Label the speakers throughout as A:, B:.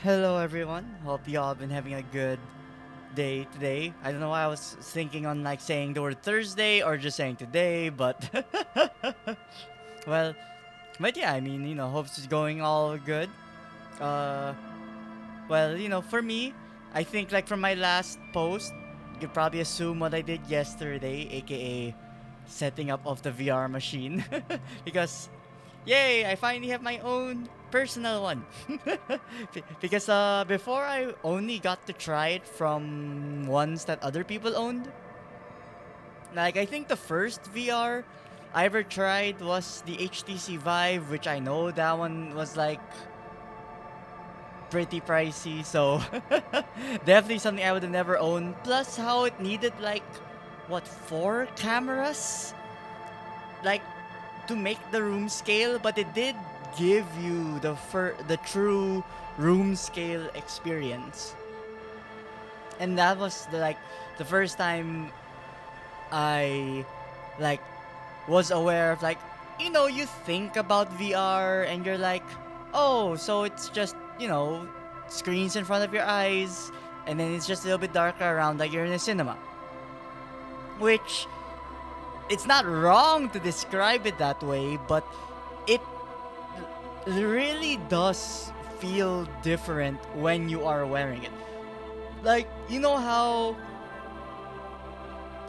A: Hello everyone. Hope y'all been having a good day today. I don't know why I was thinking on like saying the word Thursday or just saying today, but well, but yeah, I mean, hope it's going all good. Uh, well, for me, I think like from my last post, you could probably assume what I did yesterday, aka setting up of the VR machine, because yay, I finally have my own personal one. Because before I only got to try it from ones that other people owned. Like I think the first VR I ever tried was the HTC Vive, which I know that one was like pretty pricey, so definitely something I would have never owned. Plus how it needed like what, four cameras? Like to make the room scale, but it did give you the true room scale experience. And that was the first time I like was aware of like, you think about VR and you're like, oh, so it's just, screens in front of your eyes and then it's just a little bit darker around like you're in a cinema. Which it's not wrong to describe it that way, but it really does feel different when you are wearing it. Like, you know how,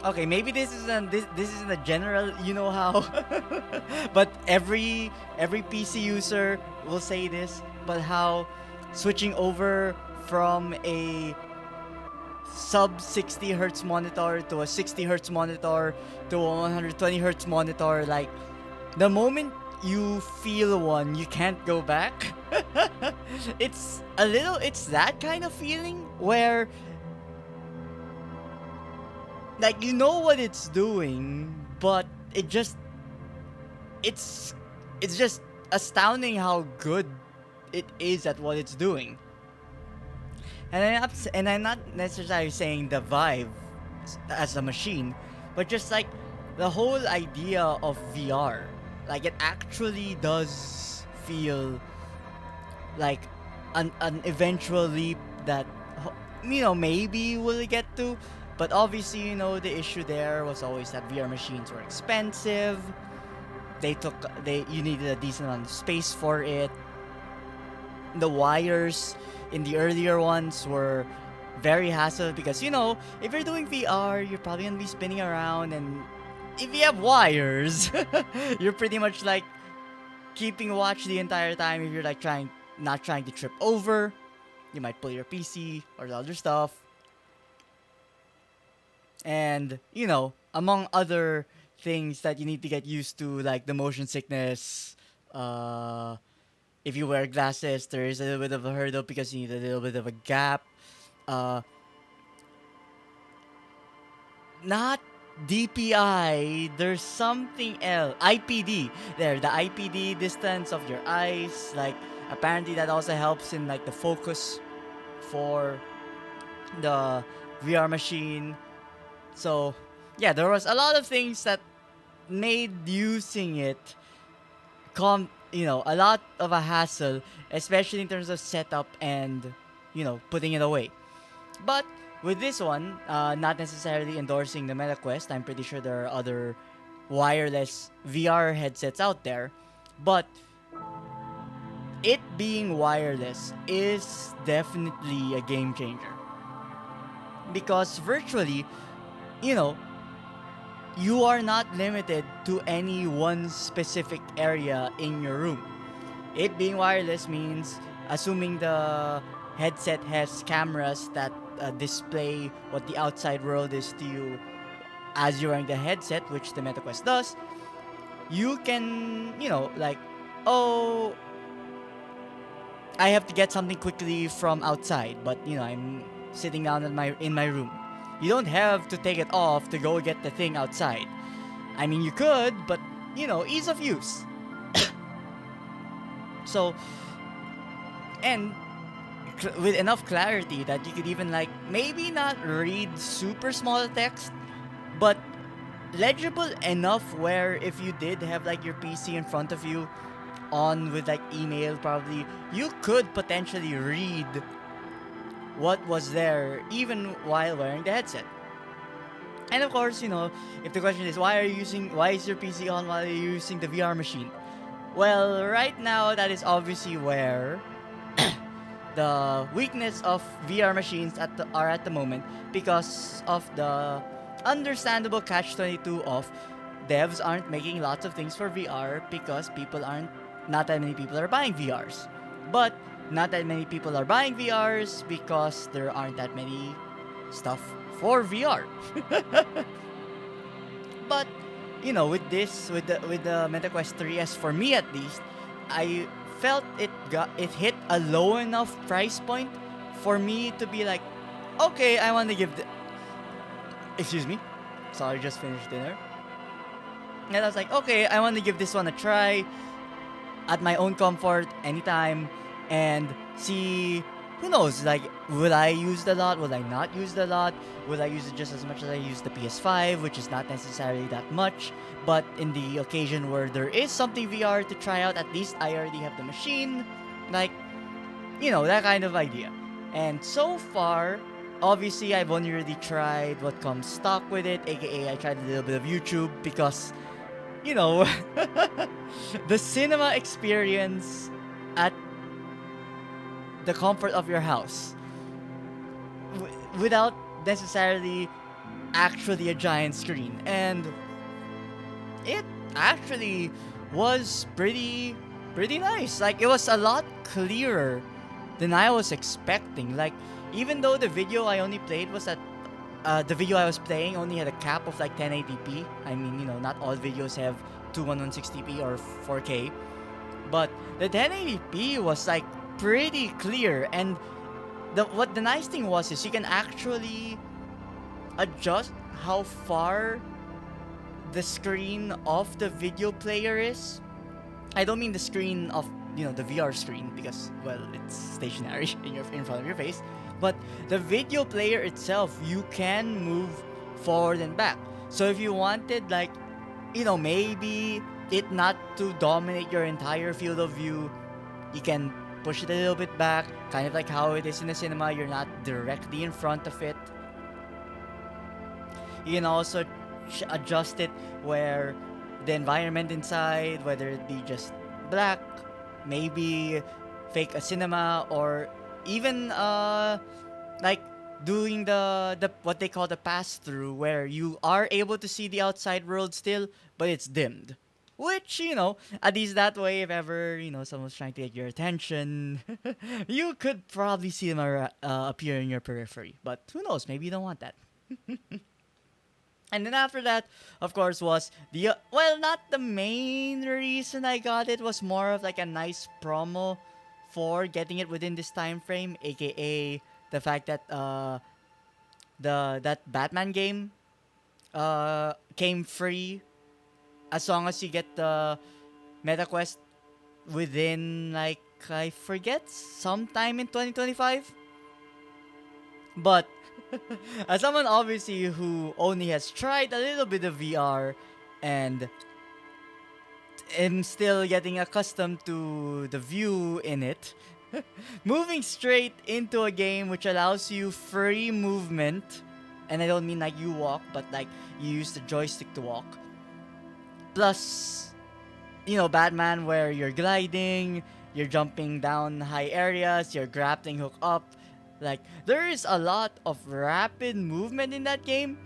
A: okay, maybe this isn't a general, how, but every PC user will say this, but how switching over from a sub 60 hertz monitor to a 60 hertz monitor to a 120 hertz monitor, like the moment you feel one, you can't go back. It's that kind of feeling where like you know what it's doing, but it's it's just astounding how good it is at what it's doing. And I'm not necessarily saying the Vive as a machine, but just like the whole idea of VR. Like it actually does feel like an eventual leap that maybe we'll get to. But obviously, the issue there was always that VR machines were expensive. They you needed a decent amount of space for it. The wires in the earlier ones were very hassle because if you're doing VR, you're probably gonna be spinning around, and if you have wires, you're pretty much like keeping watch the entire time. If you're like not trying to trip over, you might pull your PC or the other stuff, and among other things that you need to get used to, like the motion sickness. If you wear glasses, there is a little bit of a hurdle because you need a little bit of a gap. Uh, not DPI. There's something else. IPD. There, the IPD distance of your eyes. Like apparently that also helps in like the focus for the VR machine. So yeah, there was a lot of things that made using it a lot of a hassle, especially in terms of setup and putting it away. But with this one, not necessarily endorsing the MetaQuest, I'm pretty sure there are other wireless VR headsets out there, but it being wireless is definitely a game changer because virtually, you know, you are not limited to any one specific area in your room. It being wireless means assuming the headset has cameras that display what the outside world is to you as you're wearing the headset, which the MetaQuest does, you can, like, oh, I have to get something quickly from outside, but I'm sitting down in my room. You don't have to take it off to go get the thing outside. I mean, you could, but ease of use. So, and with enough clarity that you could even like maybe not read super small text, but legible enough where if you did have like your PC in front of you on with like email probably you could potentially read what was there even while wearing the headset. And of course, if the question is why is your PC on while you're using the VR machine? Well, right now that is obviously where the weakness of VR machines are at the moment because of the understandable catch 22 of devs aren't making lots of things for VR because not that many people are buying VRs. But not that many people are buying VRs because there aren't that many stuff for VR. But with the MetaQuest 3S, for me at least, I felt it hit a low enough price point for me to be like, okay, I want to excuse me, sorry, just finished dinner, and I was like, okay, I want to give this one a try at my own comfort, anytime, and see. Who knows? Like, will I use it a lot? Will I not use it a lot? Will I use it just as much as I use the PS5, which is not necessarily that much? But in the occasion where there is something VR to try out, at least I already have the machine. Like, that kind of idea. And so far, obviously, I've only really tried what comes stock with it, aka I tried a little bit of YouTube because, you know, the cinema experience at the comfort of your house without necessarily actually a giant screen. And it actually was pretty nice. Like, it was a lot clearer than I was expecting. Like, even though the video I only played was at the video I was playing only had a cap of like 1080p. I mean, not all videos have 2160p or 4K, but the 1080p was like pretty clear. And the nice thing was is you can actually adjust how far the screen of the video player is. I don't mean the screen of the VR screen because, well, it's stationary in front of your face, but the video player itself you can move forward and back. So if you wanted like maybe it not to dominate your entire field of view, you can push it a little bit back, kind of like how it is in the cinema. You're not directly in front of it. You can also adjust it where the environment inside, whether it be just black, maybe fake a cinema, or even like doing the what they call the pass through, where you are able to see the outside world still, but it's dimmed. Which, at least that way, if ever, someone's trying to get your attention, you could probably see them appear in your periphery. But who knows, maybe you don't want that. And then after that, of course, was well, not the main reason I got it, was more of like a nice promo for getting it within this time frame, aka the fact that that Batman game came free as long as you get the MetaQuest within, like, I forget, sometime in 2025. But as someone obviously who only has tried a little bit of VR and am still getting accustomed to the view in it, Moving straight into a game which allows you free movement, and I don't mean like you walk, but like you use the joystick to walk. Plus, Batman, where you're gliding, you're jumping down high areas, you're grappling hook up. Like, there is a lot of rapid movement in that game.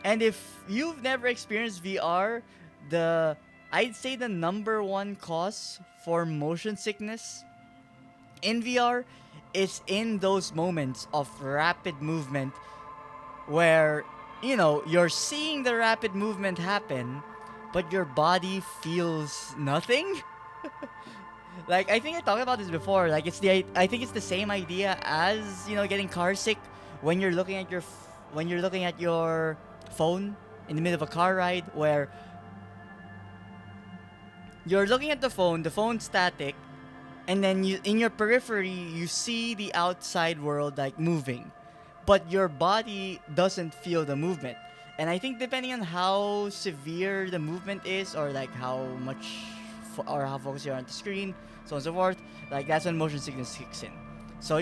A: And if you've never experienced VR, I'd say the number one cause for motion sickness in VR is in those moments of rapid movement where, you're seeing the rapid movement happen, but your body feels nothing. Like, I think I talked about this before. Like, I think it's the same idea as, getting car sick when you're looking at your phone in the middle of a car ride, where you're looking at the phone's static, and then in your periphery you see the outside world like moving, but your body doesn't feel the movement. And I think depending on how severe the movement is, or like how much or how focused you are on the screen, so on and so forth, like that's when motion sickness kicks in. So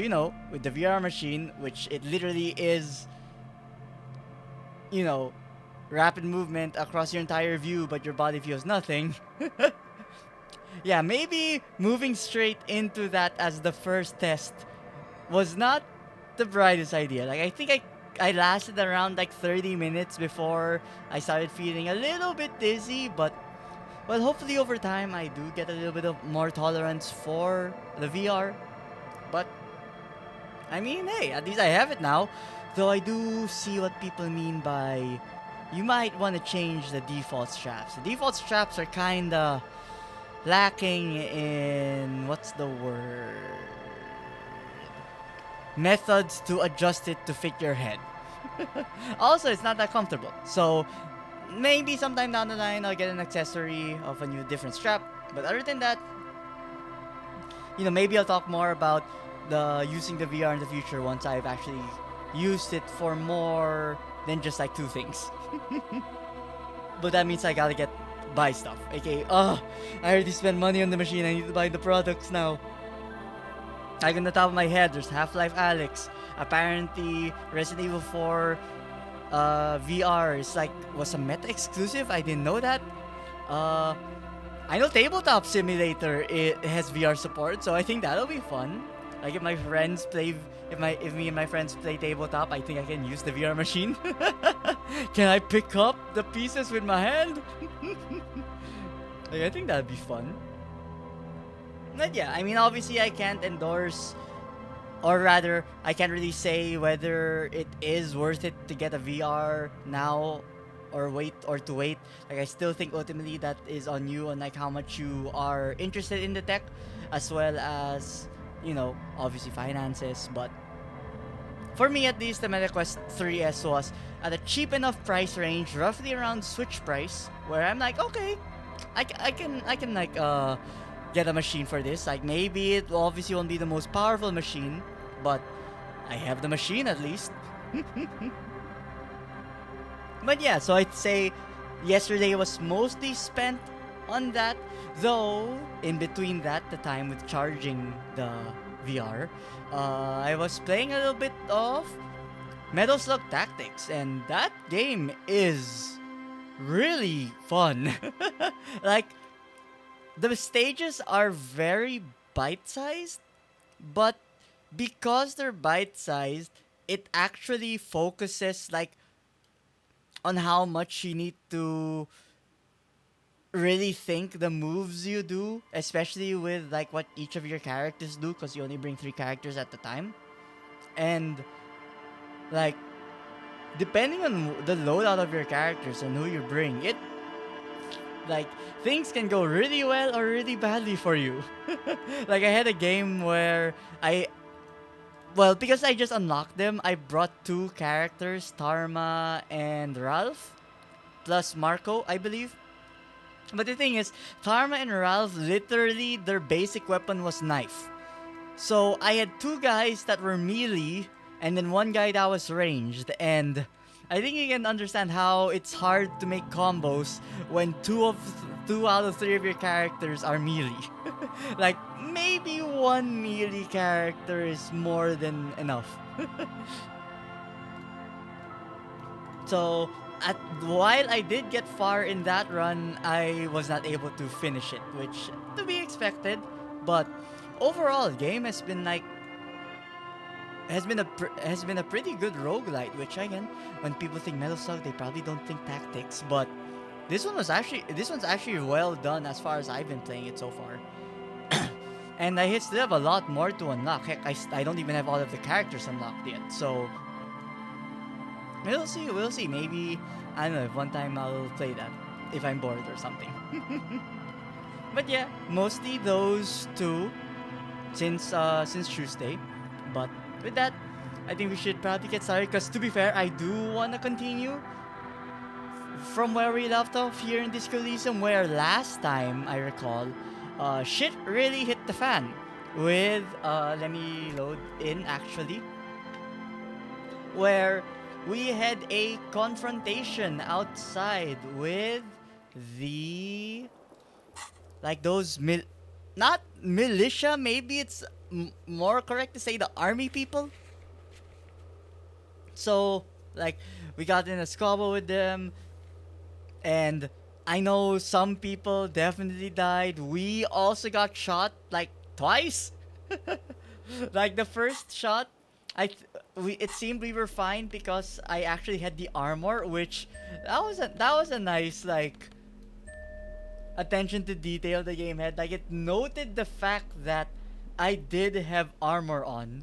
A: with the VR machine, which it literally is, rapid movement across your entire view, but your body feels nothing. Yeah, maybe moving straight into that as the first test was not the brightest idea. Like, I think I lasted around like 30 minutes before I started feeling a little bit dizzy, but well, hopefully over time I do get a little bit of more tolerance for the VR. But I mean, hey, at least I have it now. Though I do see what people mean by you might want to change the default straps. The default straps are kinda lacking in what's the word? Methods to adjust it to fit your head. Also, it's not that comfortable. So maybe sometime down the line I'll get an accessory of a new different strap. But other than that, maybe I'll talk more about using the VR in the future once I've actually used it for more than just like two things. But that means I gotta buy stuff. Okay, I already spent money on the machine. I need to buy the products now. Like on the top of my head, there's Half-Life Alyx. Apparently, Resident Evil 4 VR was a Meta exclusive. I didn't know that. I know Tabletop Simulator it has VR support, so I think that'll be fun. Like if me and my friends play tabletop, I think I can use the VR machine. Can I pick up the pieces with my hand? Like, I think that'd be fun. But yeah, I mean, obviously I can't endorse, or rather, I can't really say whether it is worth it to get a VR now or to wait. Like, I still think ultimately that is on you, on like how much you are interested in the tech, as well as, obviously finances. But for me, at least, the MetaQuest 3S was at a cheap enough price range, roughly around Switch price, where I'm like, okay, I can like get a machine for this. Like, maybe it obviously won't be the most powerful machine, but I have the machine at least. But yeah, so I'd say yesterday was mostly spent on that, though in between that, the time with charging the VR, I was playing a little bit of Metal Slug Tactics, and that game is really fun. Like, the stages are very bite-sized, but because they're bite-sized, it actually focuses like on how much you need to really think the moves you do, especially with like what each of your characters do, because you only bring 3 characters at the time. And like, depending on the loadout of your characters and who you bring, it like things can go really well or really badly for you. Like, I had a game where because I just unlocked them, I brought 2 characters, Tarma and Ralph, plus Marco, I believe. But the thing is, Tarma and Ralph, literally, their basic weapon was knife. So I had 2 guys that were melee, and then 1 guy that was ranged. And I think you can understand how it's hard to make combos when two out of three of your characters are melee. Like maybe one melee character is more than enough. So while I did get far in that run, I was not able to finish it, which to be expected. But overall, the game has been a pretty good roguelite. Which again, when people think Metal Slug, they probably don't think tactics, but this one's actually well done as far as I've been playing it so far. And I still have a lot more to unlock. Heck, I don't even have all of the characters unlocked yet. So we'll see. We'll see. Maybe I don't know. If one time I'll play that if I'm bored or something. But yeah, mostly those two since Tuesday. But with that, I think we should probably get started. Because to be fair, I do want to continue from where we left off here in this Elysium, where last time I recall, shit really hit the fan. With let me load in actually, where we had a confrontation outside with the like those not militia, maybe it's more correct to say the army people. So like we got in a squabble with them, and I know some people definitely died. We also got shot like twice. Like the first shot, it seemed we were fine because I actually had the armor, which that was a nice like attention to detail the game had. Like it noted the fact that I did have armor on.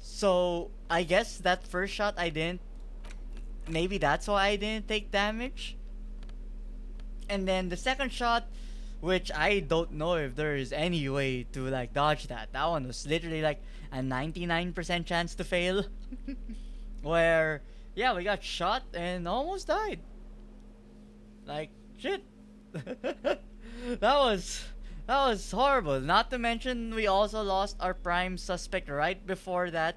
A: So I guess that first shot I didn't. Maybe that's why I didn't take damage. And then the second shot, which I don't know if there is any way to like dodge that. That one was literally like a 99% chance to fail. Where yeah, we got shot and almost died. Like shit. that was that was horrible. Not to mention we also lost our prime suspect right before that.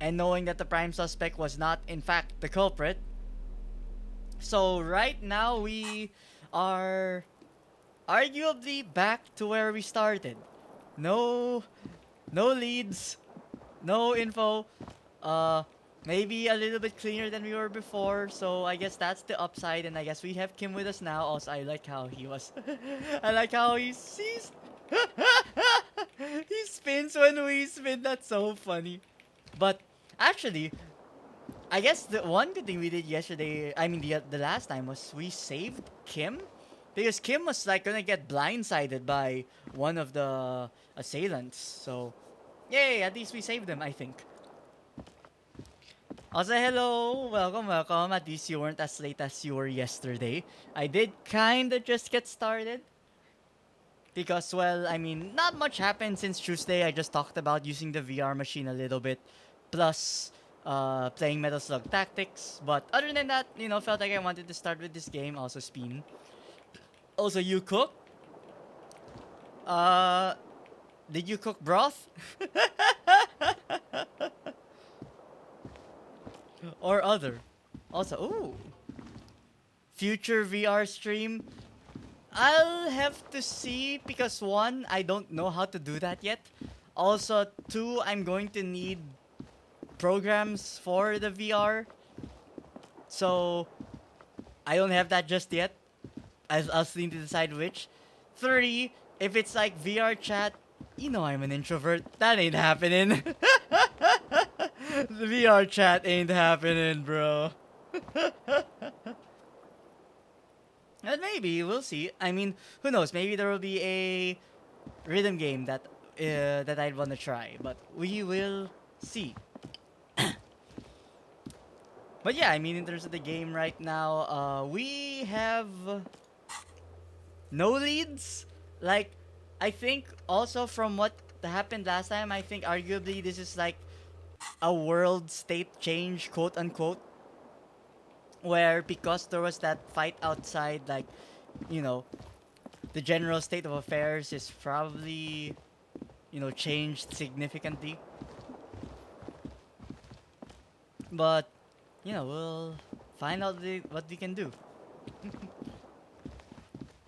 A: And knowing that the prime suspect was not in fact the culprit. So right now we are arguably back to where we started. No no leads, no info. Uh maybe a little bit cleaner than we were before. So I guess that's the upside, and I guess we have Kim with us now. Also, I like how he was I like how he sees he spins when we spin. That's so funny. But actually, I guess the one good thing we did yesterday, I mean the last time, was we saved Kim, because Kim was like gonna get blindsided by one of the assailants. So, yay! At least we saved them, I think. Also, hello, welcome, welcome. At least you weren't as late as you were yesterday. I did kinda just get started because, well, I mean, not much happened since Tuesday. I just talked about using the VR machine a little bit, plus playing Metal Slug Tactics. But other than that, you know, felt like I wanted to start with this game. Also, Spin. Also, you cook? Uh, did you cook broth? Or other? Also, ooh, future VR stream. I'll have to see because one, I don't know how to do that yet. Also, two, I'm going to need programs for the VR. So, I don't have that just yet. I'll still need to decide which. Three, if it's like VR chat, you know I'm an introvert. That ain't happening. The VR chat ain't happening, bro. But maybe, we'll see. I mean, who knows? Maybe there will be a rhythm game that I'd want to try. But we will see. But yeah, I mean, in terms of the game right now, we have no leads. Like, I think also from what happened last time, I think arguably this is like a world state change, quote unquote, where because there was that fight outside, like, you know, the general state of affairs is probably, you know, changed significantly. But you know, we'll find out what we can do.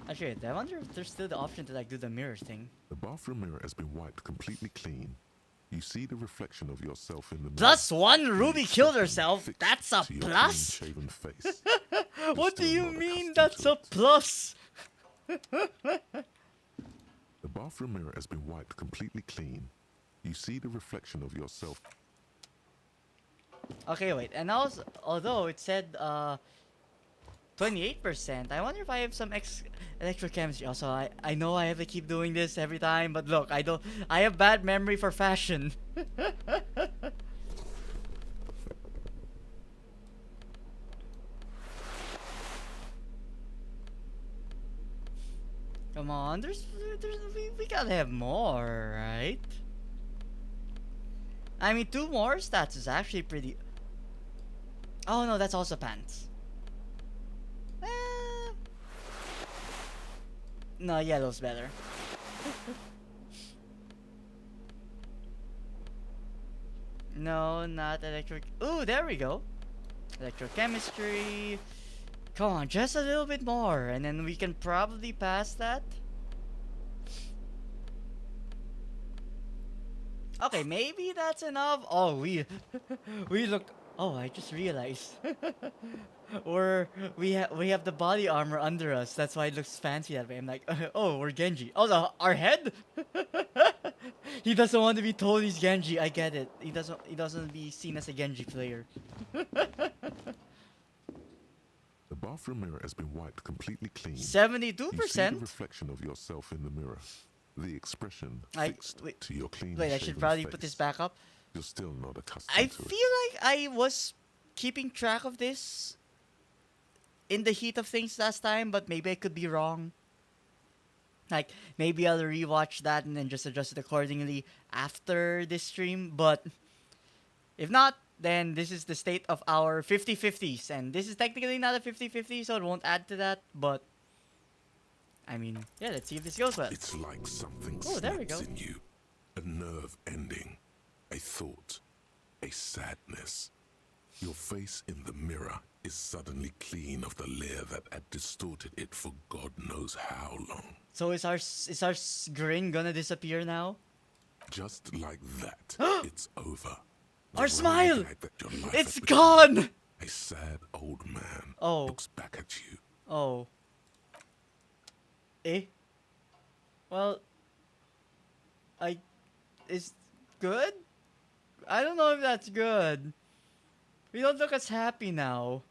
A: Actually, I wonder if there's still the option to like do the mirror thing.
B: The bathroom mirror has been wiped completely clean. You see the reflection of yourself in the mirror.
A: +1 Ruby killed
B: expression
A: herself.
B: fixed
A: That's a
B: to your
A: plus?
B: clean-shaven face.
A: What do
B: still
A: you
B: not
A: mean
B: accustomed
A: that's
B: to
A: a
B: it.
A: plus?
B: The bathroom mirror has been wiped completely clean. You see the reflection of yourself.
A: Okay, wait. And also, although it said 28%, I wonder if I have some electrochemistry. Also, I know I have to keep doing this every time, but look, I have bad memory for fashion. Come on, we gotta have more, right? I mean, 2 more stats is actually pretty. Oh no, that's also pants. Eh. No, yellow's better. No, not electric. Ooh, there we go. Electrochemistry. Come on, just a little bit more, and then we can probably pass that. Okay, maybe that's enough. Oh, we look. Oh, I just realized. We have the body armor under us. That's why it looks fancy that way. I'm like, oh, we're Genji. Oh, our head. He doesn't want to be told he's Genji. I get it. He doesn't be seen as a Genji player.
B: The bathroom mirror has been wiped completely clean.
A: 72%.
B: You see the reflection of yourself in the mirror. The expression fixed to your clean.
A: Wait, I should probably put this back up.
B: You're still not accustomed
A: I
B: to
A: feel
B: it.
A: like I was keeping track of this in the heat of things last time, but maybe I could be wrong. Like, maybe I'll rewatch that and then just adjust it accordingly after this stream. But if not, then this is the state of our 50-50s. And this is technically not a 50-50, so it won't add to that. But, I mean, yeah, let's see if this goes well.
B: It's like something
A: there we go.
B: snaps in you. A nerve ending. A thought. A sadness. Your face in the mirror is suddenly clean of the layer that had distorted it for God knows how long.
A: So is our grin gonna disappear now?
B: Just like that, it's over.
A: Our smile!
B: It's
A: gone!
B: A sad old man
A: looks
B: back at you.
A: Oh. Eh? Well, is good? I don't know if that's good. We don't look as happy now.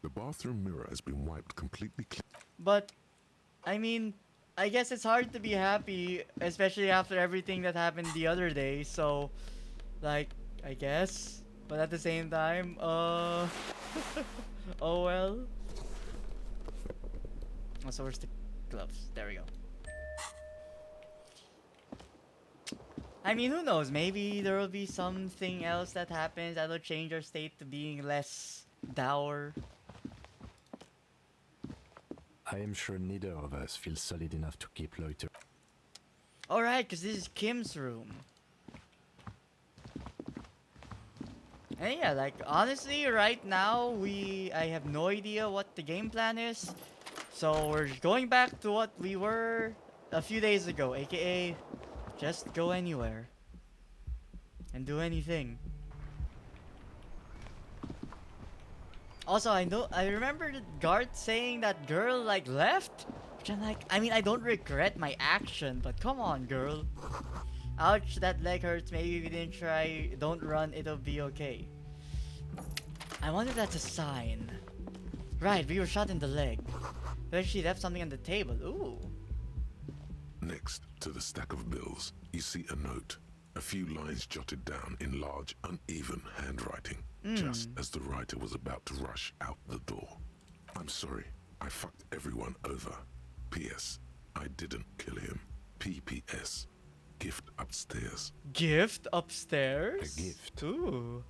B: The bathroom mirror has been wiped completely clean.
A: But, I mean, I guess it's hard to be happy, especially after everything that happened the other day, so, like, I guess. But at the same time, oh well. Oh, so where's the gloves? There we go. I mean, who knows? Maybe there will be something else that happens that'll change our state to being less dour.
C: I am sure neither of us feels solid enough to keep loitering.
A: Alright, because this is Kim's room. And yeah, like, honestly, right now, I have no idea what the game plan is. So we're going back to what we were a few days ago, aka just go anywhere and do anything. Also, I remember Garth saying that girl like left, which I'm like, I mean, I don't regret my action, but come on, girl. Ouch, that leg hurts. Maybe if you didn't try, don't run, it'll be okay. I wonder if that's a sign. Right, we were shot in the leg. But she left something on the table. Ooh.
B: Next to the stack of bills, you see a note. A few lines jotted down in large, uneven handwriting, just as the writer was about to rush out the door. I'm sorry, I fucked everyone over. P.S. I didn't kill him. P.P.S. Gift upstairs.
A: Gift upstairs?
C: A gift.
A: Ooh.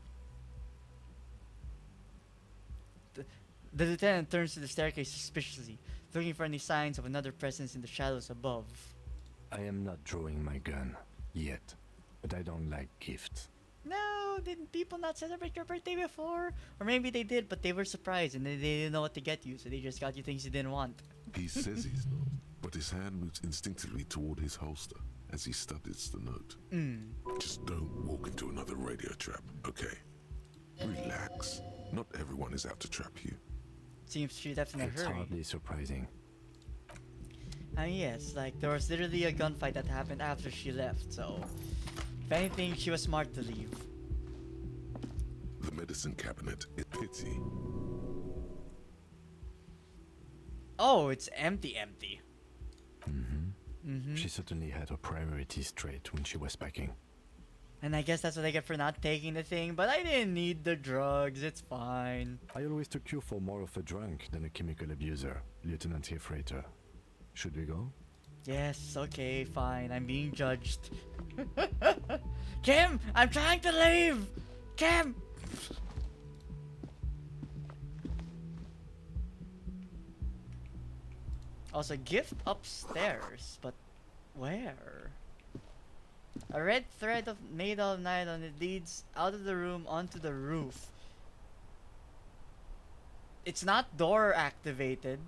A: The lieutenant turns to the staircase suspiciously, looking for any signs of another presence in the shadows above.
C: I am not drawing my gun yet, but I don't like gifts.
A: No, didn't people not celebrate your birthday before? Or maybe they did, but they were surprised and they didn't know what to get you, so they just got you things you didn't want.
B: He says he's not, but his hand moves instinctively toward his holster as he studies the note. Just don't walk into another radio trap, okay? Relax. Not everyone is out to trap you.
A: Seems she left in a
C: It's
A: hurry.
C: hardly surprising.
A: And yes, like there was literally a gunfight that happened after she left, so if anything, she was smart to leave.
B: The medicine cabinet is pity.
A: Oh, it's empty.
C: She certainly had her priorities straight when she was packing.
A: And I guess that's what I get for not taking the thing, but I didn't need the drugs, it's fine.
C: I always took you for more of a drunk than a chemical abuser, Lieutenant Hefreiter. Should we go?
A: Yes, okay, fine, I'm being judged. Kim, I'm trying to leave! Kim! Also, gift upstairs, but where? A red thread made of nylon, it leads out of the room onto the roof. It's not door activated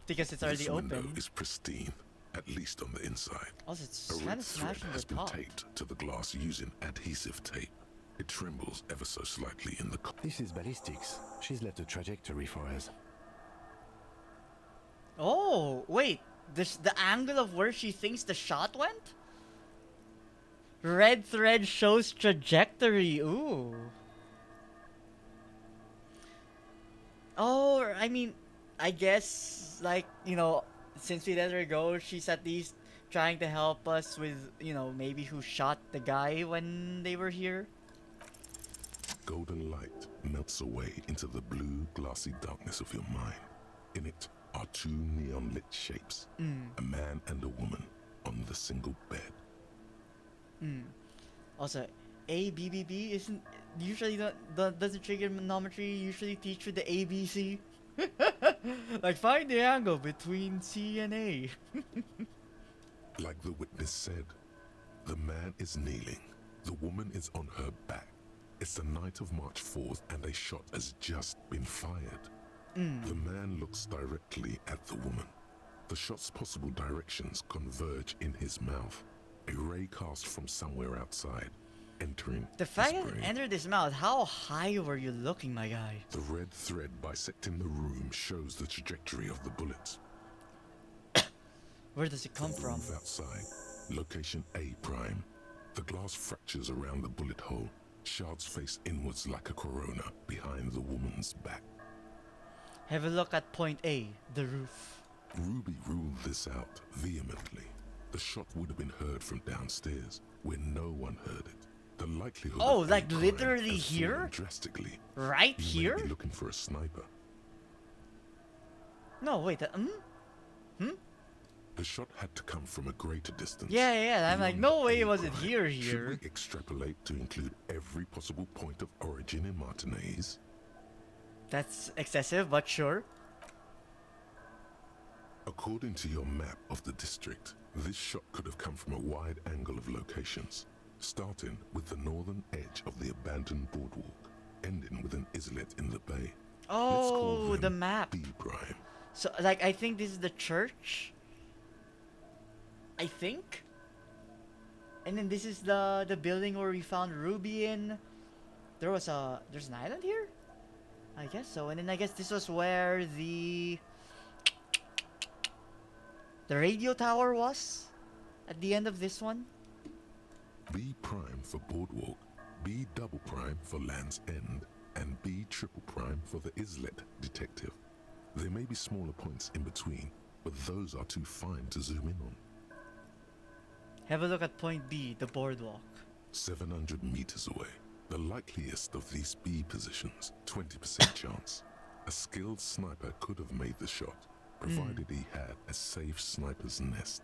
A: because it's already
B: This window
A: open.
B: is pristine, at least on the inside.
A: Also, it's
B: A
A: kind
B: red
A: of
B: thread
A: smashing
B: has
A: the
B: been
A: top.
B: taped to the glass using adhesive tape. It trembles ever so slightly in the
C: This is ballistics. She's left a trajectory for us.
A: Oh, wait. The angle of where she thinks the shot went? Red thread shows trajectory. Ooh. Oh, I mean, I guess, like, you know, since we let her go, she's at least trying to help us with, you know, maybe who shot the guy when they were here.
B: golden light melts away into the blue, glassy darkness of your mind. In it are two neon-lit shapes, a man and a woman on the single bed.
A: Also, ABBB isn't usually doesn't trigonometry usually teach you the ABC? Like find the angle between C and A.
B: Like the witness said, the man is kneeling, the woman is on her back. It's the night of March 4th and a shot has just been fired. The man looks directly at the woman. The shot's possible directions converge in his mouth. A ray cast from somewhere outside, entering
A: The
B: his
A: fact that it
B: brain.
A: entered his mouth, how high were you looking, my guy?
B: The red thread bisecting the room shows the trajectory of the bullets.
A: Where does it come from?
B: Move outside. Location A prime. The glass fractures around the bullet hole. Shards face inwards like a corona behind the woman's back.
A: Have a look at point A, the roof.
B: Ruby ruled this out vehemently. The shot would have been heard from downstairs, where no one heard it. The likelihood
A: Oh,
B: of
A: like
B: a crime
A: literally
B: has
A: here?
B: fallen drastically.
A: Right
B: You
A: here?
B: may be looking for a sniper.
A: No, wait,
B: The shot had to come from a greater distance.
A: Yeah, I'm like,
B: Beyond
A: no way
B: A
A: was it
B: prime.
A: here.
B: Should we extrapolate to include every possible point of origin in Martinez?
A: That's excessive, but sure.
B: According to your map of the district, this shot could have come from a wide angle of locations, starting with the northern edge of the abandoned boardwalk, ending with an islet in the bay. Let's call
A: Oh, the
B: them
A: map.
B: B prime.
A: So, like, I think this is the church. I think. And then this is the building where we found Ruby in. There's an island here? I guess so. And then I guess this was where the radio tower was at the end of this one.
B: B prime for boardwalk, B double prime for Land's End, and B triple prime for the islet detective. There may be smaller points in between, but those are too fine to zoom in on.
A: Have a look at point B, the boardwalk.
B: 700 meters away. The likeliest of these B positions, 20% chance. A skilled sniper could have made the shot, provided he had a safe sniper's nest.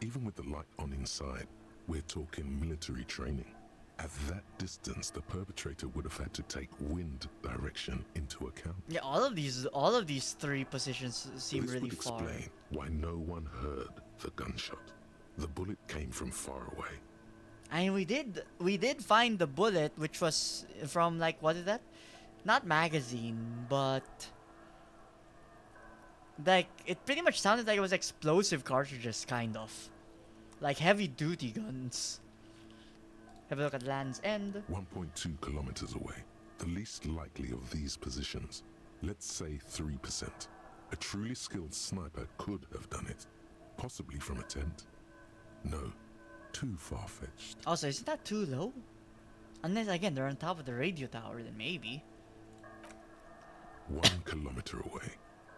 B: Even with the light on inside, we're talking military training. At that distance, the perpetrator would have had to take wind direction into account.
A: Yeah, all of these three positions seem
B: This
A: really
B: would
A: far.
B: explain why no one heard the gunshot. The bullet came from far away.
A: And we did find the bullet, which was from like what is that? Not magazine, but like it pretty much sounded like it was explosive cartridges, kind of like heavy duty guns. Have a look at Land's End.
B: 1.2 kilometers away, the least likely of these positions, let's say 3%. A truly skilled sniper could have done it, possibly from a tent. No, too far-fetched.
A: Also, isn't that too low? Unless again they're on top of the radio tower, then maybe.
B: 1 kilometer away,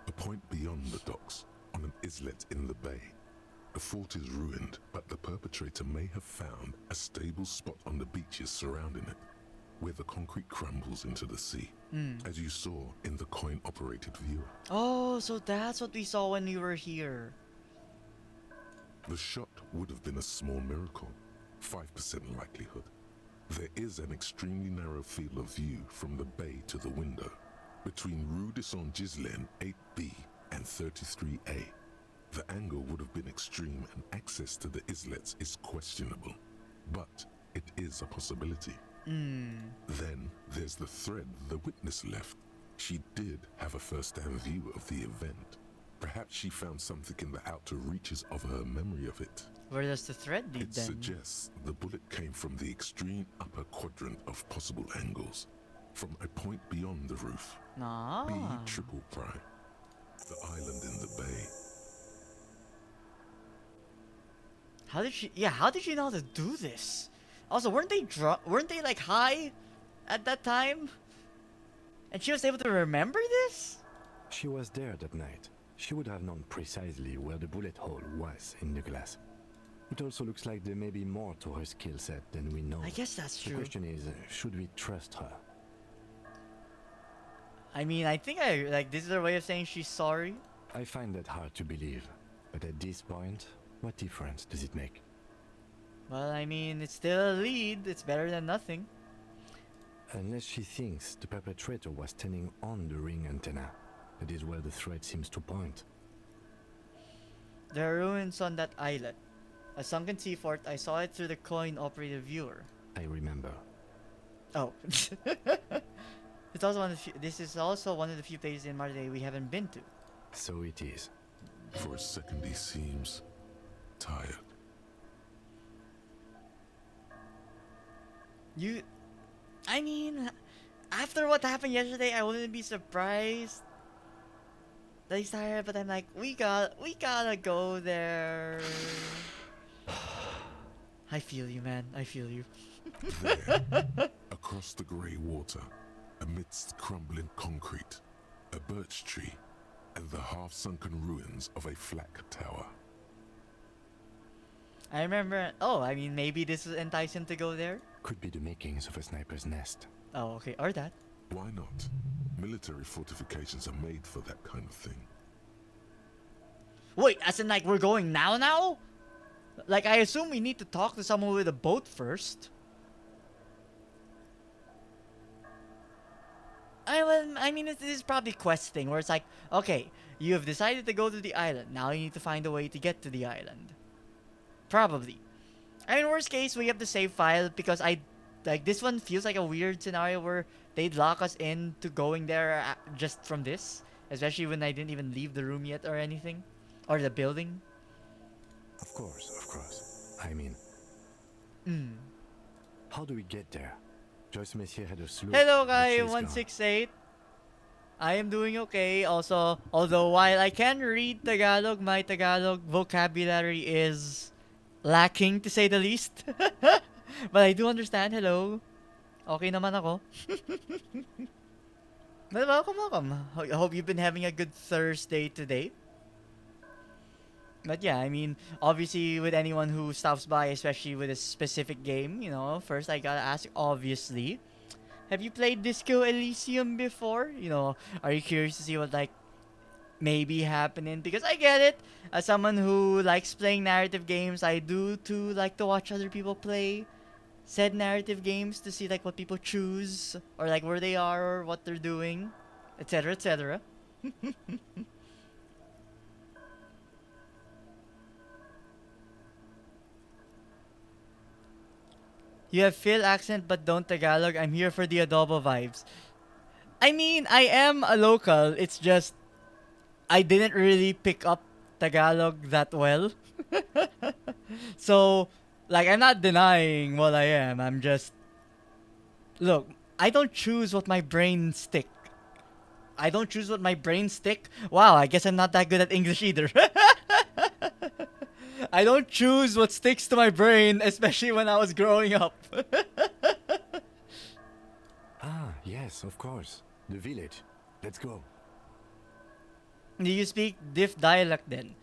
B: a point beyond the docks, on an islet in the bay. The fort is ruined, but the perpetrator may have found a stable spot on the beaches surrounding it, where the concrete crumbles into the sea, as you saw in the coin-operated viewer.
A: Oh, so that's what we saw when we were here.
B: The shot would have been a small miracle, 5% likelihood. There is an extremely narrow field of view from the bay to the window, between Rue de Saint-Ghislain 8B and 33A. The angle would have been extreme and access to the islets is questionable, but it is a possibility. Then there's the thread the witness left. She did have a first-hand view of the event. Perhaps she found something in the outer reaches of her memory of it.
A: Where does the thread lead
B: It
A: then?
B: suggests the bullet came from the extreme upper quadrant of possible angles, from a point beyond the roof.
A: Ah.
B: B triple prime. The island in the bay.
A: How did she know how to do this? Also, weren't they weren't they like high at that time? And she was able to remember this?
C: She was there that night. She would have known precisely where the bullet hole was in the glass. It also looks like there may be more to her skill set than we know.
A: I guess that's
C: The
A: true.
C: question is, should we trust her?
A: I mean, I think this is her way of saying she's sorry.
C: I find that hard to believe. But at this point, what difference does it make?
A: Well, I mean, it's still a lead. It's better than nothing.
C: Unless she thinks the perpetrator was standing on the ring antenna. That is where the thread seems to point.
A: There are ruins on that islet. A sunken sea fort. I saw it through the coin-operated viewer.
C: I remember.
A: Oh. It's also this is also one of the few places in Marseille we haven't been to.
C: So it is.
B: For a second he seems tired.
A: I mean, after what happened yesterday, I wouldn't be surprised that he's tired, but I'm like, we gotta go there. I feel you, man. I feel you.
B: There, across the grey water, amidst crumbling concrete, a birch tree, and the half-sunken ruins of a flak tower.
A: I remember. Oh, I mean, maybe this will entice him to go there.
C: Could be the makings of a sniper's nest.
A: Oh, okay, or that.
B: Why not? Military fortifications are made for that kind of thing.
A: Wait, as in like we're going now? Like I assume we need to talk to someone with a boat first. I mean, this is probably quest thing where it's like, okay, you have decided to go to the island. Now you need to find a way to get to the island. Probably. I mean, worst case, we have the save file because this one feels like a weird scenario where they'd lock us into going there just from this, especially when I didn't even leave the room yet or anything, or the building.
C: Of course. I mean, how do we get there? Joyce Messier had a sloop.
A: Hello,
C: but
A: guy
C: she's gone.
A: 168. I am doing okay. Also, although while I can read Tagalog, my Tagalog vocabulary is lacking to say the least. But I do understand. Hello. Okay naman ako. Well, welcome. I hope you've been having a good Thursday today. But yeah, I mean, obviously with anyone who stops by, especially with a specific game, first I gotta ask, obviously, have you played Disco Elysium before? Are you curious to see what, maybe happening? Because I get it. As someone who likes playing narrative games, I do too like to watch other people play said narrative games to see, what people choose, or, where they are, or what they're doing, etc., etc. You have Phil accent but don't Tagalog. I'm here for the adobo vibes. I mean, I am a local. It's just I didn't really pick up Tagalog that well. So, like, I'm not denying what I am. I'm just look. I don't choose what my brain stick. I don't choose what my brain stick. Wow, I guess I'm not that good at English either. I don't choose what sticks to my brain, especially when I was growing up.
C: Ah, yes, of course. The village. Let's go.
A: Do you speak diff dialect then?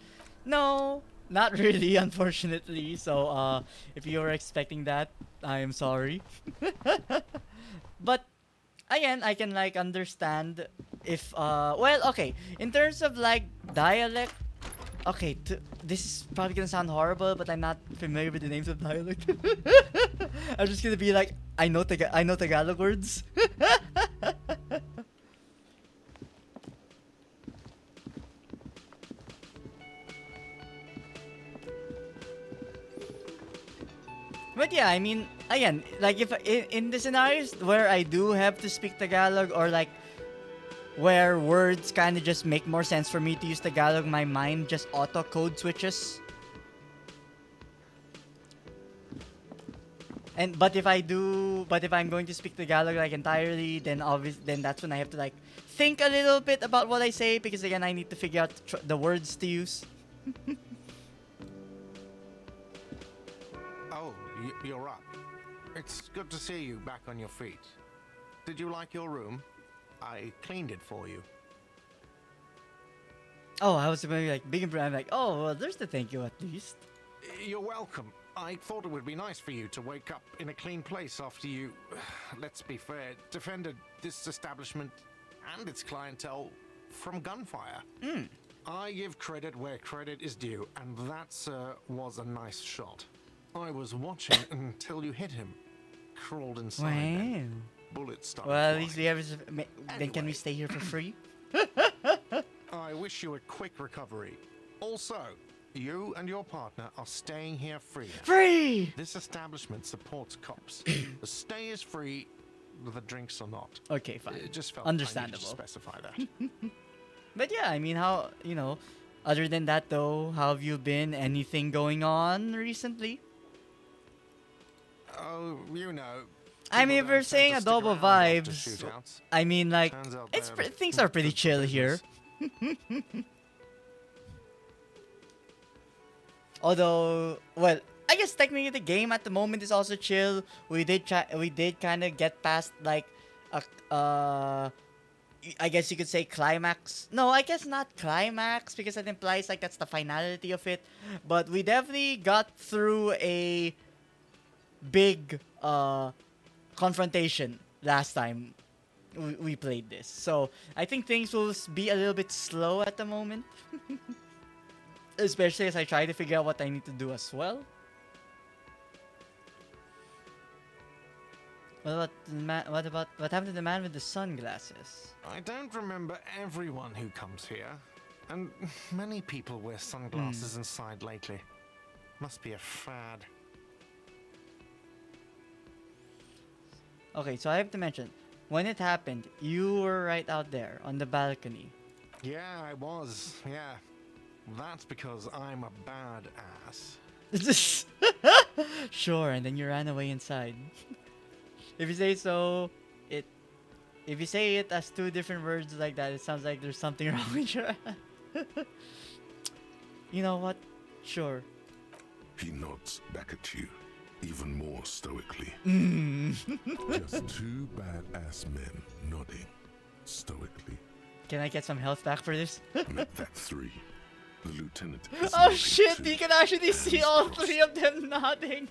A: No, not really, unfortunately. So, if you were expecting that, I am sorry. But again, I can like understand if well, okay, in terms of like dialect. Okay, this is probably gonna sound horrible, but I'm not familiar with the names of dialect. I'm just gonna be like, I know Tagalog words. But yeah, I mean, again, like if in the scenarios where I do have to speak Tagalog or like where words kind of just make more sense for me to use Tagalog, my mind just auto code switches. And but if I'm going to speak Tagalog like entirely, then that's when I have to like think a little bit about what I say because again I need to figure out the words to use.
D: Oh, you're up. It's good to see you back on your feet. Did you like your room? I cleaned it for you.
A: Oh, I was going to be like big and brown. I'm like, oh, well, there's the thank you at least.
D: You're welcome. I thought it would be nice for you to wake up in a clean place after you, let's be fair, defended this establishment and its clientele from gunfire. I give credit where credit is due, and that, sir, was a nice shot. I was watching until you hit him. Crawled inside. Then. Bullets started
A: Well, at
D: flying.
A: least we have. Then can we stay here for free?
D: I wish you a quick recovery. Also, you and your partner are staying here free.
A: Free.
D: This establishment supports cops. The stay is free, the drinks are not.
A: Okay, fine.
D: It just felt
A: Understandable.
D: I needed to specify that.
A: But yeah, I mean, how other than that though, how have you been? Anything going on recently?
D: Oh, you know.
A: I mean, if
D: people
A: we're
D: don't
A: saying
D: tend to stick
A: adobo
D: around after
A: vibes,
D: shootouts.
A: I mean, like,
D: Turns out
A: it's
D: they're
A: things are pretty
D: good for
A: chill here.
D: business.
A: Although, well, I guess technically the game at the moment is also chill. We did kind of get past like a I guess you could say climax. No, I guess not climax because it implies like that's the finality of it. But we definitely got through a big confrontation last time we played this. So I think things will be a little bit slow at the moment. Especially as I try to figure out what I need to do as well. What happened to the man with the sunglasses?
D: I don't remember everyone who comes here, and many people wear sunglasses inside lately. Must be a fad.
A: Okay, so I have to mention, when it happened, you were right out there on the balcony.
D: Yeah, I was. Yeah. That's because I'm a badass.
A: Sure, and then you ran away inside. If you say so, if you say it as two different words like that, it sounds like there's something wrong with your You know what? Sure.
B: He nods back at you, even more stoically. Just two badass men nodding stoically.
A: Can I get some health back for this?
B: And at that three, the lieutenant is
A: Oh
B: nodding
A: shit,
B: too.
A: you can actually see
B: Hands
A: all
B: crossed.
A: three of them nodding.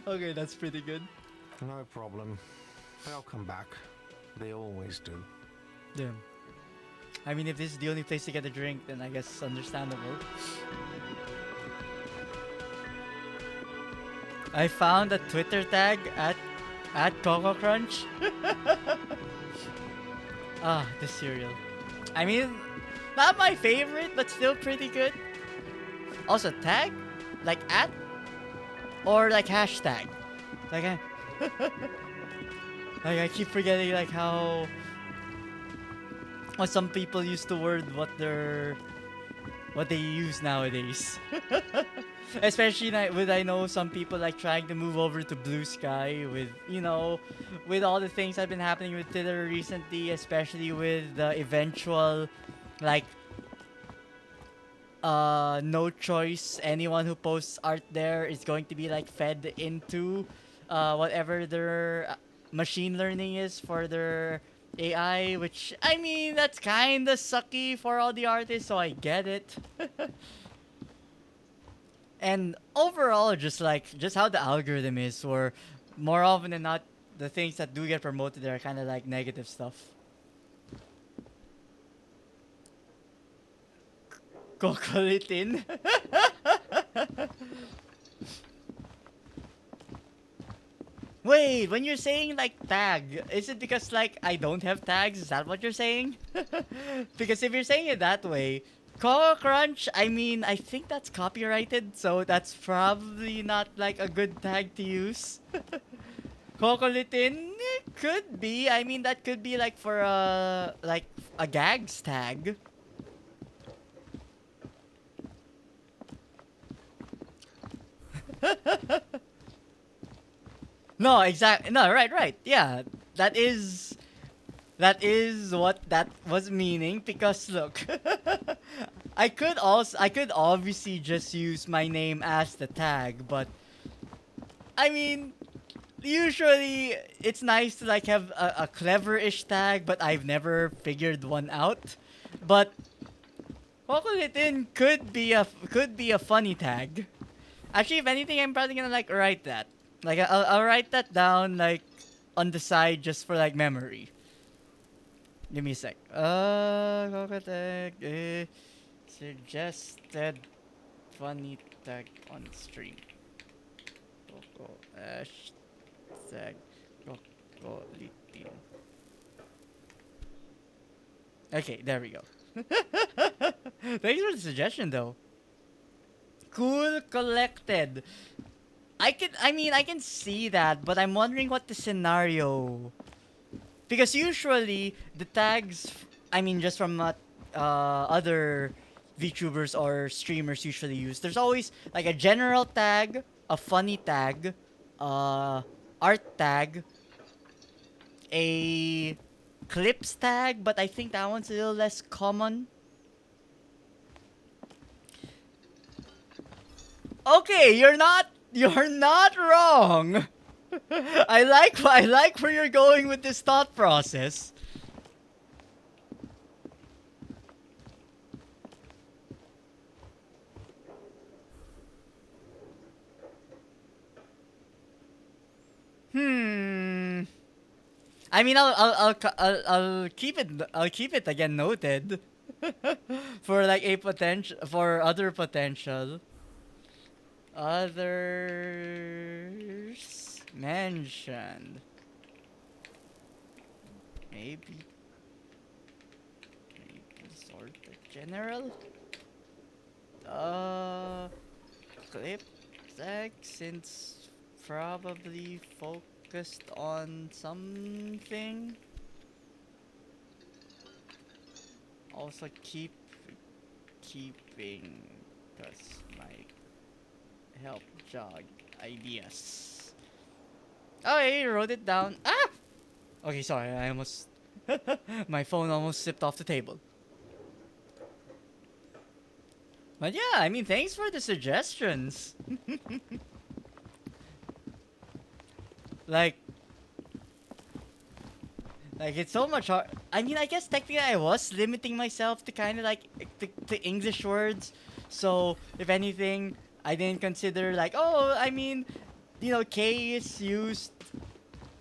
A: Okay, that's pretty good.
D: No problem. They'll come back. They always do.
A: Damn. I mean, if this is the only place to get a drink, then I guess it's understandable. I found a Twitter tag at Coco Crunch. Ah, this cereal. I mean, not my favorite, but still pretty good. Also, tag? Like at? Or like hashtag. Like I, like I keep forgetting like how some people use the word what they use nowadays. Especially with I know some people like trying to move over to Blue Sky with with all the things that have been happening with Twitter recently, especially with the eventual like no choice, anyone who posts art there is going to be like fed into whatever their machine learning is for their AI, which I mean that's kind of sucky for all the artists, so I get it. And overall, just how the algorithm is, or more often than not, the things that do get promoted are kind of like negative stuff. Kokolitin. Wait, when you're saying like tag, is it because like I don't have tags? Is that what you're saying? Because if you're saying it that way, Coco Crunch, I mean, I think that's copyrighted, so that's probably not like a good tag to use. Kokolitin, it could be. I mean, that could be like for a gags tag. No, exactly. No, right. Yeah, that is what that was meaning. Because look, I could obviously just use my name as the tag, but I mean, usually it's nice to like have a clever-ish tag, but I've never figured one out. But Kokolitin could be a funny tag. Actually, if anything, I'm probably gonna like write that. Like I'll write that down like on the side just for like memory. Give me a sec. Coco tag. Suggested funny tag on stream. Coco hashtag Coco Litin. Okay, there we go. Thanks for the suggestion, though. Cool collected. I can see that, but I'm wondering what the scenario. Because usually the tags, I mean, just from what other VTubers or streamers usually use, there's always like a general tag, a funny tag, art tag, a clips tag, but I think that one's a little less common. Okay, you're not wrong. I like where you're going with this thought process. Hmm. I mean, I'll keep it again noted for like a potential for other potential. Others mentioned. Maybe sort of general. Clip tag since probably focused on something. Also keeping cause my help jog ideas. Oh, I wrote it down. Ah! Okay, sorry. I almost my phone almost slipped off the table. But yeah, I mean, thanks for the suggestions. like, it's so much hard. I mean, I guess technically I was limiting myself to kind of like to English words. So if anything, I didn't consider like, oh, I mean, K is used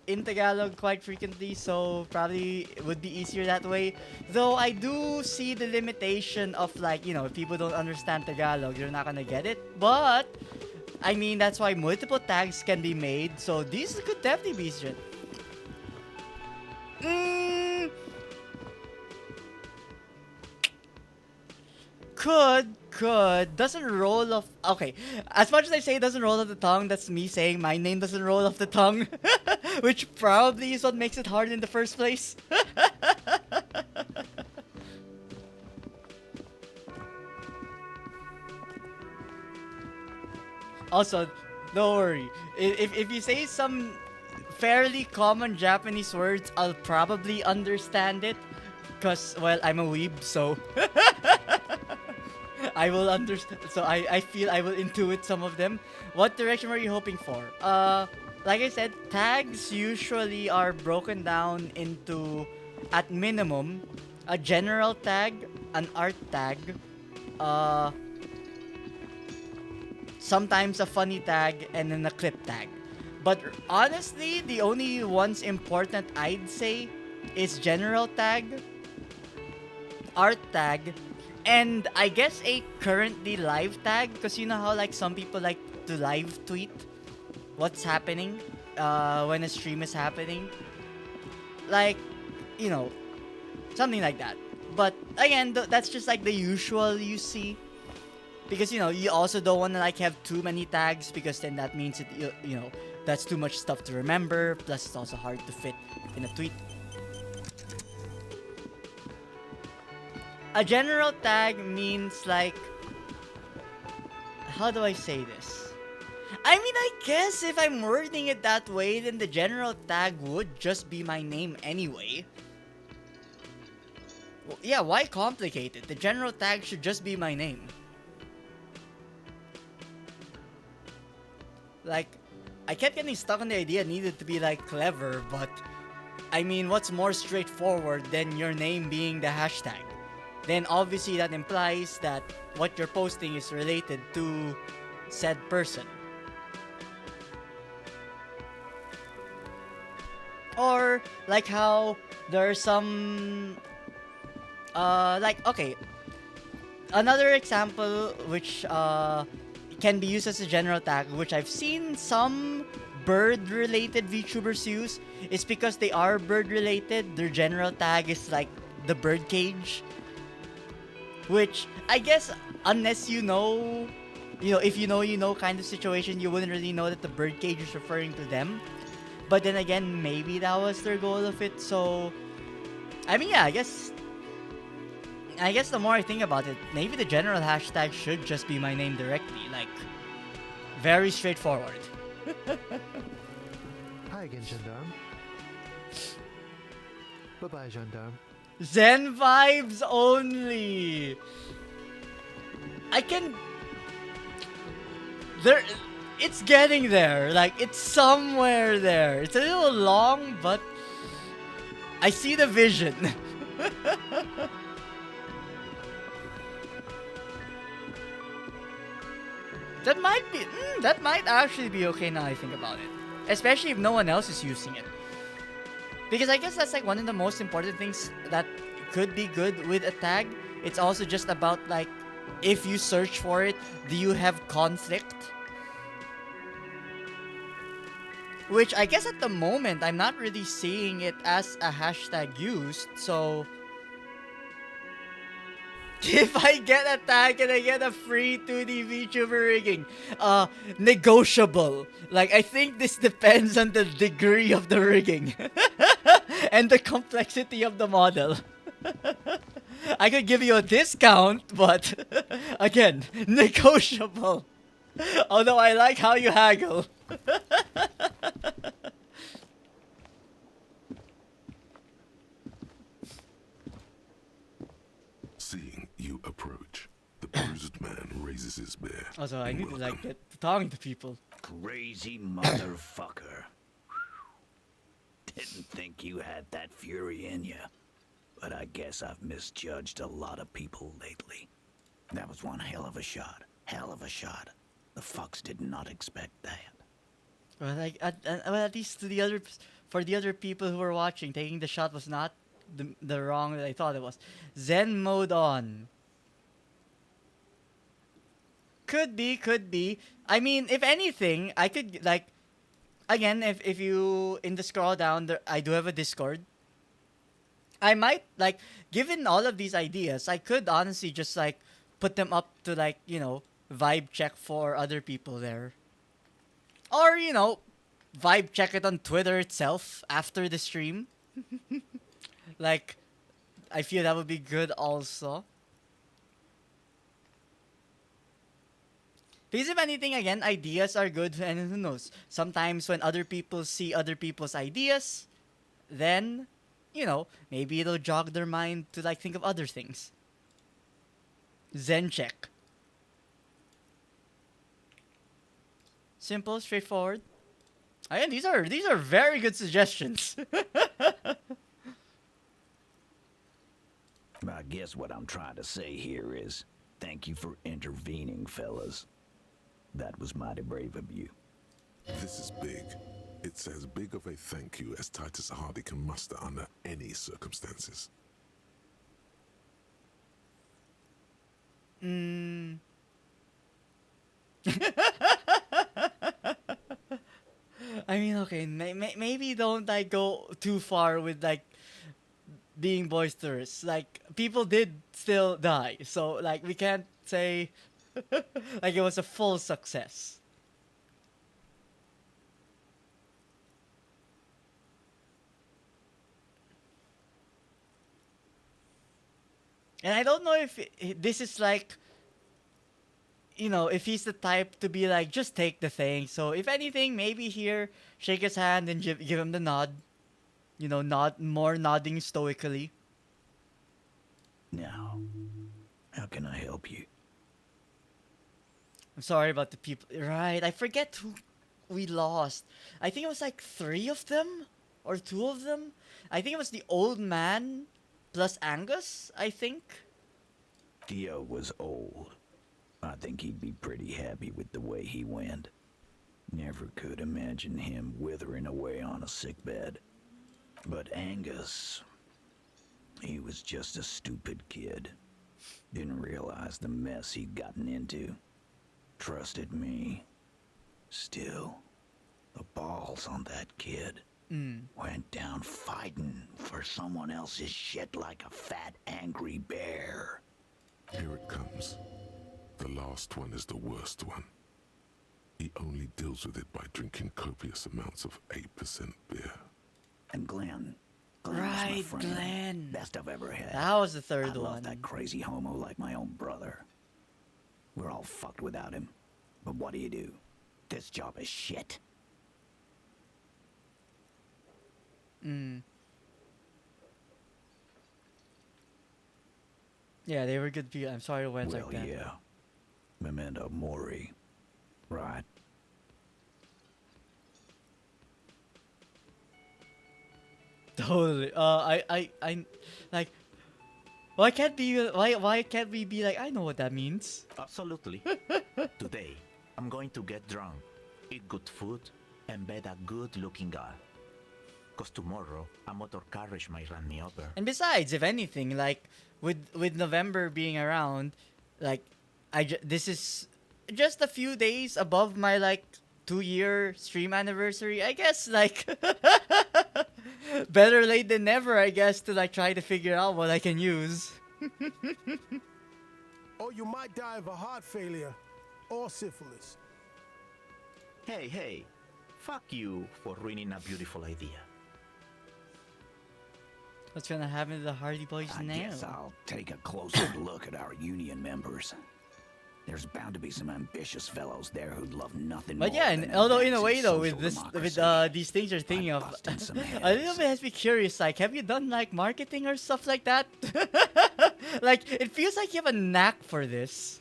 A: in Tagalog quite frequently, so probably it would be easier that way. Though I do see the limitation of like, if people don't understand Tagalog, they're not gonna get it. But I mean, that's why multiple tags can be made, so these could definitely be easier. Could. Doesn't roll off. Okay. As much as I say it doesn't roll off the tongue, that's me saying my name doesn't roll off the tongue. Which probably is what makes it hard in the first place. Also, don't worry. If you say some fairly common Japanese words, I'll probably understand it. Because, well, I'm a weeb, so I will understand. So I feel I will intuit some of them. What direction were you hoping for? Like I said, tags usually are broken down into, at minimum, a general tag, an art tag, uh, sometimes a funny tag, and then a clip tag. But honestly, the only ones important I'd say is general tag, art tag, and I guess a currently live tag, because you know how like some people like to live tweet what's happening when a stream is happening, like, you know, something like that. But again, that's just like the usual you see, because you know you also don't want to like have too many tags, because then that means you know that's too much stuff to remember, plus it's also hard to fit in a tweet. A general tag means like, how do I say this? I mean, I guess if I'm wording it that way, then the general tag would just be my name anyway. Well, yeah, why complicate it? The general tag should just be my name. Like, I kept getting stuck on the idea it needed to be like clever, but I mean, what's more straightforward than your name being the hashtag? Then obviously that implies that what you're posting is related to said person. Or like how there are some like, okay, another example which can be used as a general tag, which I've seen some bird related VTubers use, is because they are bird related, their general tag is like the bird cage. Which, I guess, unless you know, if you know kind of situation, you wouldn't really know that the birdcage is referring to them. But then again, maybe that was their goal of it, so... I mean, yeah, I guess the more I think about it, maybe the general hashtag should just be my name directly, like, very straightforward.
E: Hi again, Gendarme. Bye-bye, Gendarme.
A: Zen vibes only. I can... There... It's getting there. Like, it's somewhere there. It's a little long, but... I see the vision. That might be... that might actually be okay now I think about it. Especially if no one else is using it. Because I guess that's like one of the most important things that could be good with a tag. It's also just about like, if you search for it, do you have conflict? Which I guess at the moment, I'm not really seeing it as a hashtag used, so... If I get a tag and I get a free 2D VTuber rigging, negotiable. Like, I think this depends on the degree of the rigging. And the complexity of the model. I could give you a discount, but again, negotiable. Although I like how you haggle.
B: Seeing you approach, the bruised man raises his bear.
A: Also, I
B: in
A: need to like
B: welcome.
A: get talking to people.
F: Crazy motherfucker. Didn't think you had that fury in you. But I guess I've misjudged a lot of people lately. That was one hell of a shot. Hell of a shot. The fucks did not expect that.
A: Well, like at least to the other, for the other people who were watching, taking the shot was not the wrong that I thought it was. Zen mode on. Could be. I mean, if anything, I could like, again, if you in the scroll down there, I do have a Discord. I might like, given all of these ideas, I could honestly just like put them up to like, vibe check for other people there. Or, vibe check it on Twitter itself after the stream. Like, I feel that would be good also. Because if anything, again, ideas are good, and who knows? Sometimes when other people see other people's ideas, then, maybe it'll jog their mind to like think of other things. Zen check. Simple, straightforward. Again, these are very good suggestions.
F: I guess what I'm trying to say here is, thank you for intervening, fellas. That was mighty brave of you.
B: This is big. It's as big of a thank you as Titus Hardy can muster under any circumstances.
A: I mean, okay, maybe don't like go too far with like being boisterous. Like people did still die, so like we can't say like it was a full success. And I don't know if this is like, if he's the type to be like, just take the thing. So if anything, maybe here, shake his hand and give him the nod. Nodding stoically.
F: Now, how can I help you?
A: I'm sorry about the people. Right, I forget who we lost. I think it was like 3 of them or 2 of them. I think it was the old man plus Angus, I think.
F: Theo was old. I think he'd be pretty happy with the way he went. Never could imagine him withering away on a sickbed. But Angus, he was just a stupid kid. Didn't realize the mess he'd gotten into. Trusted me. Still, the balls on that kid went down fighting for someone else's shit like a fat, angry bear.
B: Here it comes. The last one is the worst one. He only deals with it by drinking copious amounts of 8% beer.
F: And Glenn was my
A: Right,
F: friend.
A: Glenn.
F: Best I've ever had.
A: That was the
F: I
A: third
F: love
A: one.
F: that crazy homo like my own brother. We're all fucked without him. But what do? This job is shit.
A: Yeah, they were good people. I'm sorry it went
F: Well,
A: like that.
F: yeah. Memento mori. Right.
A: Totally. I like. Why can't we be like, I know what that means?
G: Absolutely. Today, I'm going to get drunk, eat good food, and bed a good-looking girl. Cause tomorrow, a motor carriage might run me over.
A: And besides, if anything, like with November being around, like this is just a few days above my like 2-year stream anniversary. I guess like better late than never. I guess to like try to figure out what I can use.
H: Or you might die of a heart failure or syphilis.
G: Hey, fuck you for ruining a beautiful idea.
A: What's gonna happen to the Hardy Boys
F: I
A: now?
F: guess I'll take a closer look at our union members. There's bound to be some ambitious fellows there who'd love nothing more
A: But yeah,
F: than
A: and although in a
F: advancing
A: way though,
F: social
A: with
F: democracy.
A: these things you're thinking of,
F: busting some
A: a little
F: heads.
A: bit has me curious. Like, have you done like marketing or stuff like that? Like, it feels like you have a knack for this.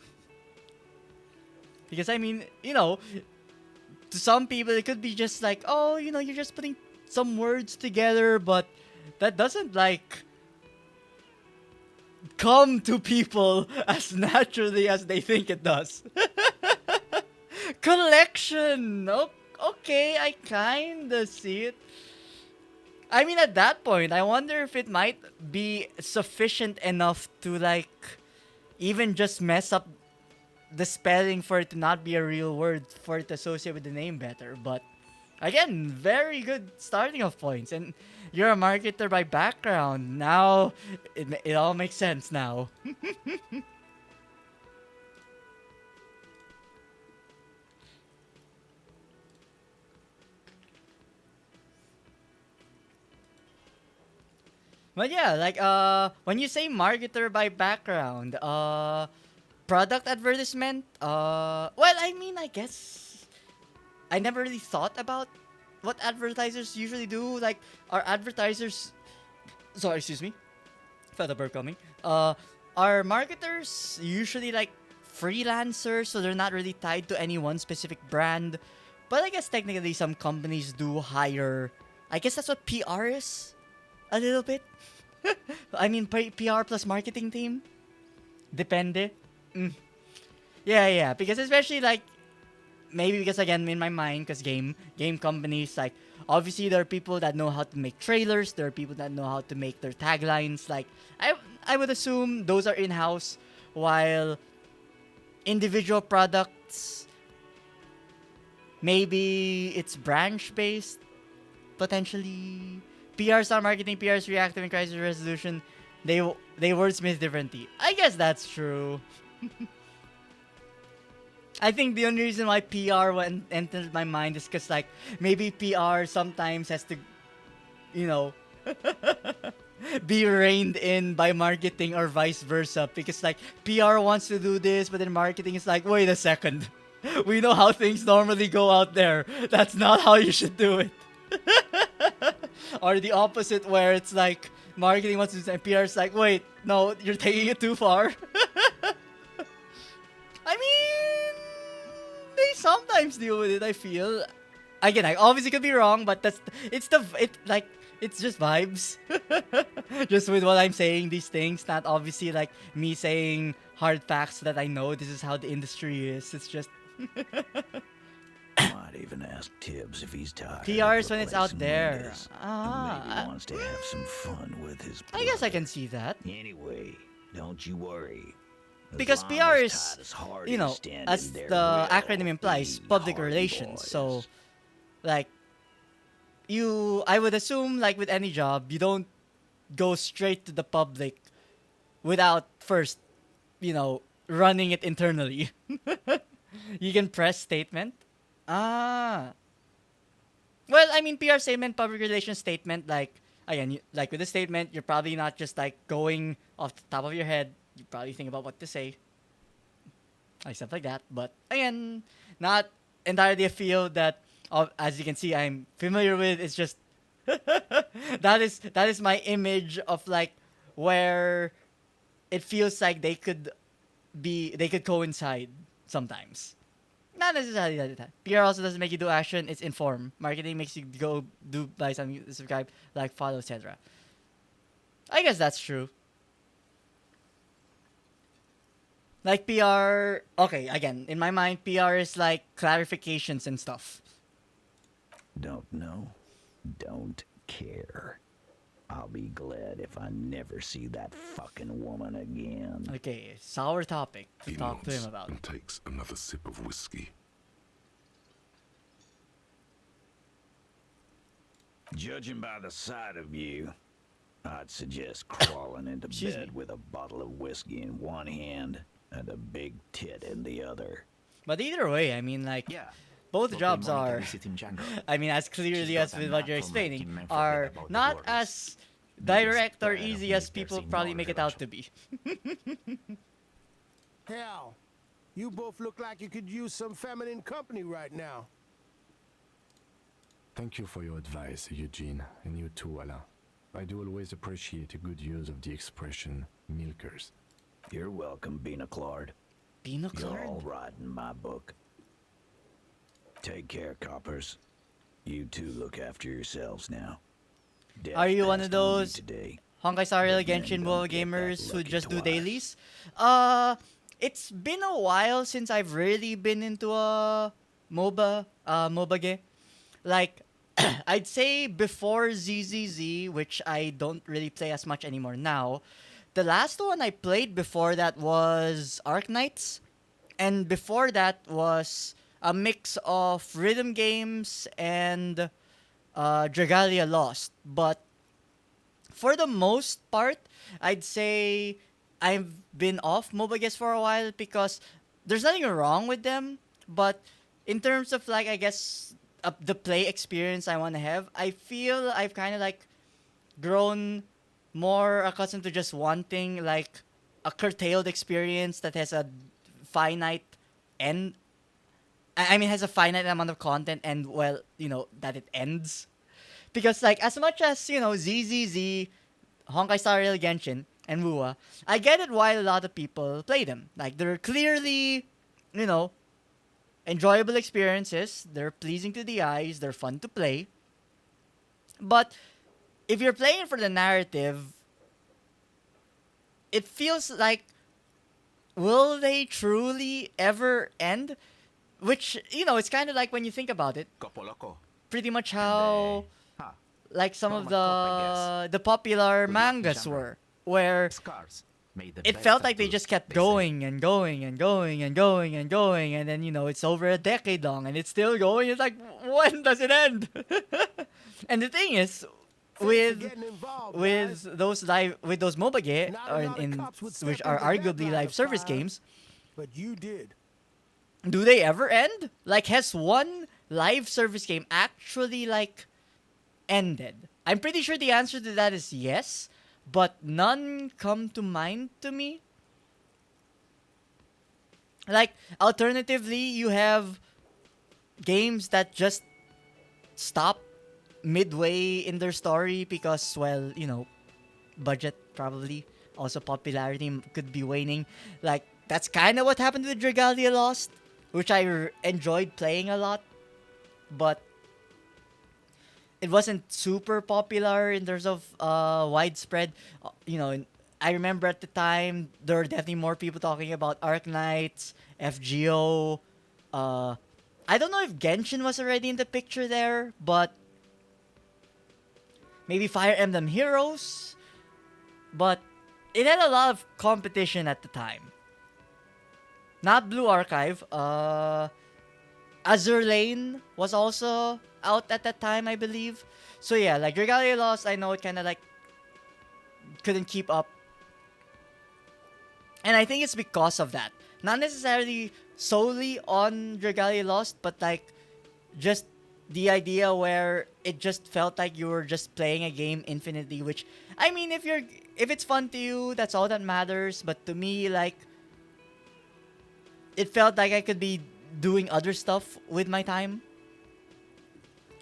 A: Because I mean, to some people it could be just like, oh, you're just putting some words together, but that doesn't like come to people as naturally as they think it does. Collection. Okay, I kinda see it. I mean, at that point, I wonder if it might be sufficient enough to like even just mess up the spelling for it to not be a real word for it to associate with the name better. But again, very good starting off points. And you're a marketer by background. Now, it all makes sense now. But yeah, like when you say marketer by background, product advertisement, well, I mean, I guess I never really thought about what advertisers usually do. Like, are advertisers? Sorry, excuse me. Felt a burp coming. Are marketers usually like freelancers, so they're not really tied to any one specific brand? But I guess technically some companies do hire. I guess that's what PR is, a little bit. I mean, PR plus marketing team. Depende. Mm. Yeah, yeah. Because especially like maybe because again in my mind, because game companies like obviously there are people that know how to make trailers. There are people that know how to make their taglines. Like I would assume those are in house, while individual products maybe it's branch based potentially. PRs are marketing, PRs reactive and crisis resolution. They wordsmith differently. I guess that's true. I think the only reason why PR went entered my mind is because like maybe PR sometimes has to, you know, be reined in by marketing or vice versa. Because like PR wants to do this, but then marketing is like, wait a second, we know how things normally go out there. That's not how you should do it. Or the opposite, where it's like marketing wants to do and PR is like, wait, no, you're taking it too far. I mean, they sometimes deal with it. I feel. Again, I obviously could be wrong, but it's just vibes. Just with what I'm saying, these things, not obviously like me saying hard facts that I know this is how the industry is. It's just
F: Might even ask Tibbs if he's tired.
A: PRs when it's out there.
F: Maybe
A: Ah,
F: wants to have some fun with his.
A: I guess I can see that.
F: Anyway, don't you worry. As
A: Because
F: long
A: PR
F: as
A: is,
F: Titus Hardy's
A: you know,
F: standing
A: as
F: there,
A: the
F: we'll
A: acronym implies,
F: be
A: public
F: Hardy
A: relations.
F: boys.
A: So, like, I would assume, like with any job, you don't go straight to the public without first, running it internally. You can press statement. Ah. Well, I mean, PR statement, public relations statement, like, again, like with the statement, you're probably not just like going off the top of your head. You probably think about what to say. Like stuff like that. But again, not entirely a field that, as you can see, I'm familiar with. It's just that is my image of like where it feels like they could coincide sometimes. Not necessarily that. PR also doesn't make you do action, it's inform. Marketing makes you go do buy something, subscribe, like, follow, etc. I guess that's true. Like PR, okay, again, in my mind, PR is like clarifications and stuff.
F: Don't know. Don't care. I'll be glad if I never see that fucking woman again.
A: Okay, sour topic to
B: He
A: talk to
B: nods
A: him about.
B: and takes another sip of whiskey.
F: Judging by the sight of you, I'd suggest crawling into
A: Excuse
F: bed
A: me.
F: with a bottle of whiskey in one hand and a big tit in the other.
A: But either way, I mean, like,
G: Yeah.
A: both
G: Local
A: jobs
G: monitor
A: are,
G: visiting Django.
A: I mean, as
G: She's
A: clearly
G: got
A: as
G: a
A: with what
G: map
A: you're
G: from my
A: explaining,
G: team men
A: are
G: forget about the
A: not
G: borders.
A: as direct or
G: Biggest pride of
A: easy as
G: me
A: people
G: piercing
A: probably
G: no
A: make it out to be.
H: Hell, you both look like you could use some feminine company right now.
C: Thank you for your advice, Eugene, and you too, Alain. I do always appreciate a good use of the expression milkers.
F: You're welcome, Bina Claude.
A: Pino
F: You're all
A: Claude?
F: right in my book. Take care, coppers. You two look after yourselves now. Death
A: Are you one
F: passed
A: of
F: on me
A: those
F: today.
A: Honkai Star Rail
F: But men
A: Genshin
F: don't
A: WoW
F: get that
A: gamers who
F: lucky
A: just do
F: twice.
A: dailies? It's been a while since I've really been into a MOBA game. Like, I'd say before ZZZ, which I don't really play as much anymore now. The last one I played before that was Arc Knights. And before that was a mix of rhythm games and Dragalia Lost. But for the most part, I'd say I've been off MOBA games for a while because there's nothing wrong with them. But in terms of, like, I guess, the play experience I want to have, I feel I've kind of, like, grown more accustomed to just wanting like a curtailed experience that has a finite end. I mean, has a finite amount of content, and well, that it ends. Because like as much as ZZZ, Honkai Star Rail Genshin, and Wua, I get it why a lot of people play them. Like they're clearly, you know, enjoyable experiences. They're pleasing to the eyes. They're fun to play. But if you're playing for the narrative, it feels like, will they truly ever end? Which, it's kind of like when you think about it,
G: Copo Loco.
A: pretty much how
G: Huh.
A: like some of
G: Chroma Cop, I
A: the popular
G: Good luck,
A: mangas
G: genre.
A: were, where
G: Scars. Made the
A: it
G: best
A: felt
G: of
A: like they
G: good,
A: just kept
G: they say.
A: going and going and going and going and going, and then it's over a decade long and it's still going. It's like, when does it end? And the thing is,
H: Thanks for
A: with
H: getting involved, guys.
A: those MOBA game,
H: Not a
A: or
H: lot of cops would
A: which
H: step
A: are
H: into that
A: arguably
H: line
A: live
H: of
A: service
H: fire.
A: games,
H: But you did.
A: do they ever end? Like, has one live service game actually like ended? I'm pretty sure the answer to that is yes, but none come to mind to me. Like, alternatively, you have games that just stop midway in their story because, well, budget probably. Also, popularity could be waning. Like, that's kind of what happened with Dragalia Lost, which I enjoyed playing a lot, but it wasn't super popular in terms of widespread. I remember at the time there were definitely more people talking about Arc Knights, FGO. I don't know if Genshin was already in the picture there, but maybe Fire Emblem Heroes. But it had a lot of competition at the time. Not Blue Archive. Azur Lane was also out at that time, I believe. So yeah, like Dragalia Lost, I know it kind of like couldn't keep up. And I think it's because of that. Not necessarily solely on Dragalia Lost, but like just the idea where it just felt like you were just playing a game infinitely, which, I mean, if it's fun to you, that's all that matters. But to me, like, it felt like I could be doing other stuff with my time.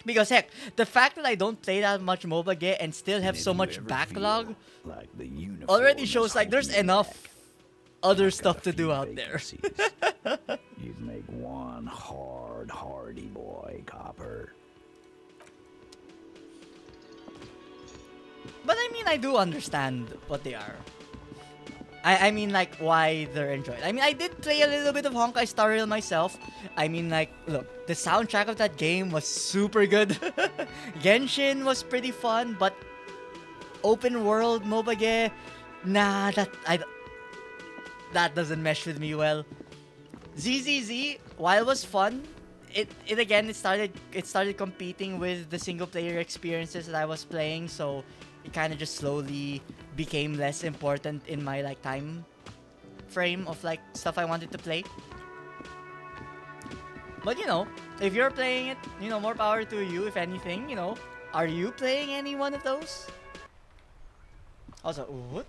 A: Because heck, the fact that I don't play that much MOBA game and still have so much backlog
F: Like the uniform
A: already
F: is
A: shows like there's
F: holding you
A: enough
F: back.
A: other
F: I've got
A: stuff
F: a
A: to do
F: few
A: out there.
F: vacancies. You'd make one hardy boy, Copper.
A: But I mean, I do understand what they are. I mean, like, why they're enjoyed. I mean, I did play a little bit of Honkai Star Rail myself. I mean, like, look, the soundtrack of that game was super good. Genshin was pretty fun, but open world MOBA game, nah, that doesn't mesh with me well. ZZZ, while it was fun, it started competing with the single player experiences that I was playing, so it kind of just slowly became less important in my like time frame of like stuff I wanted to play. But if you're playing it, more power to you. If anything, are you playing any one of those? Also, what?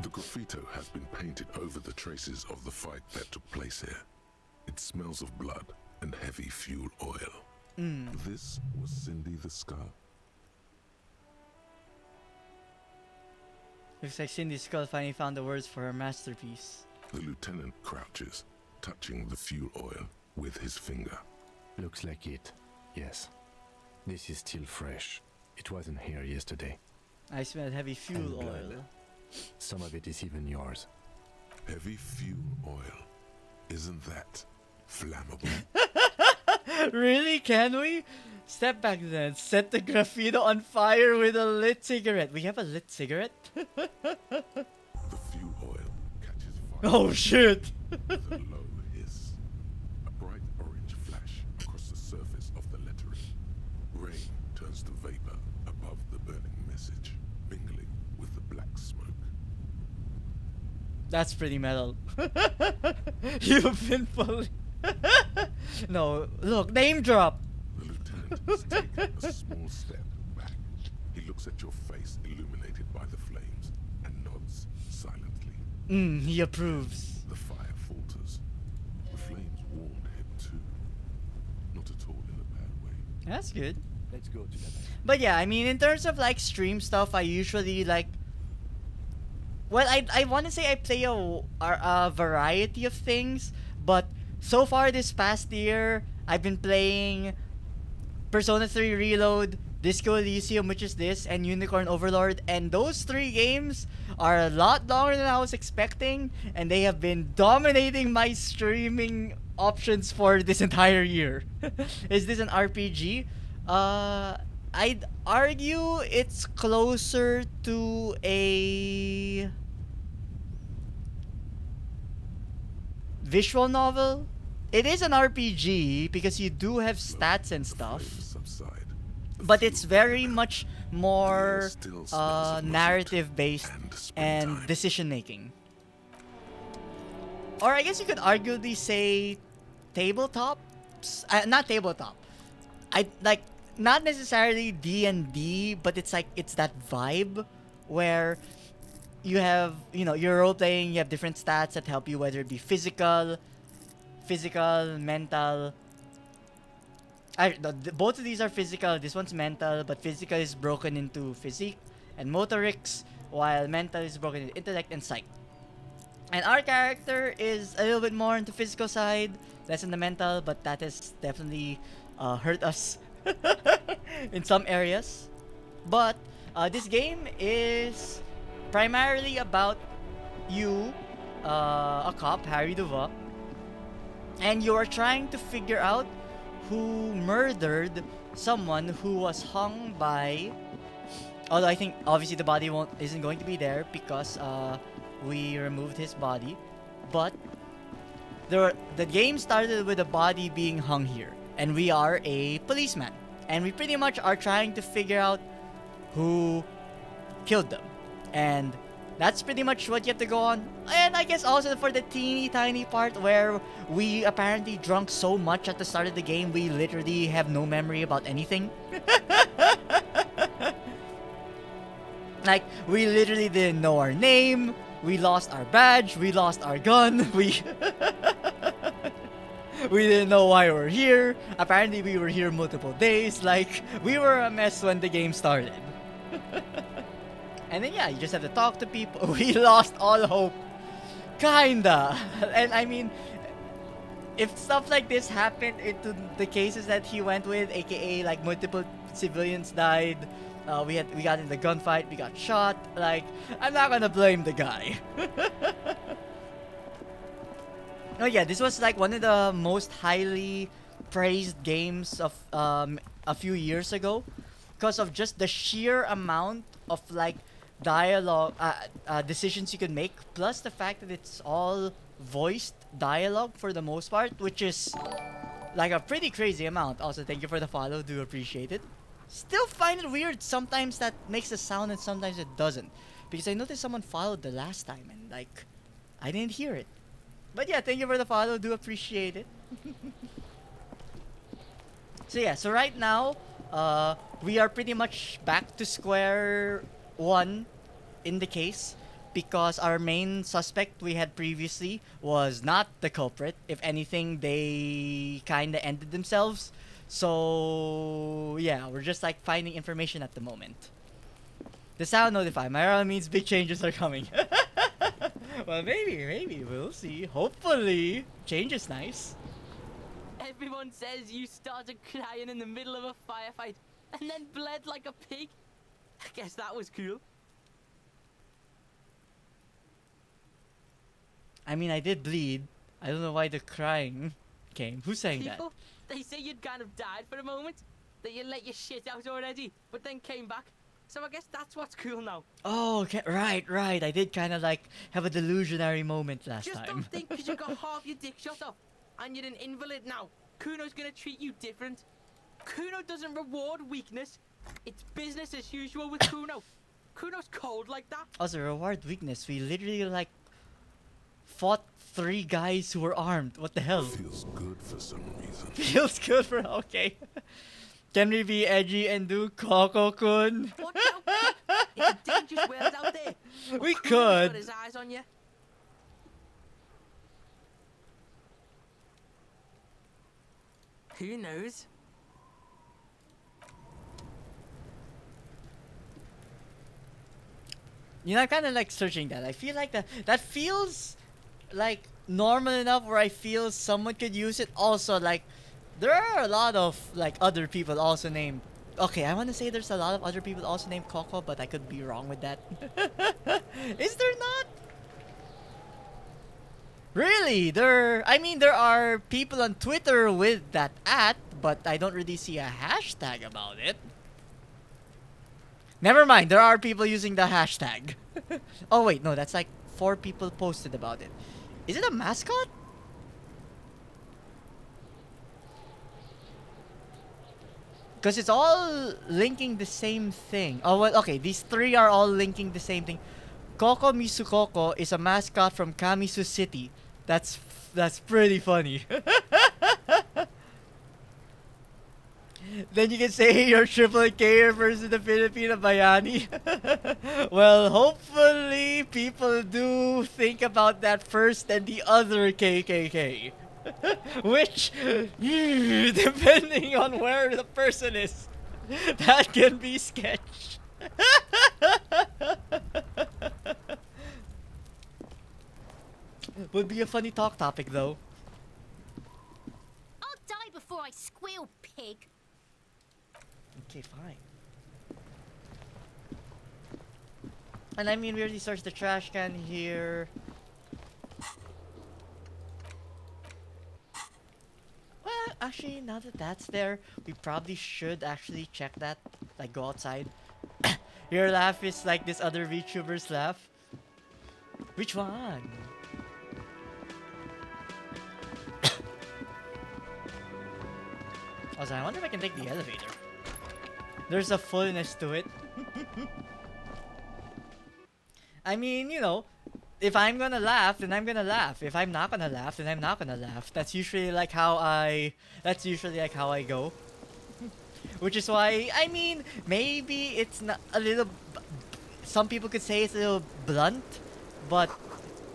B: The graffito has been painted over the traces of the fight that took place here. It smells of blood and heavy fuel oil. This was Cindy the Scar.
A: Looks like Cindy Skull finally found the words for her masterpiece.
B: The lieutenant crouches, touching the fuel oil with his finger.
C: Looks like it. Yes. This is still fresh. It wasn't here yesterday.
A: I smell heavy fuel
C: And
A: oil.
C: blood. Some of it is even yours.
B: Heavy fuel oil. Isn't that flammable?
A: Really? Can we? Step back then. Set the graffito on fire with a lit cigarette. We have a lit cigarette?
B: The fuel oil catches fire.
A: Oh shit!
B: With a low hiss. A bright orange flash across the surface of the lettering. Rain turns to vapor above the burning message, mingling with the black smoke.
A: That's pretty metal. You've been fully... No, look, name drop.
B: The lieutenant has taken a small step back. He looks at your face illuminated by the flames and nods silently.
A: He approves.
B: The fire falters. The flames warmed him too. Not at all in a bad way.
A: That's good.
C: Let's go to that.
A: But yeah, I mean, in terms of like stream stuff, I usually like. Well, I want to say I play a variety of things, but so far this past year, I've been playing Persona 3 Reload, Disco Elysium, which is this, and Unicorn Overlord, and those 3 games are a lot longer than I was expecting, and they have been dominating my streaming options for this entire year. Is this an RPG? I'd argue it's closer to a visual novel. It is an RPG because you do have stats and
B: The
A: stuff,
B: flames subside. The
A: but it's
B: fuel
A: very much more
B: still smells of
A: narrative based
B: and
A: and
B: springtime.
A: decision making. Or I guess you could arguably say tabletops. Not tabletop. I like not necessarily D&D, but it's like it's that vibe where you have, you're role playing, you have different stats that help you, whether it be physical, mental. Both of these are physical. This one's mental, but physical is broken into physique and motorics, while mental is broken into intellect and psych. And our character is a little bit more into physical side, less in the mental, but that has definitely hurt us in some areas. But this game is primarily about you, a cop, Harry Duva, and you are trying to figure out who murdered someone who was hung by. Although I think obviously the body isn't going to be there because we removed his body, but the game started with a body being hung here, and we are a policeman, and we pretty much are trying to figure out who killed them, and that's pretty much what you have to go on. And I guess also for the teeny tiny part where we apparently drunk so much at the start of the game, we literally have no memory about anything. Like, we literally didn't know our name, we lost our badge, we lost our gun, we didn't know why we're here. Apparently we were here multiple days. Like, we were a mess when the game started. And then yeah, you just have to talk to people. We lost all hope. Kinda. And I mean, if stuff like this happened into the cases that he went with, aka like multiple civilians died, we got in the gunfight, we got shot, like, I'm not gonna blame the guy. Oh yeah, this was like one of the most highly praised games of a few years ago because of just the sheer amount of like dialogue decisions you could make, plus the fact that it's all voiced dialogue for the most part, which is like a pretty crazy amount. Also, thank you for the follow, do appreciate it. Still find it weird sometimes that makes a sound and sometimes it doesn't, because I noticed someone followed the last time and like I didn't hear it. But yeah, thank you for the follow, do appreciate it. So yeah, so right now we are pretty much back to square one in the case, because our main suspect we had previously was not the culprit. If anything, they kind of ended themselves. So yeah, we're just like finding information at the moment. The sound notify. Myra means big changes are coming. Well, maybe we'll see. Hopefully, change is nice.
I: Everyone says you started crying in the middle of a firefight and then bled like a pig. I guess that was cool.
A: I mean, I did bleed. I don't know why the crying came. Who's saying that?
I: People, they say you'd kind of died for a moment, that you let your shit out already, but then came back. So I guess that's what's cool now.
A: Oh, okay. Right. I did kind of like have a delusionary moment last
I: Just
A: time.
I: don't think because you got half your dick shot off and you're an invalid now, Kuno's gonna treat you different. Kuno doesn't reward weakness. It's business as usual with Kuno. Kuno's cold like that.
A: Also, reward weakness. We literally like fought 3 guys who were armed. What the hell?
B: Feels good for some reason.
A: Feels good for okay. Can we be edgy and do Coco-kun?
I: Watch out, kid. It's a dangerous world out there.
A: We
I: Kuno's
A: could.
I: got his eyes on you. Who knows?
A: You know, I'm kind of like searching that. I feel like that feels like normal enough where I feel someone could use it. Also, like there are a lot of like other people also named. Okay, I want to say there's a lot of other people also named Coco, but I could be wrong with that. Is there not? Really? I mean, there are people on Twitter with that but I don't really see a hashtag about it. Never mind, there are people using the hashtag. Oh wait, no, that's like 4 people posted about it. Is it a mascot? Because it's all linking the same thing. Oh, well, okay, these 3 are all linking the same thing. Koko Misukoko is a mascot from Kamisu City. That's pretty funny. Then you can say you're triple K versus the Filipino Bayani. Well, hopefully people do think about that first and the other KKK. Which, depending on where the person is, that can be sketch. Would be a funny talk topic though.
J: I'll die before I squeal, pig.
A: Okay, fine. And I mean, we already searched the trash can here. Well, actually, now that that's there, we probably should actually check that. Like, go outside. Your laugh is like this other VTuber's laugh. Which one? Also, I wonder if I can take the elevator. There's a fullness to it. I mean, you know, if I'm gonna laugh, then I'm gonna laugh. If I'm not gonna laugh, then I'm not gonna laugh. That's usually like how I go. Which is why, I mean, maybe it's not a little. Some people could say it's a little blunt, but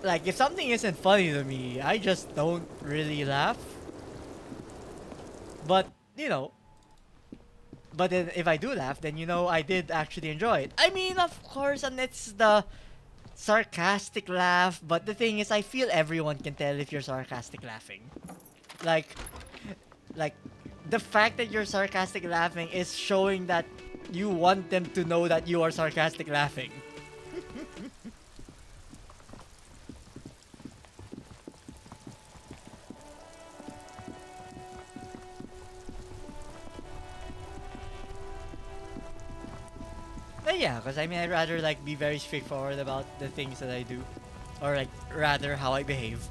A: like if something isn't funny to me, I just don't really laugh. But you know. But then if I do laugh, then you know I did actually enjoy it. I mean, of course, and it's the sarcastic laugh, but the thing is, I feel everyone can tell if you're sarcastic laughing. Like the fact that you're sarcastic laughing is showing that you want them to know that you are sarcastic laughing. But yeah, because I mean, I'd rather like be very straightforward about the things that I do, or like rather how I behave.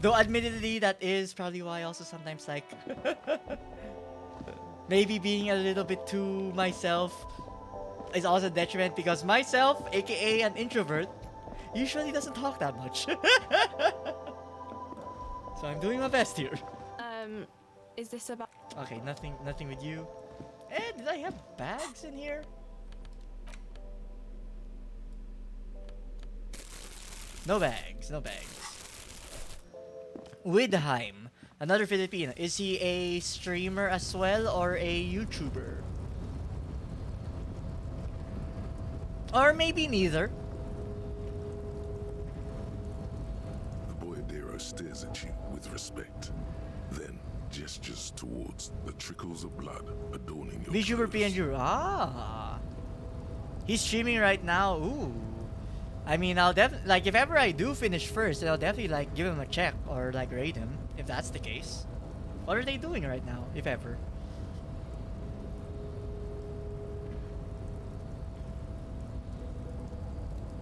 A: Though admittedly, that is probably why I also sometimes like maybe being a little bit too myself is also a detriment because myself, aka an introvert, usually doesn't talk that much. So I'm doing my best here.
K: Is this about?
A: Okay, nothing with you. Did I have bags in here? No bags, no bags. Widheim, another Filipino. Is he a streamer as well or a YouTuber? Or maybe neither.
B: The boyadero stares at you with respect, then gestures towards the trickles of blood adorning your
A: VTuber
B: clothes.
A: PNG. Ah. He's streaming right now. Ooh. I mean, I'll definitely, like, if ever I do finish first, then I'll definitely, like, give him a check or, like, rate him, if that's the case. What are they doing right now, if ever?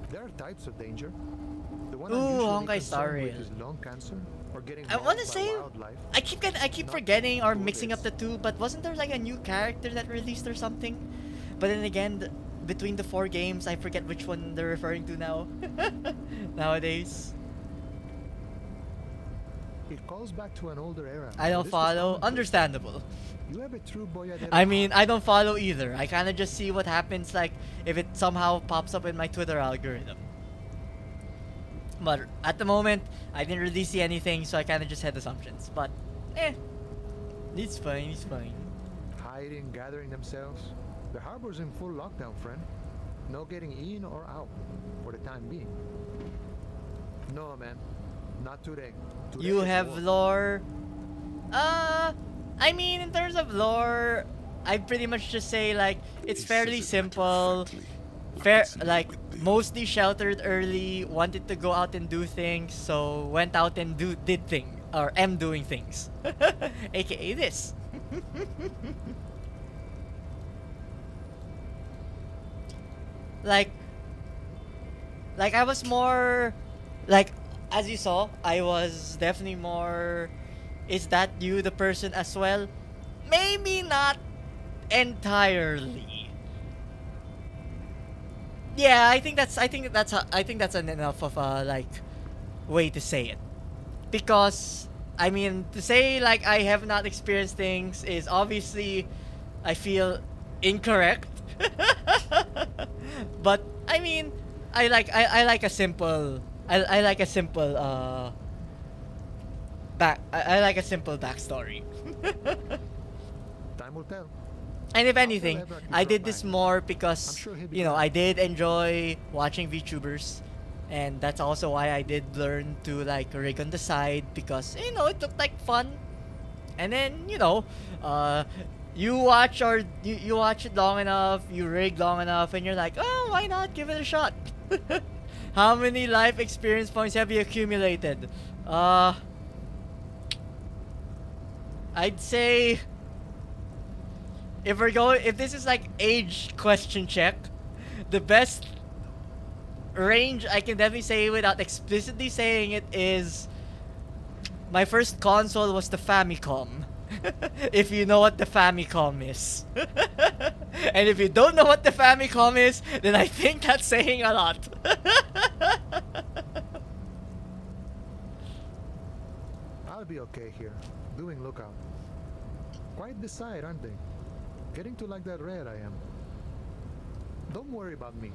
E: There are types of danger. The one
A: Ooh,
E: I'm usually
A: Honkai
E: concerned
A: Star
E: with
A: Rail.
E: is lung cancer or getting
A: I
E: mauled
A: want to
E: by
A: say,
E: wildlife.
A: I keep forgetting or mixing up the two, but wasn't there, like, a new character that released or something? But then again, between the 4 games, I forget which one they're referring to now. Nowadays.
E: It calls back to an older era.
A: I don't
E: This was
A: follow.
E: commonplace.
A: Understandable.
E: You have a true boyadero
A: I mean,
E: heart.
A: I don't follow either. I kind of just see what happens, like, if it somehow pops up in my Twitter algorithm. But at the moment, I didn't really see anything, so I kind of just had assumptions. But, it's fine, it's fine.
E: Hiding, gathering themselves. The harbor's in full lockdown, friend. No getting in or out, for the time being. No, man. Not today. Today
A: You
E: is
A: have
E: war.
A: lore. I mean, in terms of lore, I pretty much just say, like, it's
B: He
A: fairly
B: says it
A: simple.
B: matter-of-factly,
A: Fair,
B: it's no
A: like,
B: big deal.
A: mostly sheltered early, wanted to go out and do things, so went out and did things, or am doing things. AKA this. like, I was more, like, as you saw, I was definitely more, is that you the person as well? Maybe not entirely. Yeah, I think that's an enough of a, like, way to say it. Because, I mean, to say, like, I have not experienced things is obviously, I feel, incorrect. But, I mean, I like a simple, I like a simple, I like a simple backstory.
E: Time will tell.
A: And if
E: I'll
A: anything,
E: tell Everett you
A: I
E: dropped
A: did this
E: by.
A: more
E: I'm
A: because,
E: sure he'll be
A: you know,
E: glad.
A: I did enjoy watching VTubers. And that's also why I did learn to, like, rig on the side because, you know, it looked like fun. And then, you know, you watch you watch it long enough, you rig long enough, and you're like, oh, why not give it a shot? How many life experience points have you accumulated? I'd say if this is like age question check, the best range I can definitely say without explicitly saying it is my first console was the Famicom. If you know what the Famicom is. And if you don't know what the Famicom is, then I think that's saying a lot.
E: I'll be okay here, doing lookout. Quite the sight, aren't they? Getting to like that red I am. Don't worry about me.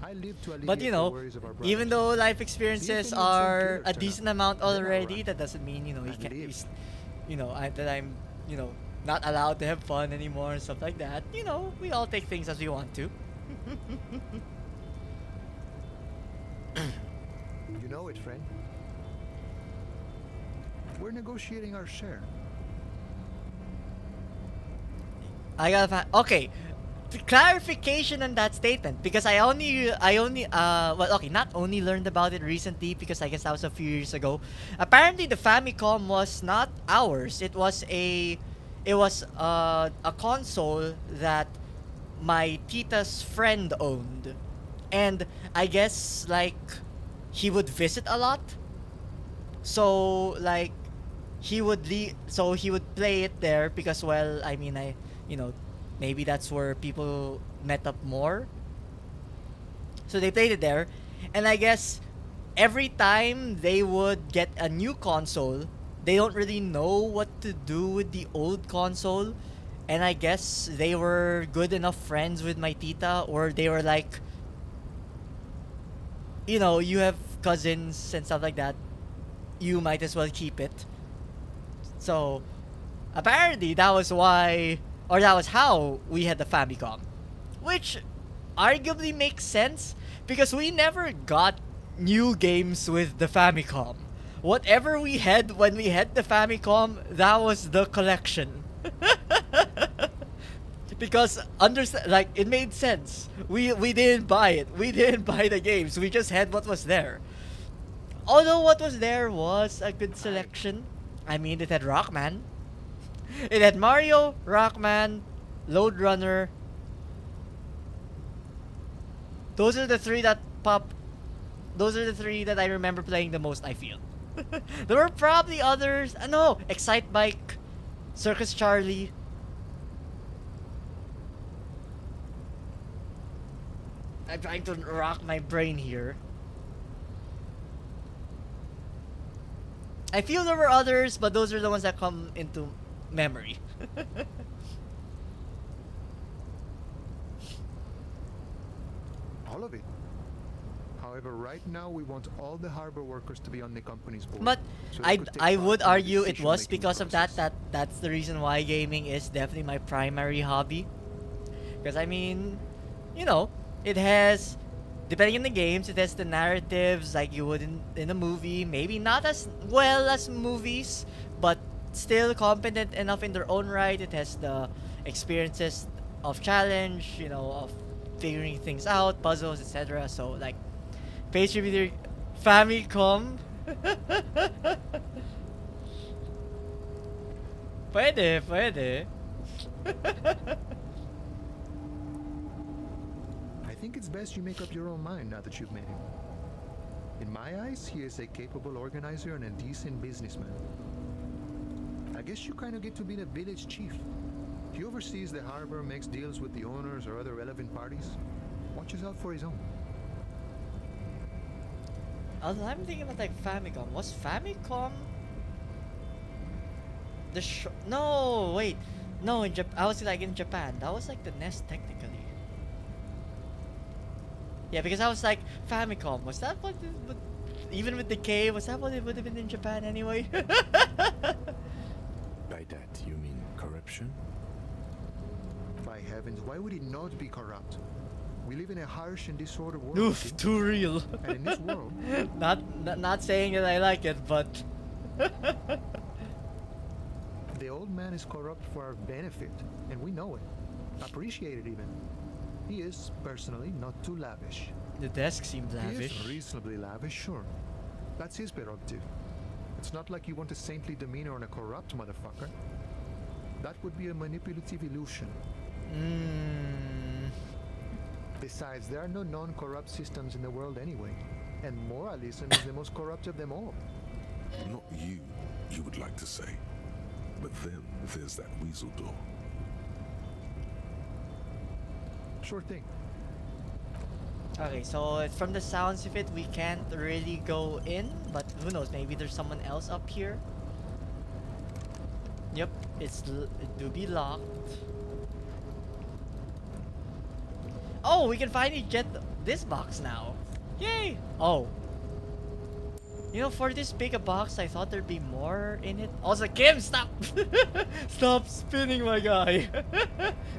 E: I live to alleviate
A: But you
E: the
A: know,
E: worries of our brothers.
A: even though life
E: See
A: experiences
E: if any insane
A: are
E: killers
A: a
E: turn
A: decent
E: up.
A: amount
E: Then I'll
A: already,
E: run.
A: that doesn't mean, you know, you
E: And
A: can't,
E: live.
A: you know, that I'm, you know, not allowed to have fun anymore and stuff like that. You know, we all take things as we want to.
E: You know it, friend. We're negotiating our share.
A: I got okay. Clarification on that statement because I only well, okay, not only learned about it recently because I guess that was a few years ago. Apparently the Famicom was not ours. It was a console that my tita's friend owned. And I guess like he would visit a lot. So like he would play it there because, well, I mean, you know, maybe that's where people met up more. So they played it there. And I guess every time they would get a new console, they don't really know what to do with the old console. And I guess they were good enough friends with my tita, or they were like, you know, you have cousins and stuff like that, you might as well keep it. So apparently that was why, or that was how we had the Famicom, which arguably makes sense because we never got new games with the Famicom. Whatever we had when we had the Famicom, that was the collection. Because like it made sense. We didn't buy it. We didn't buy the games. We just had what was there. Although what was there was a good selection. I mean, it had Rockman. It had Mario, Rockman, Load Runner. Those are the three that pop. Those are the three that I remember playing the most, I feel. There were probably others. No, Excite Bike, Circus Charlie. I'm trying to rock my brain here. I feel there were others, but those are the ones that come into memory.
E: All of it. However, right now we want all the harbor workers to be on the company's board.
A: But
E: so they could take
A: I
E: part
A: would
E: in the
A: argue it was
E: decision-making
A: because of that
E: process.
A: that's the reason why gaming is definitely my primary hobby. Because I mean, you know, it has, depending on the games, it has the narratives like you would in a movie. Maybe not as well as movies, but still competent enough in their own right. It has the experiences of challenge, you know, of figuring things out, puzzles, etc. So like, page review, Famicom. Pwede, pwede.
E: I think it's best you make up your own mind now that you've met him. In my eyes, he is a capable organizer and a decent businessman. I guess you kind of get to be the village chief. He oversees the harbor, makes deals with the owners or other relevant parties, watches out for his own.
A: Although I'm thinking about like Famicom. Was Famicom the No, wait. No, in I was like in Japan. That was like the NES technically. Yeah, because I was like Famicom. Was that what? Even with the K, was that what it would have been in Japan anyway?
C: By that, you mean corruption?
E: By heavens, why would it not be corrupt? We live in a harsh and disordered world.
A: Oof,
E: okay?
A: too real.
E: And in this world,
A: not saying that I like it, but
E: the old man is corrupt for our benefit, and we know it. Appreciate it even. He is, personally, not too lavish.
A: the desk seemed
E: He
A: lavish.
E: is reasonably lavish, sure. That's his prerogative. It's not like you want a saintly demeanor on a corrupt motherfucker. That would be a manipulative illusion. Besides, there are no non-corrupt systems in the world anyway. And moralism is the most corrupt of them all.
B: Not you, you would like to say. But then there's that weasel door.
E: Sure thing.
A: Okay, so from the sounds of it, we can't really go in, but who knows? Maybe there's someone else up here. Yep, it do be locked. Oh, we can finally get this box now. Yay! Oh. You know, for this big a box, I thought there'd be more in it. Also, Kim, stop! Stop spinning, my guy!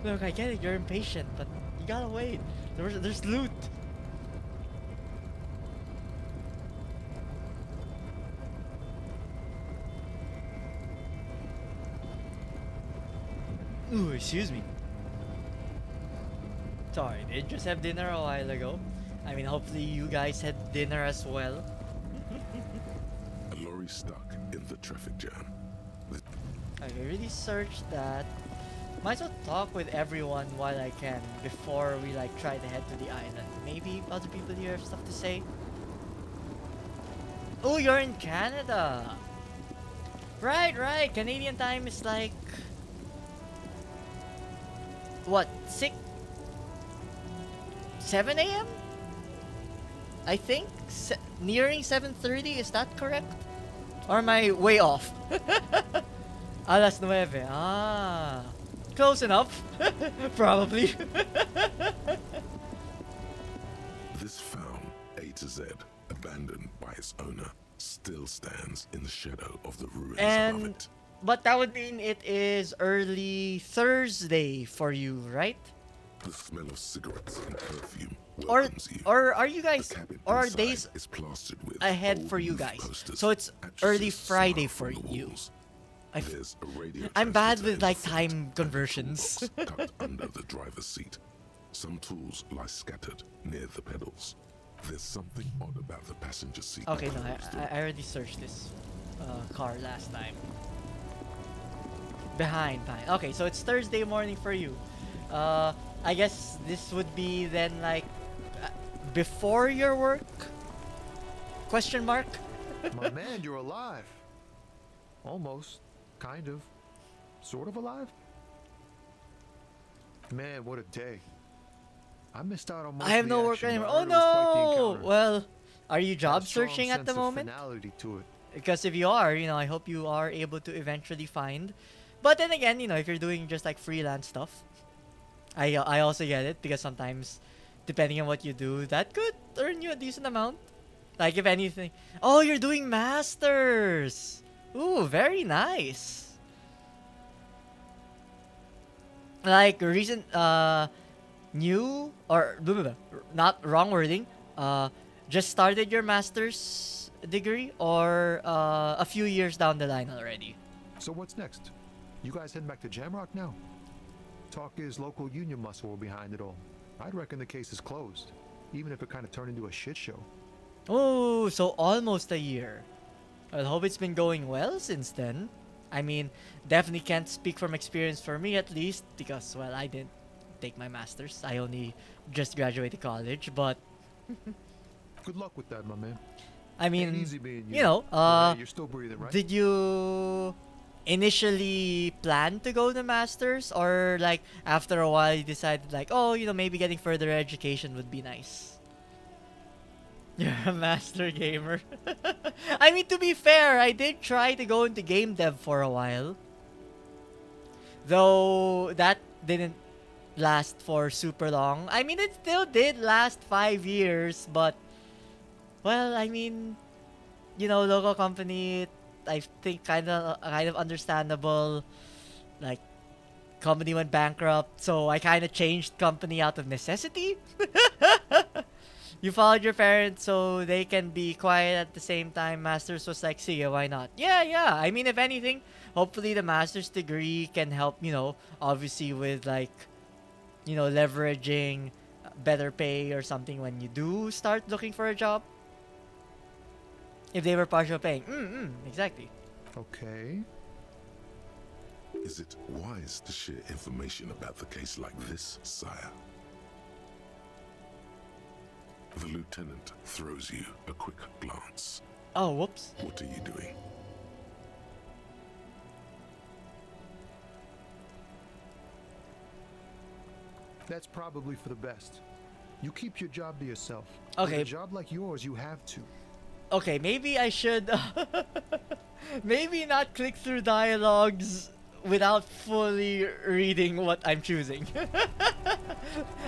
A: Look, I get it, you're impatient, but you gotta wait. There's loot. Ooh, excuse me. Sorry, did just have dinner a while ago. I mean, hopefully you guys had dinner as well.
B: A lorry stuck in the traffic jam.
A: I really searched that. Might as well talk with everyone while I can before we like try to head to the island. Maybe other people here have stuff to say. Oh, you're in Canada. Right, right. Canadian time is like what, 7 a.m. I think nearing 7:30. Is that correct? Or am I way off? Alas 9. Ah, close enough. Probably.
B: This found, A to Z, abandoned by its owner, still stands in the shadow of the ruins above
A: And
B: it.
A: but that would mean it is early Thursday for you, right?
B: The smell of cigarettes and perfume
A: Or
B: welcomes you.
A: are you guys,
B: The cabin
A: or are
B: inside
A: days
B: is plastered with
A: ahead
B: old
A: for you
B: youth
A: guys?
B: posters,
A: So it's early
B: actresses
A: Friday
B: smile
A: for
B: from the
A: you.
B: walls.
A: I
B: There's a radio
A: I'm bad
B: transmitter
A: with
B: in the
A: like
B: front
A: time
B: and a
A: conversions.
B: toolbox tucked under the driver's seat. Some tools lie scattered near the pedals. There's something odd about the passenger seat.
A: Okay, no,
B: closed door.
A: I already searched this car last time. Behind. Okay, so it's Thursday morning for you. I guess this would be then like before your work? Question mark?
E: My man, you're alive. Almost. Kind of. Sort of alive? Man, what a day. I missed out on most
A: I have
E: of
A: no
E: the
A: work
E: action,
A: anymore.
E: but I
A: Oh
E: heard it was quite the
A: no!
E: encounter.
A: Well, are you
E: Had a
A: job
E: strong
A: searching at the
E: sense of
A: moment?
E: finality to it.
A: Because if you are, I hope you are able to eventually find. But then again, if you're doing just like freelance stuff, I also get it, because sometimes, depending on what you do, that could earn you a decent amount. Like, if anything. Oh, you're doing masters! Ooh, very nice. Like, recent, new, or, not, wrong wording, just started your master's degree, or, a few years down the line already?
E: So what's next? You guys heading back to Jamrock now? Talk is local union muscle were behind it all. I'd reckon the case is closed, even if it kind of turned into a shit show.
A: Oh, so almost a year. I hope it's been going well since then. I mean, definitely can't speak from experience for me, at least, because, well, I didn't take my master's. I only just graduated college, but
E: Good luck with that, my man.
A: I mean,
E: Ain't easy being you. You're still breathing, right?
A: did you initially plan to go to masters, or like after a while you decided like, oh, maybe getting further education would be nice? You're a master gamer. I mean, to be fair, I did try to go into game dev for a while, though that didn't last for super long. I mean, it still did last 5 years, but, well, I mean, local company, I think kind of understandable. Like, company went bankrupt, so I kind of changed company out of necessity. You followed your parents so they can be quiet at the same time. Masters was like, sige, why not? Yeah. I mean, if anything, hopefully the master's degree can help, obviously with like, leveraging better pay or something when you do start looking for a job. If they were partial paying. Exactly.
E: Okay.
B: Is it wise to share information about the case like this, sire? The lieutenant throws you a quick glance.
A: Oh, whoops.
B: What are you doing?
E: That's probably for the best. You keep your job to yourself.
A: Okay.
E: With a job like yours, you have to.
A: Okay, maybe I should maybe not click through dialogues without fully reading what I'm choosing.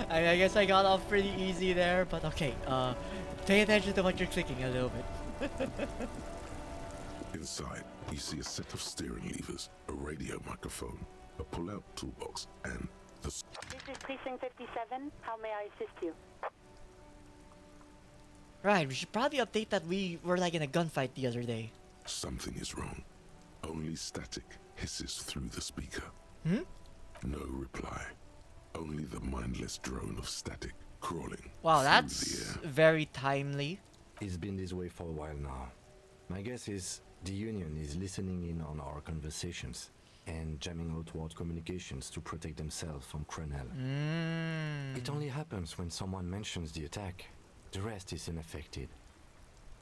A: I guess I got off pretty easy there, but okay, pay attention to what you're clicking a little bit.
B: Inside, you see a set of steering levers, a radio microphone, a pull-out toolbox, and the...
L: This is Precinct 57. How may I assist you?
A: Right, we should probably update that we were like in a gunfight the other day.
B: Something is wrong. Only static hisses through the speaker. No reply. Only the mindless drone of static crawling.
A: Wow,
B: through
A: that's
B: the air.
A: very timely.
C: It's been this way for a while now. My guess is the Union is listening in on our conversations and jamming outward communications to protect themselves from Cronel. It only happens when someone mentions the attack. The rest is unaffected.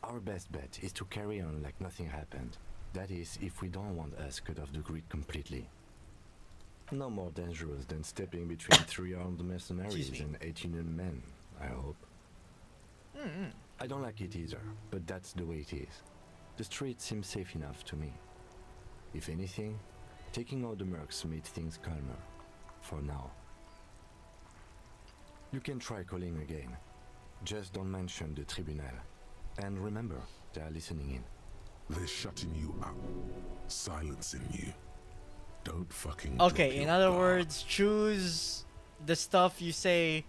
C: Our best bet is to carry on like nothing happened. That is, if we don't want us cut off the grid completely. No more dangerous than stepping between 3 armed mercenaries and 8 Union men, I hope. I don't like it either, but that's the way it is. The street seems safe enough to me. If anything, taking out the mercs made things calmer. For now. You can try calling again. Just don't mention the tribunal. And remember, they are listening in.
B: They're shutting you up. Silencing you. Don't fucking...
A: Okay,
B: drop
A: in
B: your
A: other
B: guard.
A: words, choose the stuff you say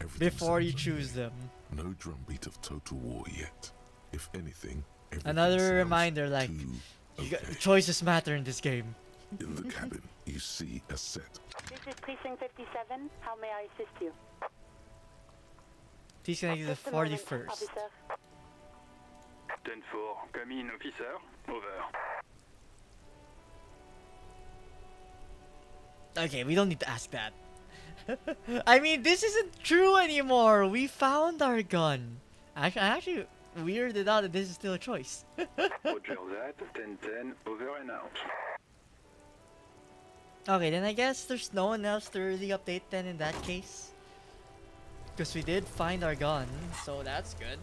B: Everything
A: before you
B: sounds
A: choose
B: okay.
A: them.
B: No drumbeat of total war yet. If anything, everything
A: Another
B: sounds
A: reminder, like, choices matter in this game.
B: In the cabin, you see a set.
L: This is Precinct 57. How may I assist you?
A: Please connect to the
L: Just a moment,
A: 41st.
L: officer.
M: 10-4, come in, officer. Over.
A: Okay, we don't need to ask that. I mean, this isn't true anymore. We found our gun. I'm actually weirded out that this is still a choice.
M: Roger that. 10-10, over and out.
A: Okay, then I guess there's no one else to really update then in that case. Because we did find our gun, so that's good.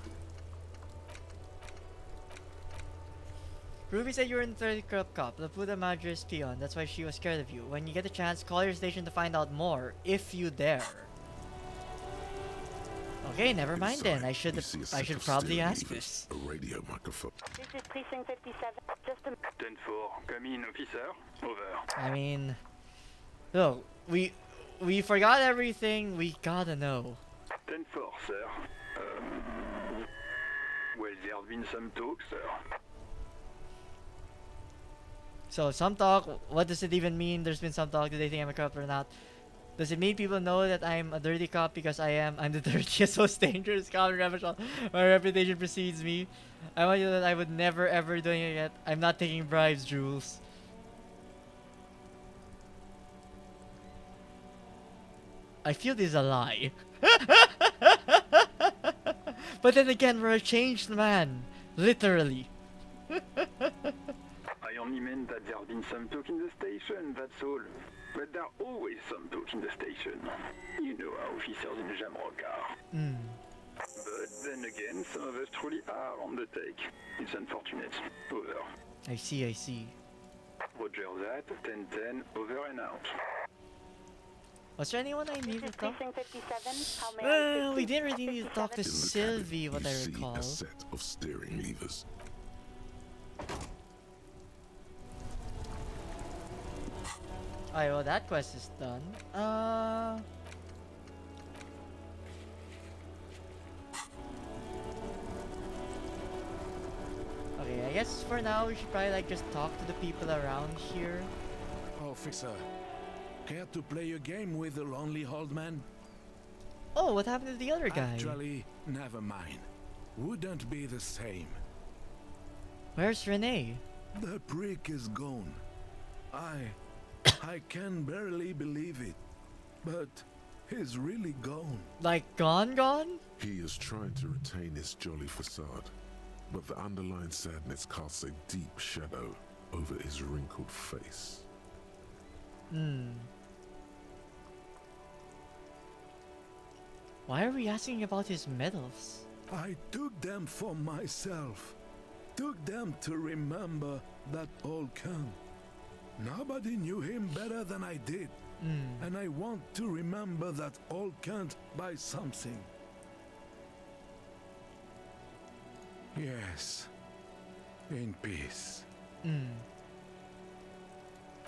A: Ruby said you were in the third Corp Cup, Laputa Madre's peon. That's why she was scared of you. When you get a chance, call your station to find out more, if you dare. Okay, never mind then. I should probably ask this.
B: A radio microphone.
L: This is Precinct 57. Just a...
M: 10-4, come in, officer. Over.
A: I mean, look, we forgot everything. We gotta know.
M: 10-4, sir. Well, there's been some talk, sir.
A: So, some talk, what does it even mean? There's been some talk. Do they think I'm a cop or not? Does it mean people know that I'm a dirty cop because I'm the dirtiest, most dangerous cop in Revachol? My reputation precedes me. I want you to know that I would never ever doing it yet. I'm not taking bribes, Jules. I feel this is a lie. But then again, we're a changed man. Literally.
M: I only meant that there's been some talk in the station, that's all. But there's always some talk in the station. You know how officers in Jamrock are. But then again, some of us truly are on the take. It's unfortunate. Over.
A: I see.
M: Roger that. 10-10, over and out.
A: Was there anyone I needed to talk?
L: Precinct 57. How may I assist
A: We
L: you?
A: didn't really need to talk to
B: In the
A: Sylvie,
B: cabin,
A: what
B: you
A: I
B: see
A: recall.
B: a set of steering levers.
A: Alright, well that quest is done. Okay, I guess for now we should probably like just talk to the people around here.
H: Officer, care to play a game with the lonely old man?
A: Oh, what happened to the other guy?
H: Actually, never mind. Wouldn't be the same.
A: Where's Renee?
H: The prick is gone. I can barely believe it, but he's really gone.
A: Like gone?
B: He is trying to retain his jolly facade, but the underlying sadness casts a deep shadow over his wrinkled face.
A: Why are we asking about his medals?
H: I took them for myself. Took them to remember that old cunt. Nobody knew him better than I did. And I want to remember that old cunt by something. Yes. In peace.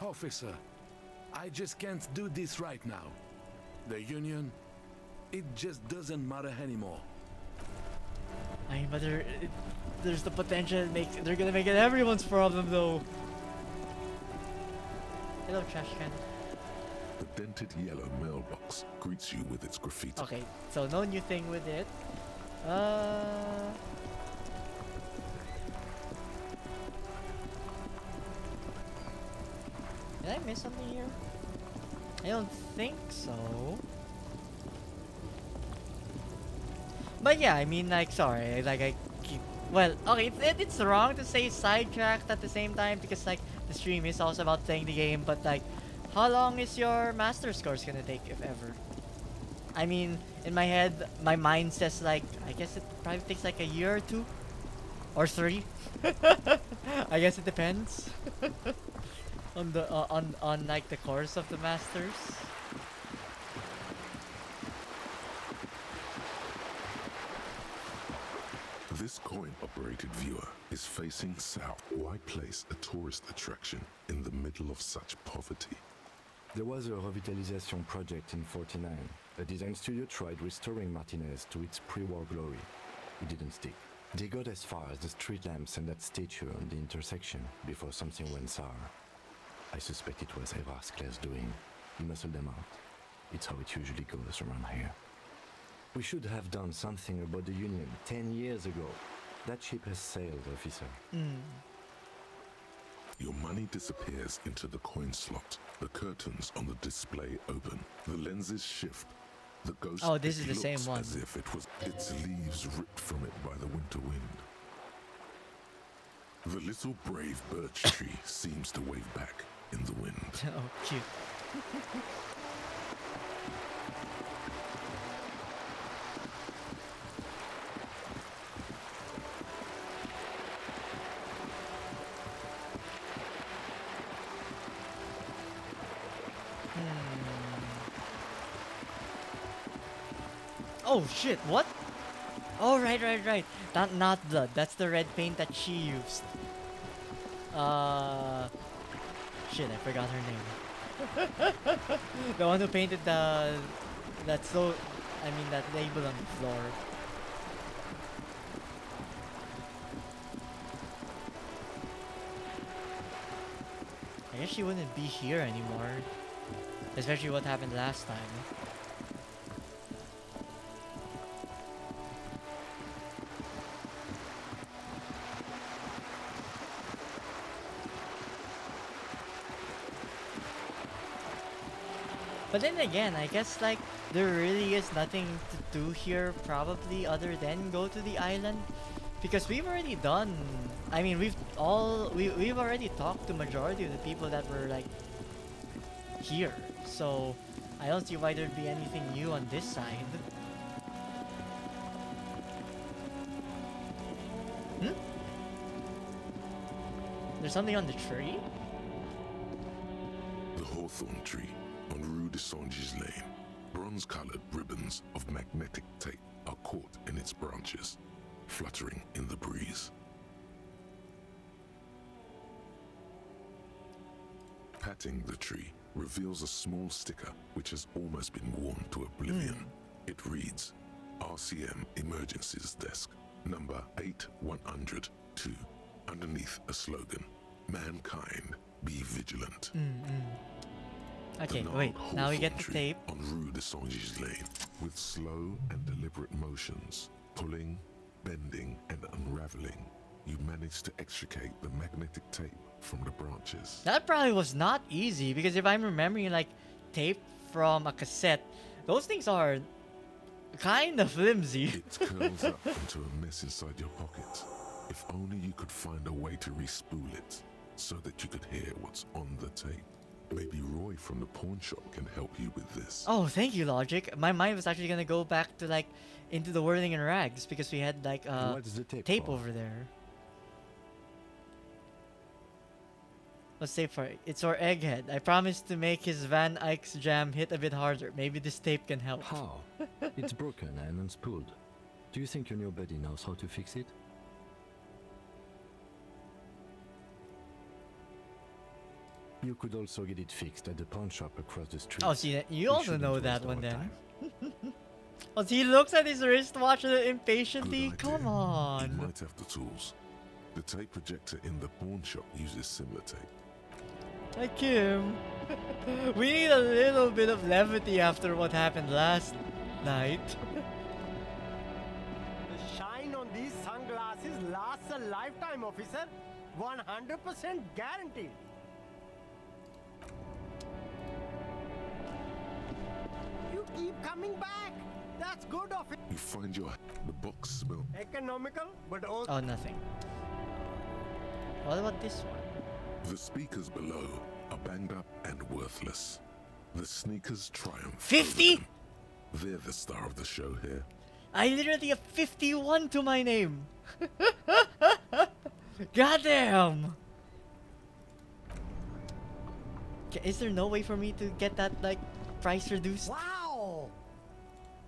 H: Officer, I just can't do this right now. The Union, it just doesn't matter anymore.
A: I mean, but there's the potential they're gonna make it everyone's problem though. Hello, trash can.
B: The dented yellow mailbox greets you with its graffiti.
A: Okay, so no new thing with it. Did I miss something here? I don't think so. But yeah, I mean, like, sorry, like, I keep... Well, okay, it's wrong to say sidetracked at the same time because, like, the stream is also about playing the game, but, like, how long is your master's course gonna take, if ever? I mean, in my head, my mind says, like, I guess it probably takes, like, a year or 2? Or 3? I guess it depends. on the, on, like, the course of the masters.
B: This coin-operated viewer is facing south. Why place a tourist attraction in the middle of such poverty?
C: There was a revitalization project in 49. A design studio tried restoring Martinez to its pre-war glory. It didn't stick. They got as far as the street lamps and that statue on the intersection before something went sour. I suspect it was Evar's class doing. He muscled them out. It's how it usually goes around here. We should have done something about the Union 10 years ago. That ship has sailed, officer.
B: Your money disappears into the coin slot. The curtains on the display open. The lenses shift. The ghost
A: Oh, this is the same
B: looks
A: one.
B: as if it was its leaves ripped from it by the winter wind. The little brave birch tree seems to wave back in the wind.
A: Oh, cute. Oh shit, what? Oh, right. Not blood. That's the red paint that she used. Shit, I forgot her name. The one who painted that label on the floor. I guess she wouldn't be here anymore. Especially what happened last time. But then again, I guess like there really is nothing to do here probably other than go to the island. Because we've already done, I mean we've already talked to majority of the people that were like here. So I don't see why there'd be anything new on this side. There's something on the tree?
B: The hawthorn tree on Rue de Saint-Gilles Lane. Bronze-colored ribbons of magnetic tape are caught in its branches, fluttering in the breeze. Patting the tree reveals a small sticker which has almost been worn to oblivion. It reads, RCM Emergencies Desk, number 8102, underneath a slogan, Mankind, be vigilant.
A: Okay, wait, now we get the tape.
B: On Rue de Saint-Gilles Lane, with slow and deliberate motions, pulling, bending, and unraveling, you manage to extricate the magnetic tape from the branches.
A: That probably was not easy, because if I'm remembering like tape from a cassette, those things are kind of flimsy.
B: It curls up into a mess inside your pocket. If only you could find a way to respool it, so that you could hear what's on the tape. Maybe Roy from the pawn shop can help you with this.
A: Oh, thank you, Logic. My mind was actually gonna go back to like into the Whirling in Rags because we had like
C: What's the
A: tape
C: for?
A: over there. What's tape for? It's our egghead. I promised to make his Van Eyck's jam hit a bit harder. Maybe this tape can help.
C: How? It's broken and unspooled. Do you think your new buddy knows how to fix it? You could also get it fixed at the pawn shop across the street.
A: Oh, see, you
C: We
A: also
C: shouldn't
A: know
C: waste
A: that one
C: our
A: then.
C: time.
A: Oh, see, he looks at his wristwatch impatiently.
B: Good
A: Come
B: idea.
A: on.
B: You might have the tools. The tape projector in the pawn shop uses similar tape.
A: Like him. We need a little bit of levity after what happened last night.
N: The shine on these sunglasses lasts a lifetime, officer. 100% guaranteed. You keep coming back. That's good, officer.
B: You find the box smell.
N: Economical, but also...
A: Oh, nothing. What about this one?
B: The speakers below are banged up and worthless. The sneakers triumph.
A: 50?
B: They're the star of the show here.
A: I literally have 51 to my name. Goddamn. Is there no way for me to get that like price reduced?
N: Wow!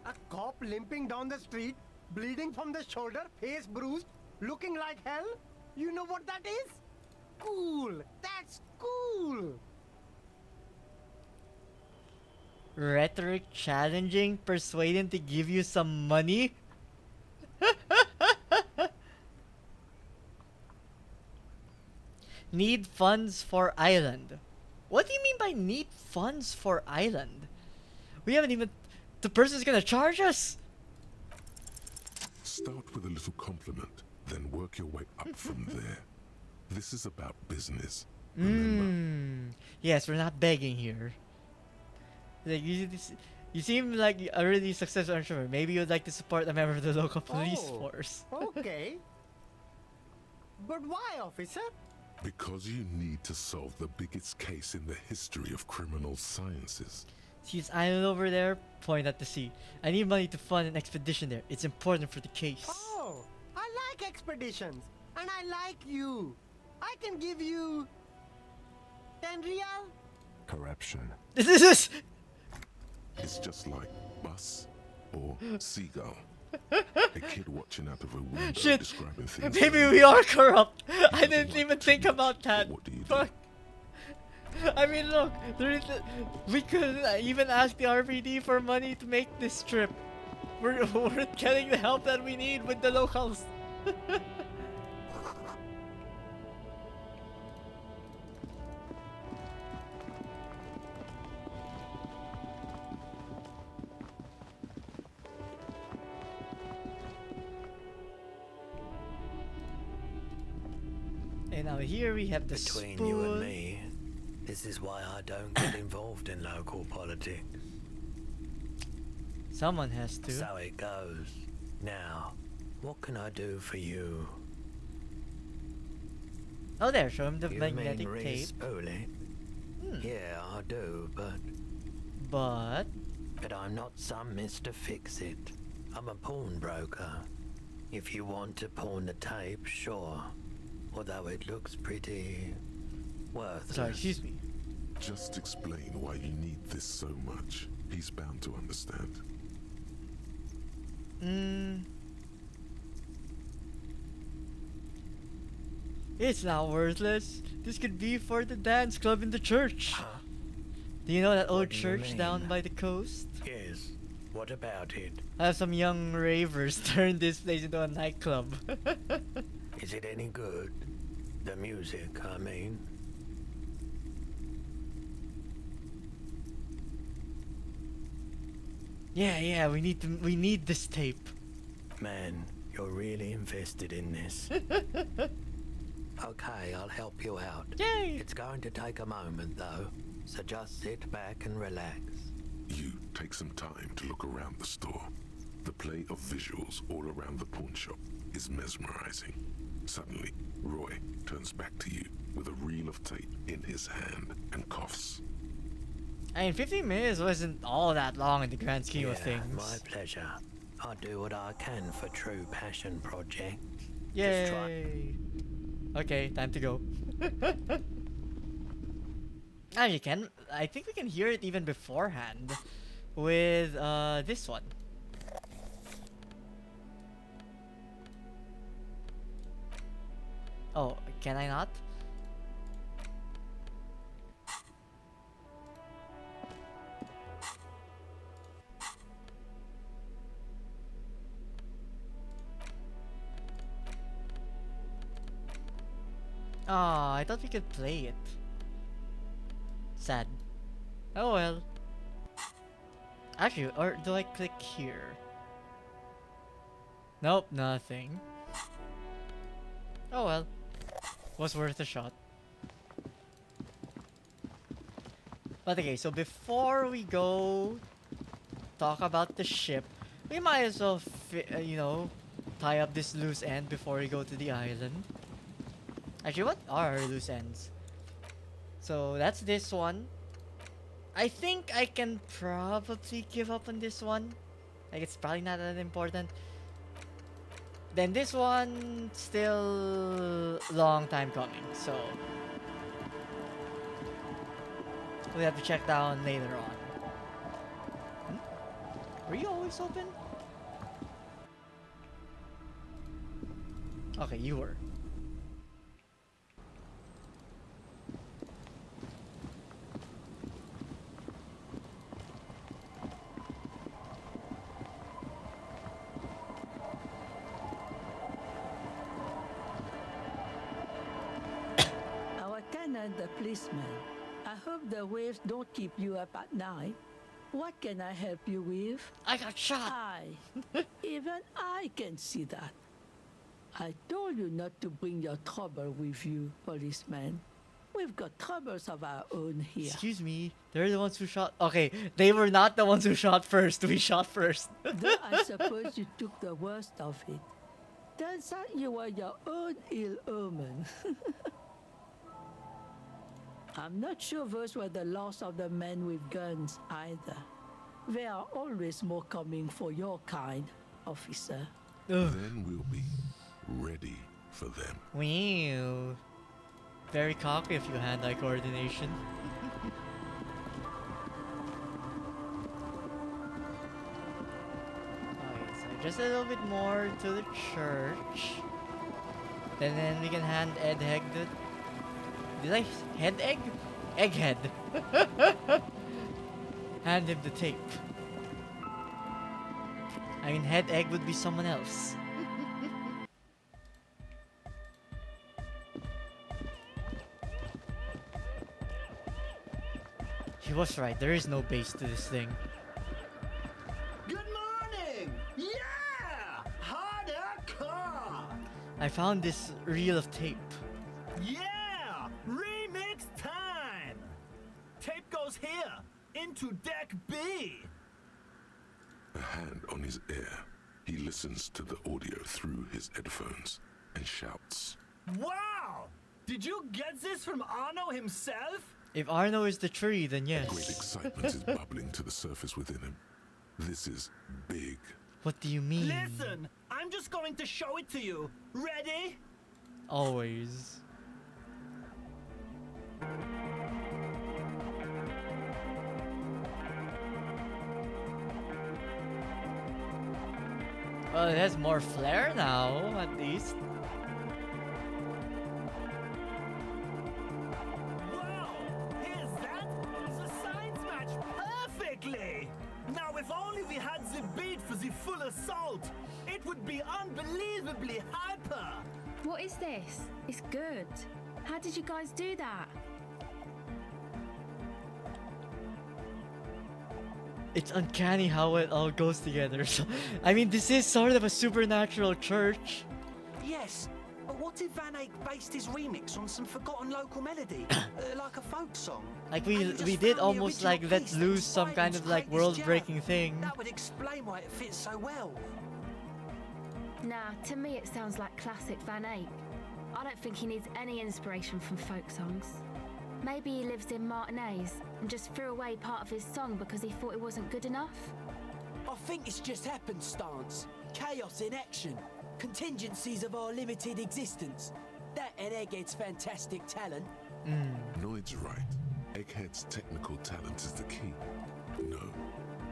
N: A cop limping down the street, bleeding from the shoulder, face bruised, looking like hell? You know what that is? Cool! That's cool!
A: Rhetoric challenging, persuade him to give you some money? Need funds for island. What do you mean by need funds for island? We haven't even... The person's gonna charge us?
B: Start with a little compliment, then work your way up from there. This is about business.
A: Yes, we're not begging here. Like you seem like a really successful entrepreneur. Maybe you'd like to support a member of the local police force.
N: Okay. But why, officer?
B: Because you need to solve the biggest case in the history of criminal sciences.
A: See this island over there? Point at the sea. I need money to fund an expedition there. It's important for the case.
N: Oh, I like expeditions. And I like you. I can give you... 10 real?
C: Corruption.
A: This is...
B: It's just like bus or seagull. A kid watching out of a window
A: Shit.
B: describing things.
A: Maybe
B: like,
A: we are corrupt. I
B: doesn't
A: didn't
B: like
A: even
B: too
A: think
B: much,
A: about that.
B: but what do you do?
A: Fuck. I mean, look, we could even ask the RPD for money to make this trip. We're getting the help that we need with the locals. And now here we have the
O: Between
A: spoon.
O: you and me, this is why I don't get involved in local politics.
A: Someone has to.
O: So it goes. Now, what can I do for you?
A: Oh, there, show him the
O: You
A: magnetic
O: mean
A: tape.
O: re-spool it? Yeah, I do, but
A: But
O: I'm not some Mr. Fix-It. I'm a pawnbroker. If you want to pawn the tape, sure. Although it looks pretty worthless.
A: sorry, excuse me.
B: Just explain why you need this so much. He's bound to understand.
A: It's not worthless. This could be for the dance club in the church. Do you know that old
O: do you
A: church down
O: mean?
A: by the coast?
O: Yes. What about it?
A: I have some young ravers turn this place into a nightclub.
O: Is it any good? The music, I mean.
A: Yeah, we need this tape.
O: Man, you're really invested in this. Okay, I'll help you out.
A: Yay!
O: It's going to take a moment, though, so just sit back and relax.
B: You take some time to look around the store. The play of visuals all around the pawn shop is mesmerizing. Suddenly, Roy turns back to you with a reel of tape in his hand and coughs.
A: I mean, 15 minutes wasn't all that long in the grand scheme of things.
O: My pleasure. I do what I can for true passion projects. Just try.
A: Yay! Okay, time to go. Ah, you can. I think we can hear it even beforehand with this one. Oh, can I not? Oh, I thought we could play it. Sad. Oh well. Actually, or do I click here? Nope, nothing. Oh well. Was worth a shot. But okay, so before we go talk about the ship, we might as well, tie up this loose end before we go to the island. Actually, what are loose ends? So that's this one. I think I can probably give up on this one. Like, it's probably not that important. Then this one, still long time coming, so we have to check down later on. Were you always open? Okay, you were.
P: The policeman. I hope the waves don't keep you up at night. What can I help you with?
A: I got shot.
P: Even I can see that. I told you not to bring your trouble with you, policeman. We've got troubles of our own here.
A: Excuse me, they're the ones who shot. Okay, they were not the ones who shot first. We shot first.
P: Though I suppose you took the worst of it. Turns out you were your own ill omen. I'm not sure those were the loss of the men with guns either. There are always more coming for your kind, officer.
B: Then we'll be ready for them.
A: Wow. Very cocky of you, hand-eye coordination. just a little bit more to the church. And then we can hand Egghead the... Did I head egg? Egghead. Hand him the tape. I mean, head egg would be someone else. He was right, there is no base to this thing.
Q: Good morning! Yeah! Harder car!
A: I found this reel of tape.
Q: Yeah! Remix time! Tape goes here, into deck B!
B: A hand on his ear, he listens to the audio through his headphones and shouts.
Q: Wow! Did you get this from Arno himself?
A: If Arno is the tree, then yes.
B: Great excitement is bubbling to the surface within him. This is big.
A: What do you mean?
Q: Listen, I'm just going to show it to you. Ready?
A: Always. Well, it has more flair now, at least.
Q: Perfectly! Now if only we had the beat for the full assault, it would be unbelievably hyper!
R: What is this? It's good. How did you guys do that?
A: It's uncanny how it all goes together. So, I mean, this is sort of a supernatural church.
S: Yes, but what if Van Eyck based his remix on some forgotten local melody, like a folk song?
A: Like we did almost like Let's Lose some kind of like world-breaking thing.
S: That would explain why it fits so well.
R: Nah, to me it sounds like classic Van Eyck. I don't think he needs any inspiration from folk songs. Maybe he lives in Martinez and just threw away part of his song because he thought it wasn't good enough.
T: I think it's just happenstance. Chaos in action. Contingencies of our limited existence. That and Egghead's fantastic talent.
B: Noid's right. Egghead's technical talent is the key. No,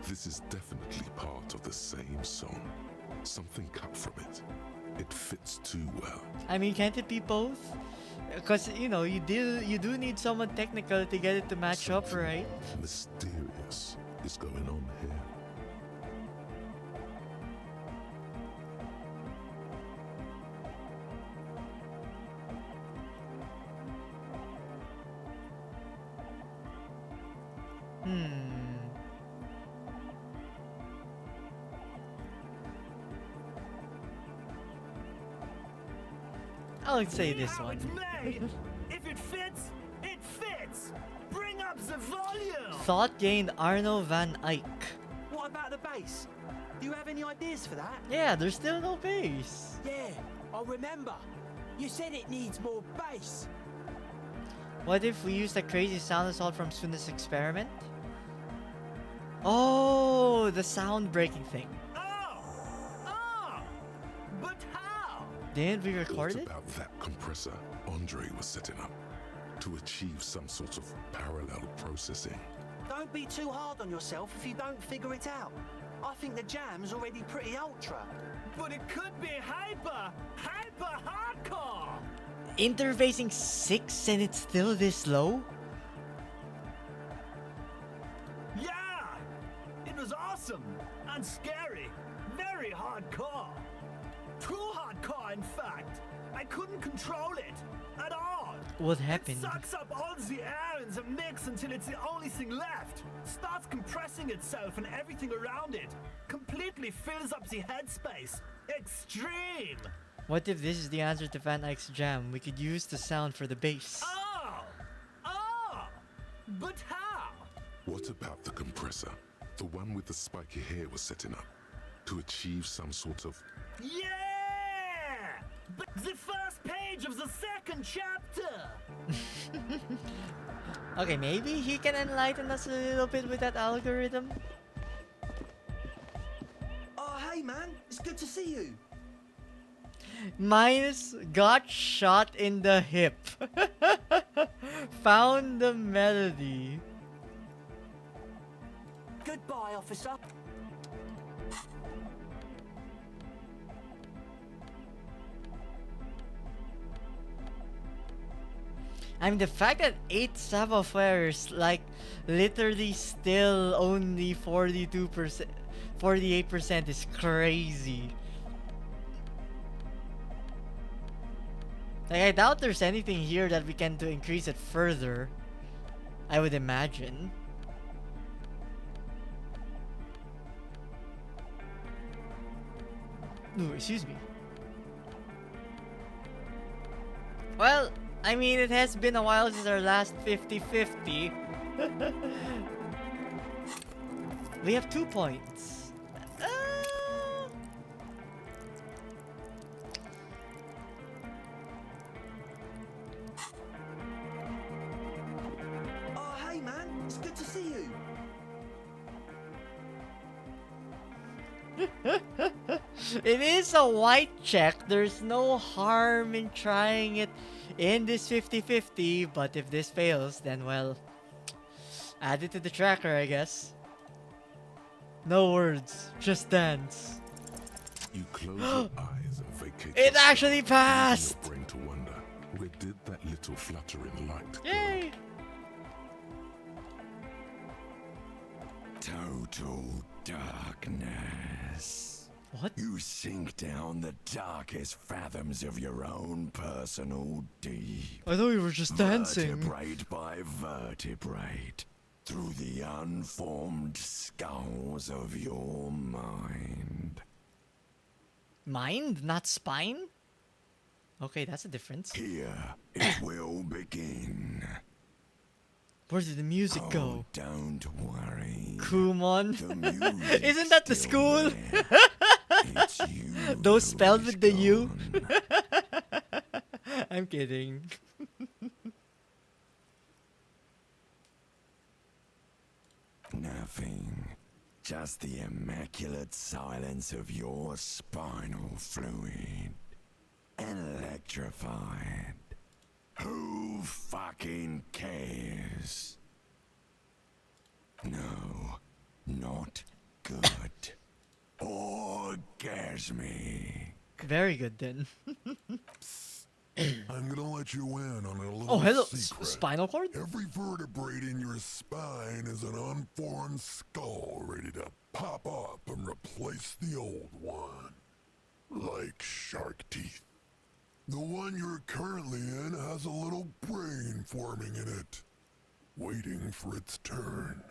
B: this is definitely part of the same song. Something cut from it. It fits too well.
A: I mean, can't it be both? Because, you know, you do need someone technical to get it to match up, right?
B: Mysterious is going on here.
A: I would say this one.
Q: If it fits, it fits! Bring up the volume!
A: Thought gained Arno Van Eyck.
S: What about the bass? Do you have any ideas for that?
A: Yeah, there's still no bass.
T: Yeah, I remember. You said it needs more bass.
A: What if we use the crazy sound assault from Suna's experiment? Oh, the sound breaking thing.
Q: But how?
A: Didn't we record it?
B: What about that compressor Andre was setting up to achieve some sort of parallel processing?
S: Don't be too hard on yourself if you don't figure it out. I think the jam's already pretty ultra.
Q: But it could be hyper hardcore!
A: Interfacing 6 and it's still this low?
Q: Yeah! It was awesome and scary. Very hardcore. Too hardcore, in fact. I couldn't control it at all.
A: What happened?
Q: It sucks up all the air in the mix until it's the only thing left. Starts compressing itself and everything around it. Completely fills up the headspace. Extreme!
A: What if this is the answer to Van Eyck's jam? We could use the sound for the bass.
Q: But how?
B: What about the compressor? The one with the spiky hair was setting up to achieve some sort of...
Q: Yeah! But the first page of the second chapter!
A: Okay, maybe he can enlighten us a little bit with that algorithm?
T: Oh, hey man, it's good to see you.
A: Minus got shot in the hip. Found the melody.
T: Goodbye, officer.
A: I mean, the fact that 8 savoir-faire is like literally still only 42%, 48% is crazy. Like, I doubt there's anything here that we can do increase it further. I would imagine. Ooh, excuse me. Well, I mean, it has been a while since our last 50-50. We have 2 points.
S: Oh, hey man, it's good to see you.
A: It is a white check. There's no harm in trying it in this 50-50, but if this fails, then well, add it to the tracker, I guess. No words, just dance.
B: You close your eyes and vacate.
A: It actually passed!
B: Your brain to wonder, where did that little fluttering light
A: Yay!
U: Total darkness.
A: What?
U: You sink down the darkest fathoms of your own personal deep.
A: I thought we were just dancing.
U: Vertebrate by vertebrate. Through the unformed skulls of your mind.
A: Mind, not spine? Okay, that's a difference.
U: Here it will begin.
A: Where did the music go?
U: Don't worry.
A: Kumon.
U: The music
A: Isn't that the school?
U: It's you.
A: Those spelled with the U? I'm kidding.
U: Nothing. Just the immaculate silence of your spinal fluid. Electrified. Who fucking cares? No, not good. Orgasmic.
A: Very good then.
H: I'm gonna let you in on a little
A: Oh, hello.
H: secret.
A: Spinal cord?
H: Every vertebrae in your spine is an unformed skull ready to pop up and replace the old one. Like shark teeth. The one you're currently in has a little brain forming in it, waiting for its turn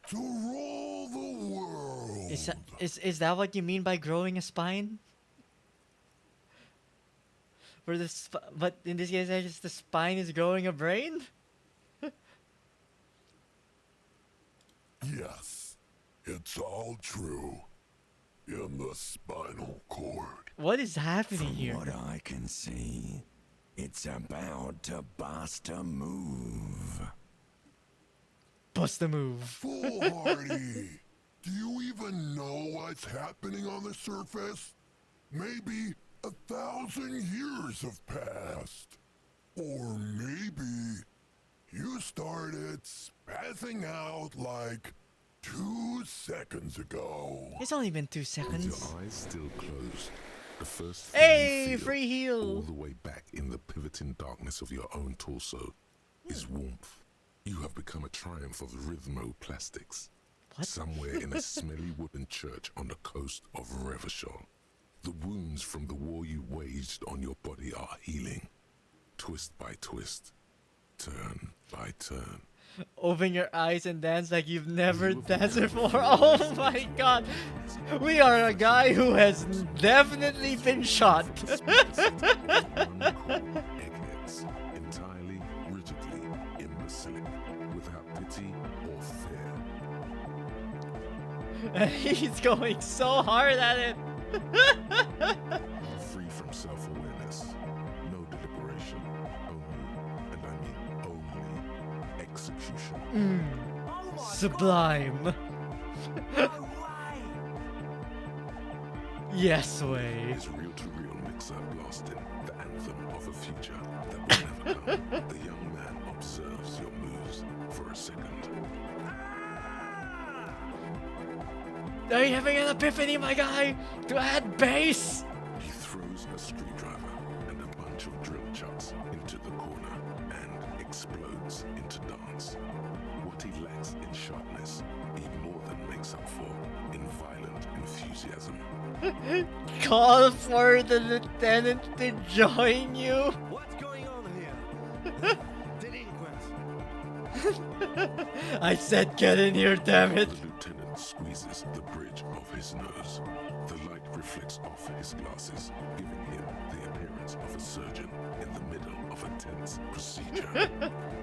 H: to rule the world.
A: Is that what you mean by growing a spine? For the but in this case, I guess the spine is growing a brain.
H: Yes, it's all true. In the spinal cord.
A: What is happening
U: From
A: here?
U: what I can see, it's about to bust a move.
A: Bust a move.
H: Foolhardy! Do you even know what's happening on the surface? Maybe 1,000 years have passed. Or maybe you started spazzing out like 2 seconds ago.
A: It's only been 2
B: With
A: seconds.
B: your eyes still closed, the first thing
A: Hey,
B: you feel,
A: free heal.
B: all the way back in the pivoting darkness of your own torso, is warmth. You have become a triumph of rhythmoplastics.
A: What?
B: Somewhere in a smelly wooden church on the coast of Revachol. The wounds from the war you waged on your body are healing. Twist by twist. Turn by turn.
A: Open your eyes and dance like you've never danced before. Oh my god. We are a guy who has definitely been shot.
B: Eggheads, entirely, rigidly imbecilic, without pity or fear.
A: He's going so hard at it.
B: Free from self-awareness, no deliberation, only, and I mean only, execution.
A: Sublime. Yes way.
B: His reel-to-reel mixer blasting the anthem of a future that will never come. The young man observes your moves for a second.
A: Are you having an epiphany, my guy? To add bass?
B: He throws a screwdriver and a bunch bunch of drill chucks into the corner and explodes into dance. What he lacks in sharpness, he more than makes up for in violent enthusiasm.
A: Call for the lieutenant to join you.
U: What's going on here? Delinquents.
A: I said get in here, damn it.
B: The lieutenant squeezes the bridge of his nose. The light reflects off his glasses, giving him the appearance of a surgeon in the middle of a tense procedure.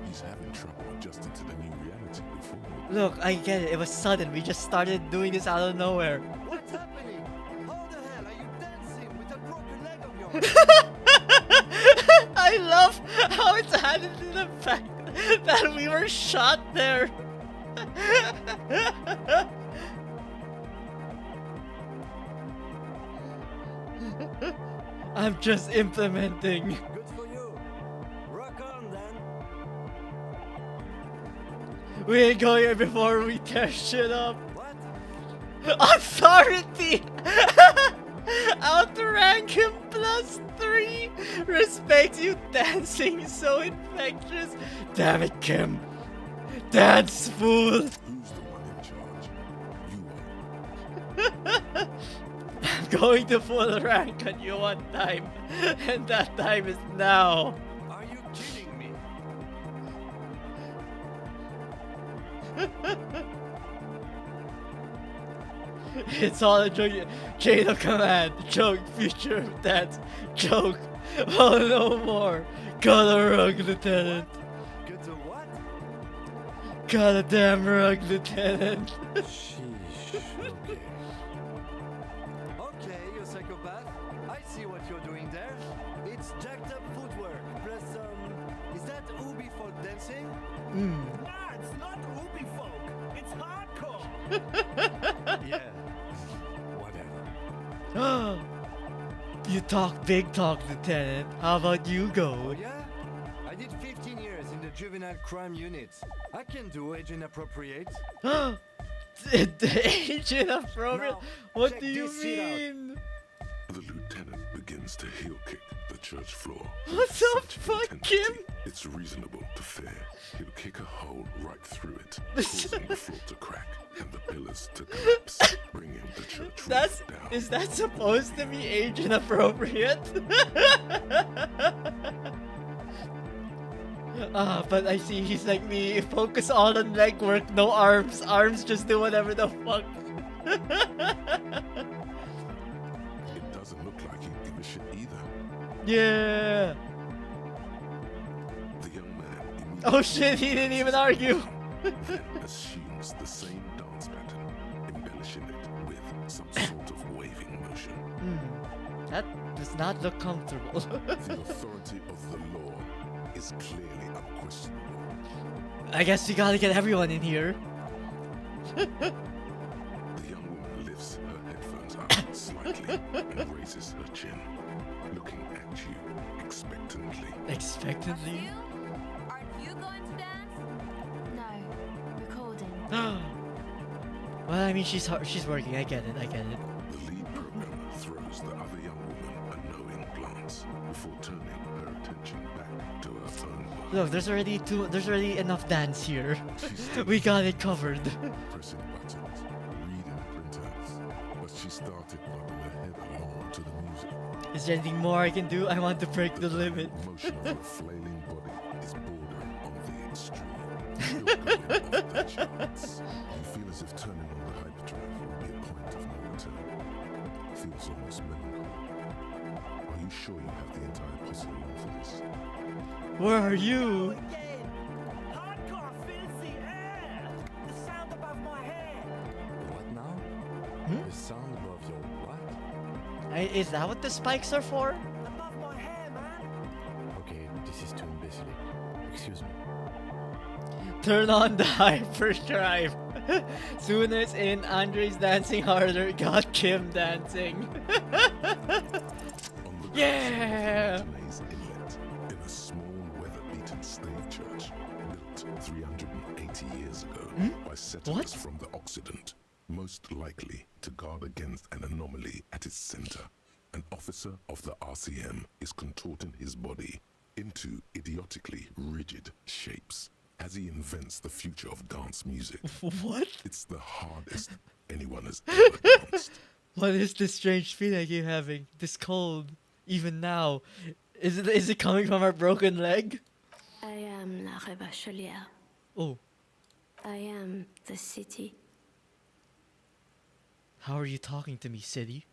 B: He's having trouble adjusting to the new reality before.
A: Look, I get it. It was sudden. We just started doing this out of nowhere.
U: What's happening? How the hell are you dancing with a broken leg of yours?
A: I love how it's added to the fact that we were shot there. I'm just implementing.
U: Good for you. Rock on then.
A: We ain't going here before we tear shit up.
U: What?
A: Authority! Outrank him +3. Respect you dancing so infectious. Damn it, Kim. Dance, fool.
B: Who's the one in charge? You are.
A: I'm going to full rank on you one time, and that time is now.
U: Are you kidding me?
A: It's all a joke. Chain of command. Joke. Future of dance. Joke. Oh, no more. Got a rug, Lieutenant.
U: Get a what?
A: Got a damn rug, Lieutenant.
U: Sheesh. Okay. Okay, you psychopath. I see what you're doing there. It's jacked up footwork plus is that Ubi for dancing?
Q: Nah, it's not Ubi folk. It's hardcore.
U: Yeah. Whatever.
A: You talk big talk, Lieutenant. How about you go?
U: Oh yeah? I did 15 years in the juvenile crime unit. I can do age inappropriate.
A: Age inappropriate?
U: Now,
A: What
U: check
A: do you
U: this shit out.
A: mean?
B: The lieutenant begins to heel kick the church floor.
A: What
B: with
A: the
B: such
A: fuck,
B: intensity,
A: Kim?
B: It's reasonable to fear he'll kick a hole right through it, causing the floor to crack and the pillars to collapse, bringing the church roof down.
A: Is that supposed to be age inappropriate? But I see he's like me. Focus all on leg work, no arms. Arms just do whatever the fuck.
B: It doesn't look like he'd give a shit either.
A: Yeah.
B: The young man immediately
A: Oh shit, he didn't even argue.
B: then assumes the same dance pattern, embellishing it with some sort of waving motion.
A: That does not look comfortable.
B: The authority of the law is clearly unquestionable.
A: I guess we gotta get everyone in here.
B: The young woman lifts her headphones up slightly and raises her chin, looking at you expectantly.
A: Expectantly?
J: Aren't you going to dance? No, recording.
A: Well, I mean, she's working. I get it.
B: The lead programmer throws the other young woman a knowing glance before turning her attention back to her own work.
A: Look, there's already enough dance here. We got it covered.
B: Pressing buttons, reading printouts, but she started nodding her head along to the music.
A: Is there anything more I can do? I want to break the limit.
B: Motion of her flailing body is bordering on the extreme. You're going off the charts. You feel as if turning on the hyperdrive will be a point of no return. Feels almost melancholy. Are you sure you have the entire posse along for this?
A: Where are you?
Q: Hardcore fills the air. The sound above my head.
C: What now? The sound above your what?
A: Is that what the spikes are for?
Q: Above my hair, man.
C: Okay, this is too imbecile. Excuse me.
A: Turn on the hyperdrive. Soon as in, Andre's dancing harder. Got Kim dancing. Yeah.
B: Today's inlet in a small weather-beaten stave church built 380 years ago by settlers from the Occident, most likely to guard against an anomaly at its center. An officer of the RCM is contorting his body into idiotically rigid shapes as he invents the future of dance music.
A: What?
B: It's the hardest anyone has ever danced.
A: What is this strange feeling I keep having? This cold, even now. Is it coming from our broken leg?
R: I am La Rebachelière.
A: Oh,
R: I am the city.
A: how are you talking to me, city?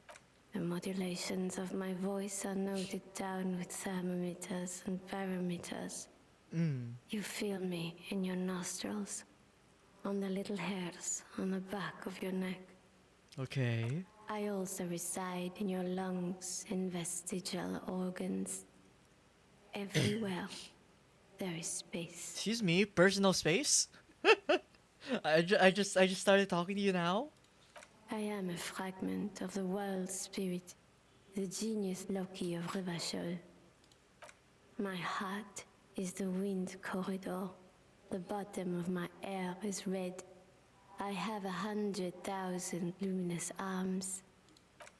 R: The modulations of my voice are noted down with thermometers and barometers. You feel me in your nostrils, on the little hairs on the back of your neck.
A: Okay.
R: I also reside in your lungs and vestigial organs. Everywhere there is space.
A: Excuse me, personal space? I just started talking to you now?
R: I am a fragment of the world spirit, the genius Loki of Revachol. My heart is the wind corridor. The bottom of my air is red. I have 100,000 luminous arms.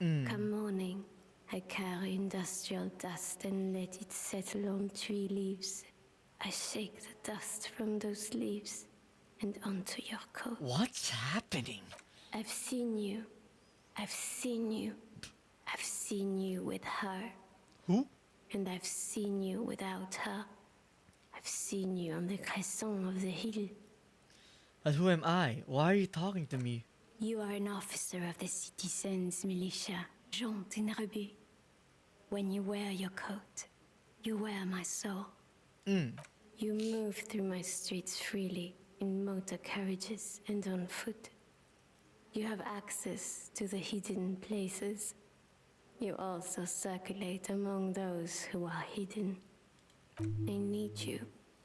R: Come morning, I carry industrial dust and let it settle on tree leaves. I shake the dust from those leaves and onto your coat.
A: What's happening?
R: I've seen you. I've seen you. I've seen you with her.
A: Who?
R: And I've seen you without her. I've seen you on the crescent of the hill.
A: But who am I? Why are you talking to me?
R: You are an officer of the citizens' militia, Jean Rebut. When you wear your coat, you wear my soul. You move through my streets freely, in motor carriages and on foot. You have access to the hidden places. You also circulate among those who are hidden. I need you.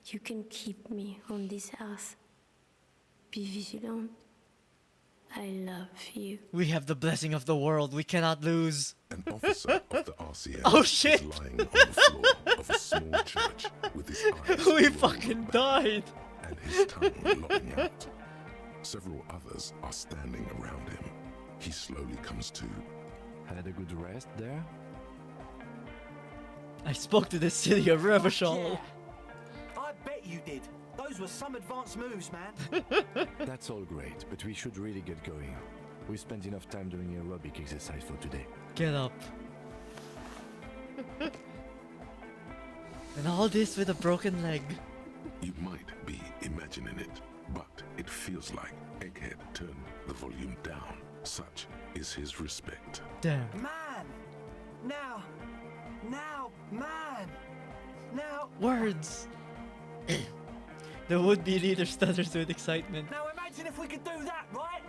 R: You can keep me on this earth. Be vigilant. I love you.
A: We have the blessing of the world. We cannot lose.
B: An officer of the RCM
A: Oh, shit.
B: is lying on the floor of a small church with his eyes
A: We
B: rolled
A: fucking
B: back
A: died.
B: and his tongue lolling out. Several others are standing around him. He slowly comes to.
C: Had a good rest there?
A: I spoke to the city of Revachol.
S: I bet you did. Those were some advanced moves, man.
C: That's all great, but we should really get going. We spent enough time doing aerobic exercise for today.
A: Get up. And all this with a broken leg.
B: You might be imagining it, but it feels like Egghead turned the volume down. Such is his respect.
A: Damn.
S: Man! Now! Man! Now!
A: Words. The would-be leader stutters with excitement.
S: Now imagine if we could do that, right?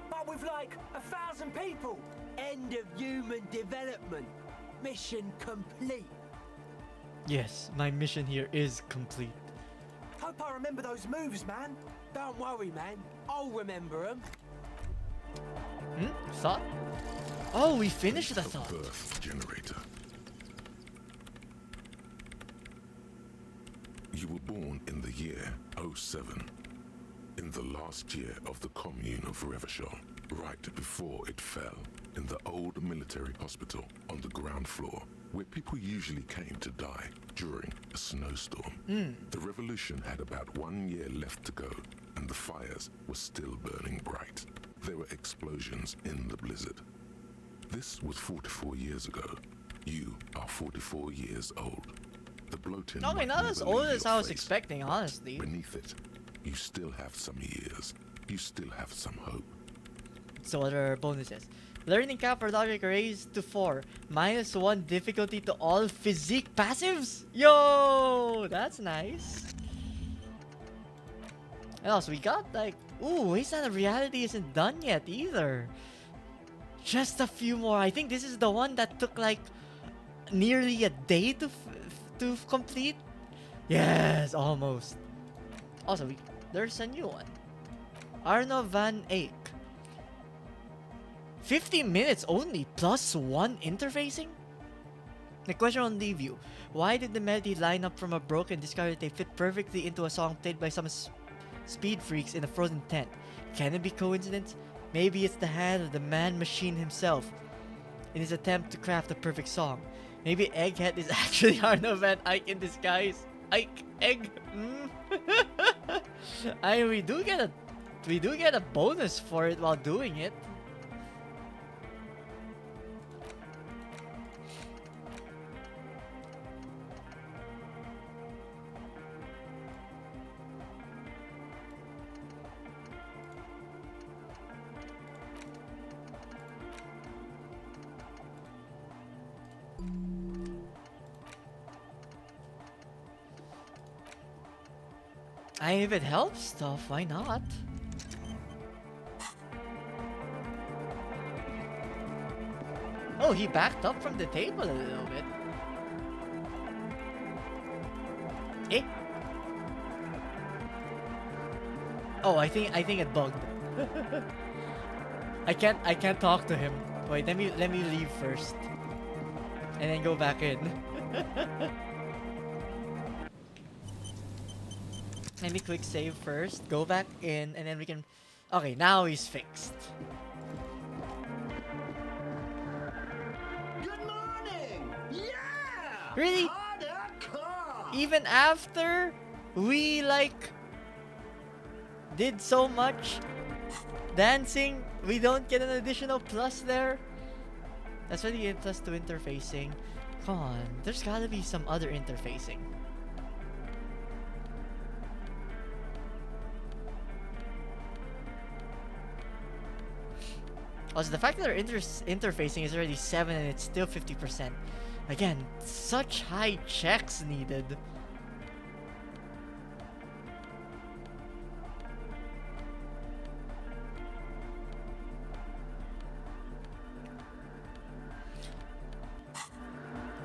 S: But with like 1,000 people.
T: End of human development. Mission complete.
A: Yes, my mission here is complete.
S: Hope I remember those moves, man.
T: Don't worry, man. I'll remember them.
A: Thought? Oh, we finished the thought.
B: Birth generator. You were born in the year 07, in the last year of the commune of Revachol, right before it fell, in the old military hospital on the ground floor, where people usually came to die during a snowstorm. The revolution had about 1 year left to go, and the fires were still burning bright. There were explosions in the blizzard. This was 44 years ago. You are 44 years old. The bloating
A: Okay,
B: might
A: not as
B: never
A: old
B: leave
A: as
B: your
A: I was
B: face,
A: expecting, honestly.
B: Beneath it, you still have some years. You still have some hope.
A: So what are our bonuses? Learning cap for logic raised to 4. -1 difficulty to all physique passives? Yo! That's nice. And also we got like... Ooh, Wasteland of Reality isn't done yet either. Just a few more. I think this is the one that took like nearly a day to complete. Yes, almost. Also, there's a new one. Arno van Eyck. 50 minutes only, +1 interfacing? The question will leave you. Why did the melody line up from a broken discarded tape fit perfectly into a song played by some speed freaks in a frozen tent? Can it be coincidence? Maybe it's the hand of the man machine himself. in his attempt to craft the perfect song. Maybe Egghead is actually Arno Van Eyck in disguise. Ike, Egg. I mean, we do get a bonus for it while doing it. If it helps stuff, why not? Oh, he backed up from the table a little bit. Eh? Oh, I think it bugged. I can't talk to him. Wait, let me leave first. And then go back in. Let me quick save first, go back in, and then we can... Okay, now he's fixed.
Q: Good morning! Yeah!
A: Really? Even after we, like, did so much dancing, we don't get an additional plus there? That's why you get plus 2 interfacing. Come on, there's gotta be some other interfacing. Also, the fact that our interfacing is already 7 and it's still 50%. Again, such high checks needed.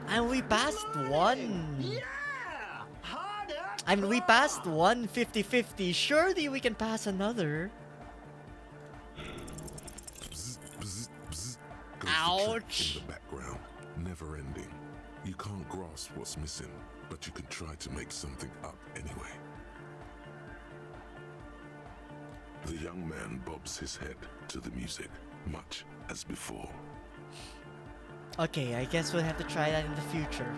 A: And we passed one.
Q: Yeah!
A: I mean, we passed one 50-50. Surely we can pass another. Ouch!
B: In the background, never ending. You can't grasp what's missing, but you can try to make something up anyway. The young man bobs his head to the music, much as before.
A: Okay, I guess we'll have to try that in the future.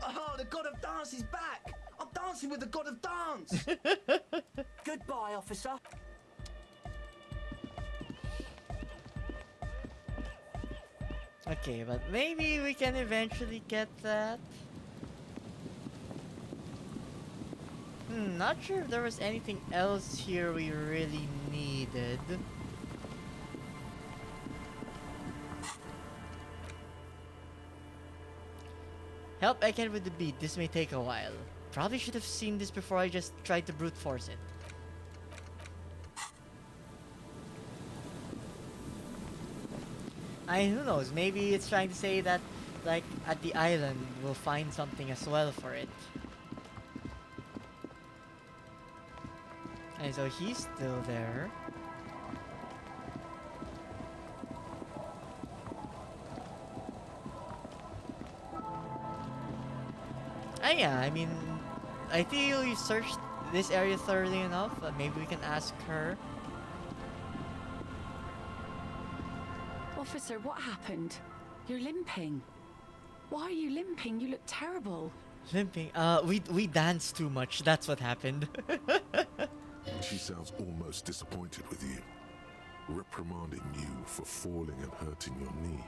S: Oh, the god of dance is back! I'm dancing with the god of dance! Goodbye, officer.
A: Okay, but maybe we can eventually get that. Not sure if there was anything else here we really needed. Help Egghead with the beat. This may take a while. Probably should have seen this before I just tried to brute force it. Who knows? Maybe it's trying to say that, like, at the island, we'll find something as well for it. And so he's still there. Yeah, I mean, I feel you searched this area thoroughly enough. Maybe we can ask her.
D: Officer, what happened? You're limping. Why are you limping? You look terrible.
A: Limping? We danced too much. That's what happened.
B: She sounds almost disappointed with you, reprimanding you for falling and hurting your knee.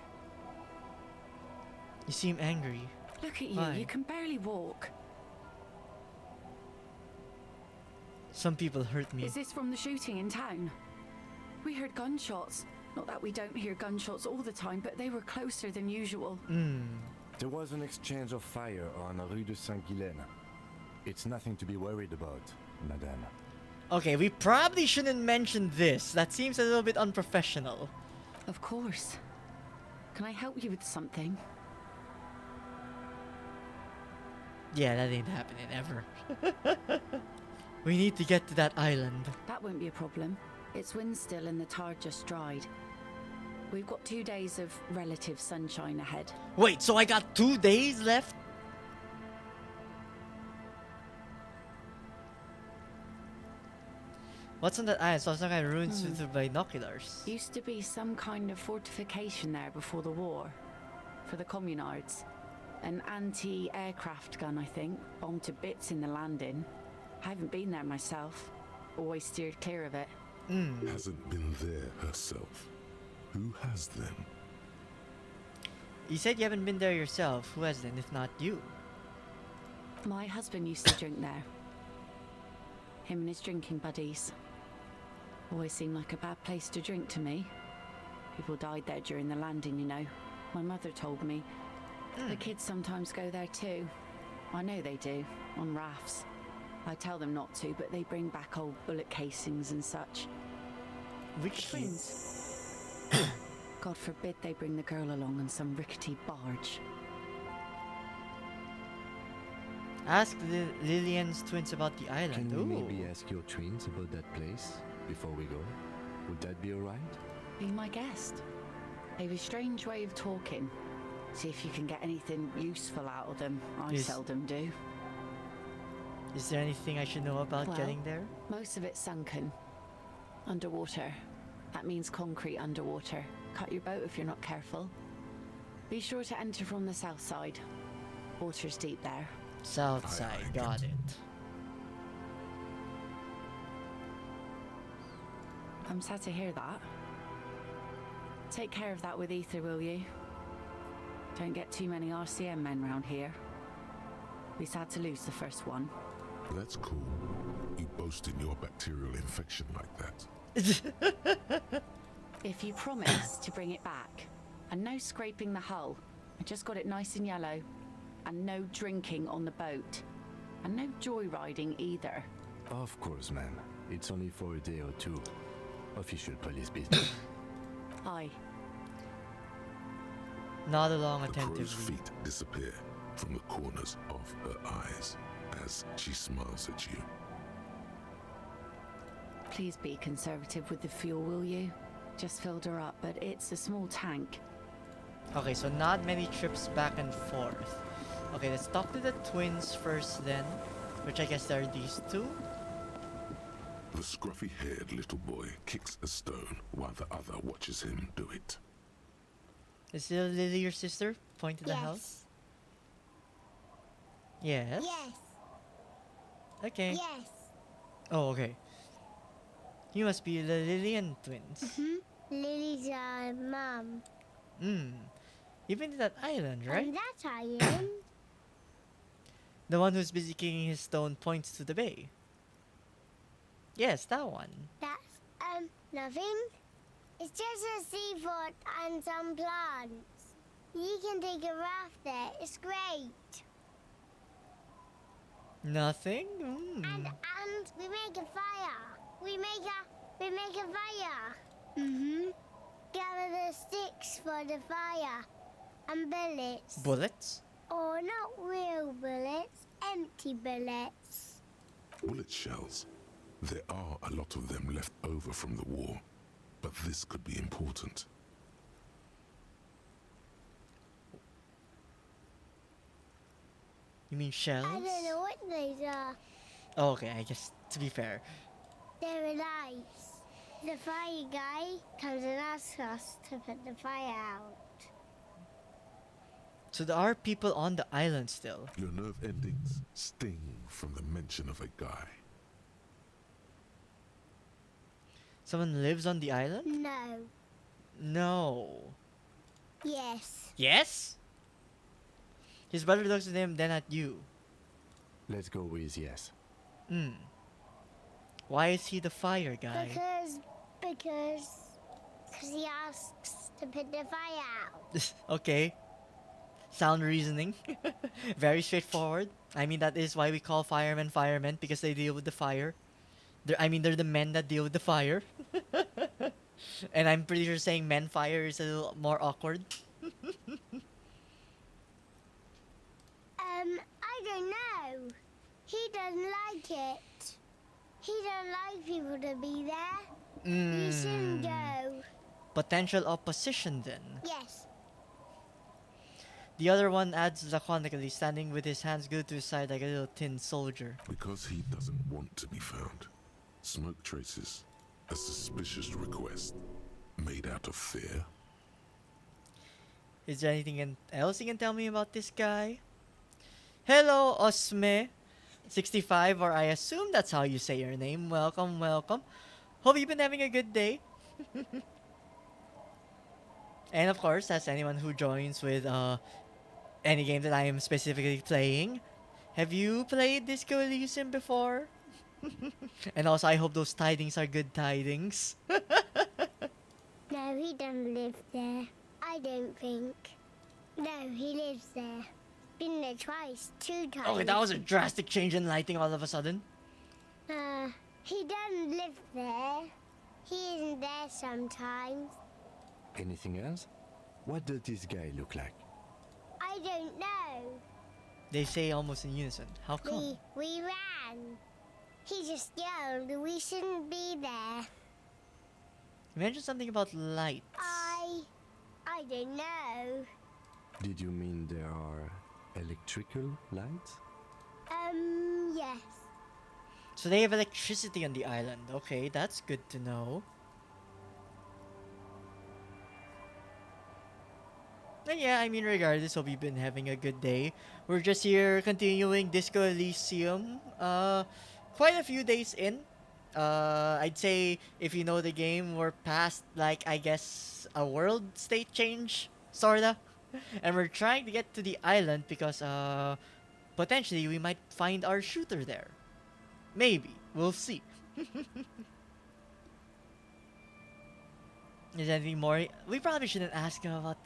A: You seem angry.
D: Look at you.
A: Why?
D: You can barely walk.
A: Some people hurt me.
D: Is this from the shooting in town? We heard gunshots. Not that we don't hear gunshots all the time, but they were closer than usual.
C: There was an exchange of fire on Rue de Saint-Guylaine. It's nothing to be worried about, madame.
A: Okay, we probably shouldn't mention this. That seems a little bit unprofessional.
D: Of course. Can I help you with something?
A: Yeah, that ain't happening ever. We need to get to that island.
D: That won't be a problem. It's wind still and the tar just dried. We've got 2 days of relative sunshine ahead.
A: Wait, so I got 2 days left? What's on that island? So some kind of ruins through the binoculars.
D: Used to be some kind of fortification there before the war. For the communards. An anti-aircraft gun, I think. Bombed to bits in the landing. I haven't been there myself. Always steered clear of it.
B: Hasn't been there herself. Who has then?
A: You said you haven't been there yourself. Who has then, if not you?
D: My husband used to drink there. Him and his drinking buddies. Always seemed like a bad place to drink to me. People died there during the landing, you know. My mother told me. The kids sometimes go there too. I know they do, on rafts. I tell them not to, but they bring back old bullet casings and such.
A: Which
D: twins? God forbid they bring the girl along on some rickety barge.
A: Ask Lillian's twins about the island.
C: Can
A: Ooh.
C: we maybe ask your twins about that place before we go? Would that be alright?
D: Be my guest. They have a strange way of talking. See if you can get anything useful out of them. I seldom do.
A: Is there anything I should know about getting there?
D: Most of it's sunken. Underwater. That means concrete underwater. Cut your boat if you're not careful. Be sure to enter from the south side. Water's deep there.
A: South side, got it.
D: I'm sad to hear that. Take care of that with Ether, will you? Don't get too many RCM men round here. Be sad to lose the first one.
B: That's cool. You boasting your bacterial infection like that.
D: If you promise to bring it back, and no scraping the hull, I just got it nice and yellow, and no drinking on the boat, and no joyriding either.
C: Of course, ma'am. It's only for a day or two. Official police business.
D: Aye.
A: Nod along
B: The crow's
A: attentively.
B: feet disappear from the corners of her eyes as she smiles at you.
D: Please be conservative with the fuel, will you? Just filled her up, but it's a small tank.
A: Okay, so not many trips back and forth. Okay, let's talk to the twins first then. Which I guess there are these two.
B: The scruffy-haired little boy kicks a stone while the other watches him do it.
A: Is Lily your sister? Point to the house. Yes.
G: Yes.
A: Okay.
G: Yes.
A: Oh, okay. You must be the Lillian twins.
G: Lily's mum.
A: You've been to that island, right?
G: And that island.
A: The one who's busy kicking his stone points to the bay. Yes, that one.
G: That's nothing. It's just a seafort and some plants. You can take a raft there. It's great.
A: Nothing?
G: And we make a fire. We make a fire. Gather the sticks for the fire. And bullets.
A: Bullets?
G: Oh, not real bullets. Empty bullets.
B: Bullet shells. There are a lot of them left over from the war, but this could be important.
A: You mean shells?
G: I don't know what these are.
A: Oh, okay, I guess to be fair.
G: They're nice. The fire guy comes and asks us to put the fire out.
A: So there are people on the island still.
B: Your nerve endings sting from the mention of a guy.
A: Someone lives on the island?
G: No.
A: No.
G: Yes.
A: Yes? His brother looks at him, then at you.
C: Let's go with yes.
A: Why is he the fire guy?
G: Because he asks to put the fire out.
A: Okay. Sound reasoning. Very straightforward. I mean, that is why we call firemen firemen, because they deal with the fire. They're the men that deal with the fire. And I'm pretty sure saying men fire is a little more awkward.
G: I don't know. He doesn't like it. He don't like people to be there. You shouldn't go.
A: Potential opposition then.
G: Yes.
A: The other one adds laconically, standing with his hands glued to his side like a little tin soldier.
B: Because he doesn't want to be found. Smoke traces. A suspicious request. Made out of fear.
A: Is there anything else you can tell me about this guy? Hello, Osme65, or I assume that's how you say your name. Welcome, welcome. Hope you've been having a good day. And of course, that's anyone who joins with any game that I am specifically playing. Have you played Disco Elysium before? And also, I hope those tidings are good tidings.
G: No, he doesn't live there. I don't think. No, he lives there. Been there twice, 2 times.
A: Okay, that was a drastic change in lighting all of a sudden.
G: He doesn't live there. He isn't there sometimes.
C: Anything else? What does this guy look like?
G: I don't know.
A: They say almost in unison. How come?
G: We ran. He just yelled we shouldn't be there.
A: You mentioned something about lights.
G: I don't know.
C: Did you mean there are electrical lights?
G: Yes.
A: So they have electricity on the island. Okay, that's good to know. And yeah, I mean, regardless, hope you've been having a good day. We're just here continuing Disco Elysium. Quite a few days in. I'd say if you know the game, we're past, like, I guess, a world state change, sorta. And we're trying to get to the island because, potentially we might find our shooter there. Maybe. We'll see. Is there anything more? We probably shouldn't ask him about...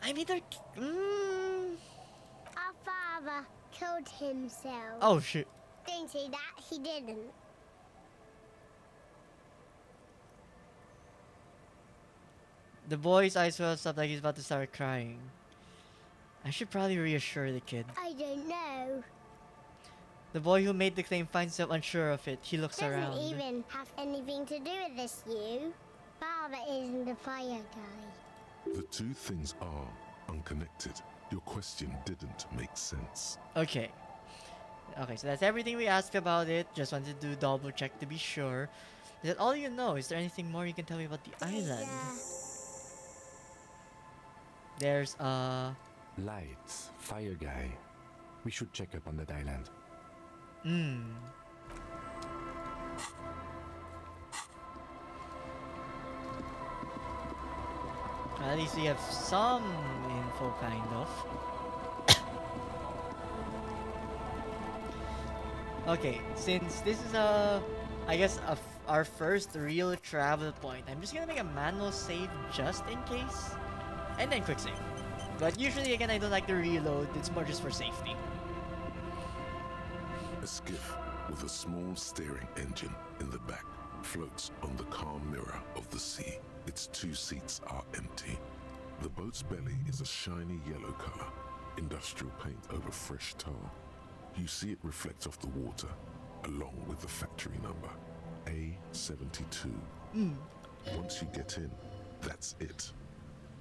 A: I mean, they're...
G: Our father killed himself.
A: Oh, shit.
G: Don't say that. He didn't.
A: The boy's eyes wells up like he's about to start crying. I should probably reassure the kid.
G: I don't know.
B: The boy who made the claim finds himself unsure of it. He looks around.
G: Doesn't even have anything to do with this, you. Father isn't the fire guy.
B: The two things are unconnected. Your question didn't make sense.
A: Okay. Okay, so that's everything we asked about it. Just wanted to double check to be sure. Is that all you know? Is there anything more you can tell me about the island? There's
C: lights, fire guy. We should check up on that island.
A: At least we have some info, kind of. Okay, since this is I guess our first real travel point, I'm just gonna make a manual save just in case, and then quick save. But usually, again, I don't like to reload. It's more just for safety.
B: A skiff with a small steering engine in the back floats on the calm mirror of the sea. Its two seats are empty. The boat's belly is a shiny yellow color, industrial paint over fresh tar. You see it reflect off the water, along with the factory number, A72. Once you get in, that's it.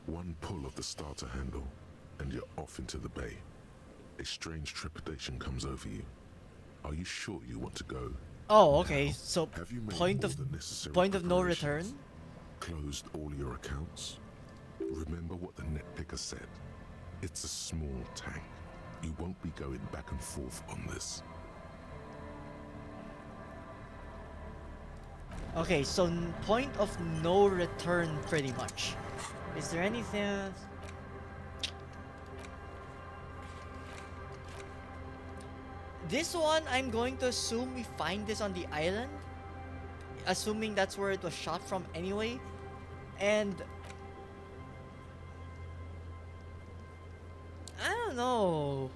B: One pull of the starter handle, and you're off into the bay. A strange trepidation comes over you. Are you sure you want to go?
A: Oh, okay. So
B: Have you made
A: point
B: all
A: of
B: the necessary
A: no
B: preparations?
A: return.
B: Closed all your accounts? Remember what the net picker said. It's a small tank. You won't be going back and forth on this.
A: Okay, so point of no return, pretty much. Is there anything else? This one, I'm going to assume we find this on the island. Assuming that's where it was shot from anyway. And I don't know.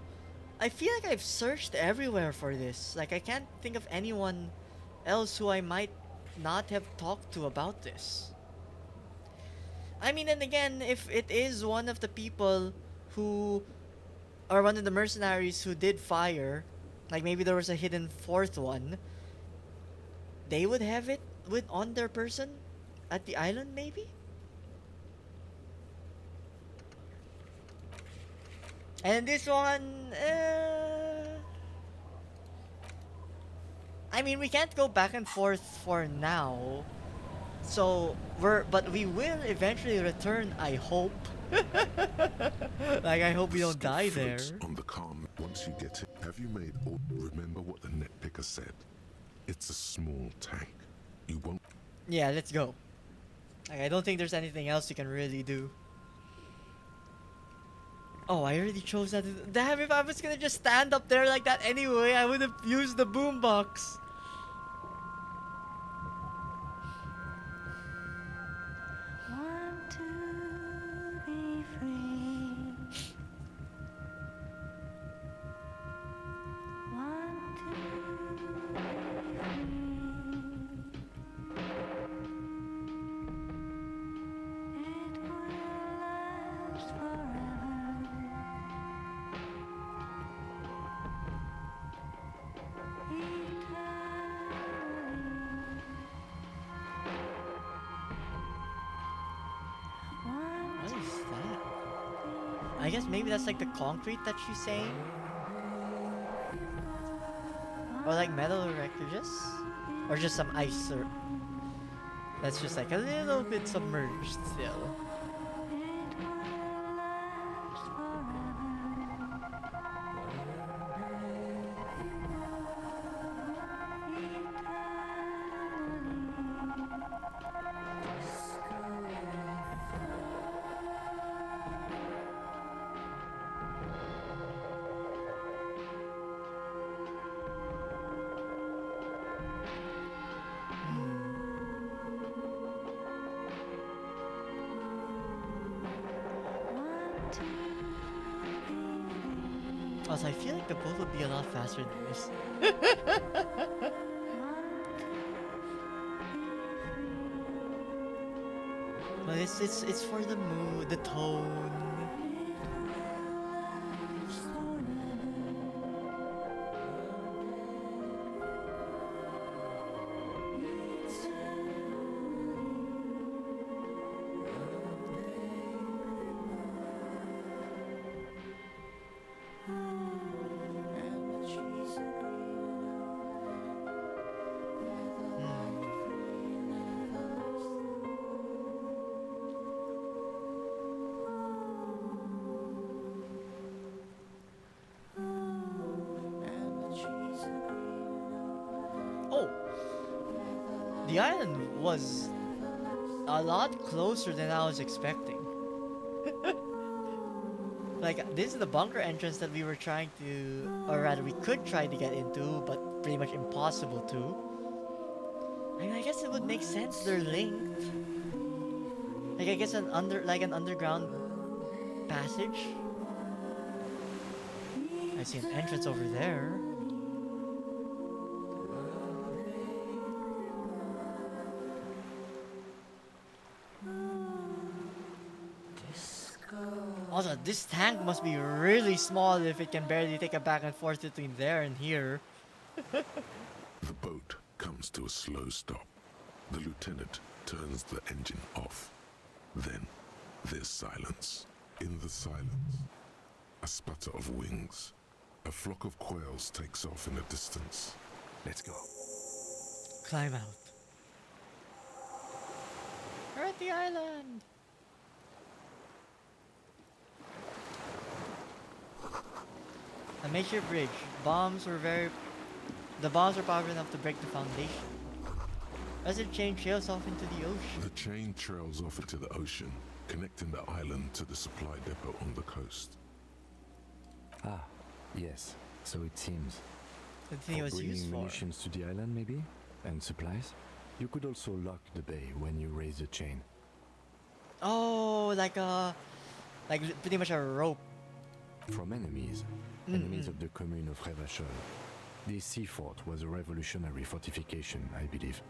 A: I feel like I've searched everywhere for this. Like, I can't think of anyone else who I might not have talked to about this. I mean, and again, if it is one of the people who are one of the mercenaries who did fire, like maybe there was a hidden fourth one, they would have it on their person at the island, maybe? And this one, I mean, we can't go back and forth for now. So but we will eventually return, I hope. Like, I hope we don't die there.
B: On the calm, once you get it, have you made all? Remember what the netpicker said. It's a small tank. You won't.
A: Yeah, let's go. Like, I don't think there's anything else you can really do. Oh, I already chose that. Damn, if I was gonna just stand up there like that anyway, I would have used the boombox.
F: Want to be free. Want to be free. It will last forever.
A: What is that? I guess maybe that's like the concrete that she's saying? Or like metal rectages? Or just some ice or... That's just like a little bit submerged still. Also, I feel like the boat would be a lot faster than this. But it's for the mood, the tone. The island was a lot closer than I was expecting. Like, this is the bunker entrance that we were trying to, or rather we could try to get into, but pretty much impossible to. I mean, I guess it would make sense they're linked. Like, I guess an underground passage. I see an entrance over there. Also, this tank must be really small if it can barely take a back and forth between there and here.
B: The boat comes to a slow stop. The lieutenant turns the engine off. Then there's silence. In the silence, a sputter of wings. A flock of quails takes off in the distance. Let's go.
A: Climb out. We're at the island. A makeshift bridge. The bombs are powerful enough to break the foundation. As the chain trails off into the ocean.
B: The chain trails off into the ocean, connecting the island to the supply depot on the coast.
C: Ah, yes. So it seems.
A: The thing it was
C: bringing
A: used for.
C: munitions to the island, maybe, and supplies. You could also lock the bay when you raise the chain.
A: Oh, like pretty much a rope.
C: From enemies. Enemies of the commune of Revachol. This sea fort was a revolutionary fortification, I believe.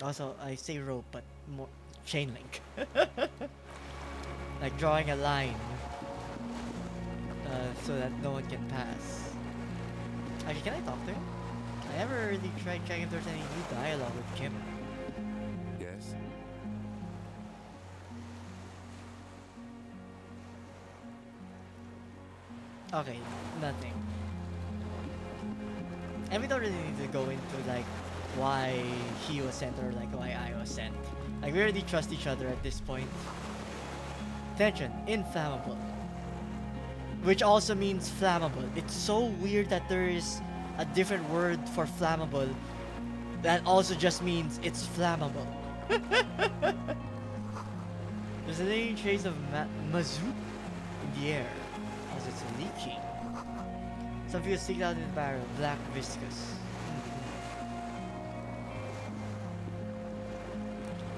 A: Also, I say rope, but more chain link. Like drawing a line so that no one can pass. Actually, can I talk to him? I never really tried checking if there's any new dialogue with Kim.
C: Yes.
A: Okay, nothing. And we don't really need to go into like why he was sent or like why I was sent. Like we already trust each other at this point. Attention, inflammable. Which also means flammable. It's so weird that there is a different word for flammable that also just means it's flammable. There's a lingering trace of mazout in the air as it's leaking. Some fuel stick out in the barrel, black viscous.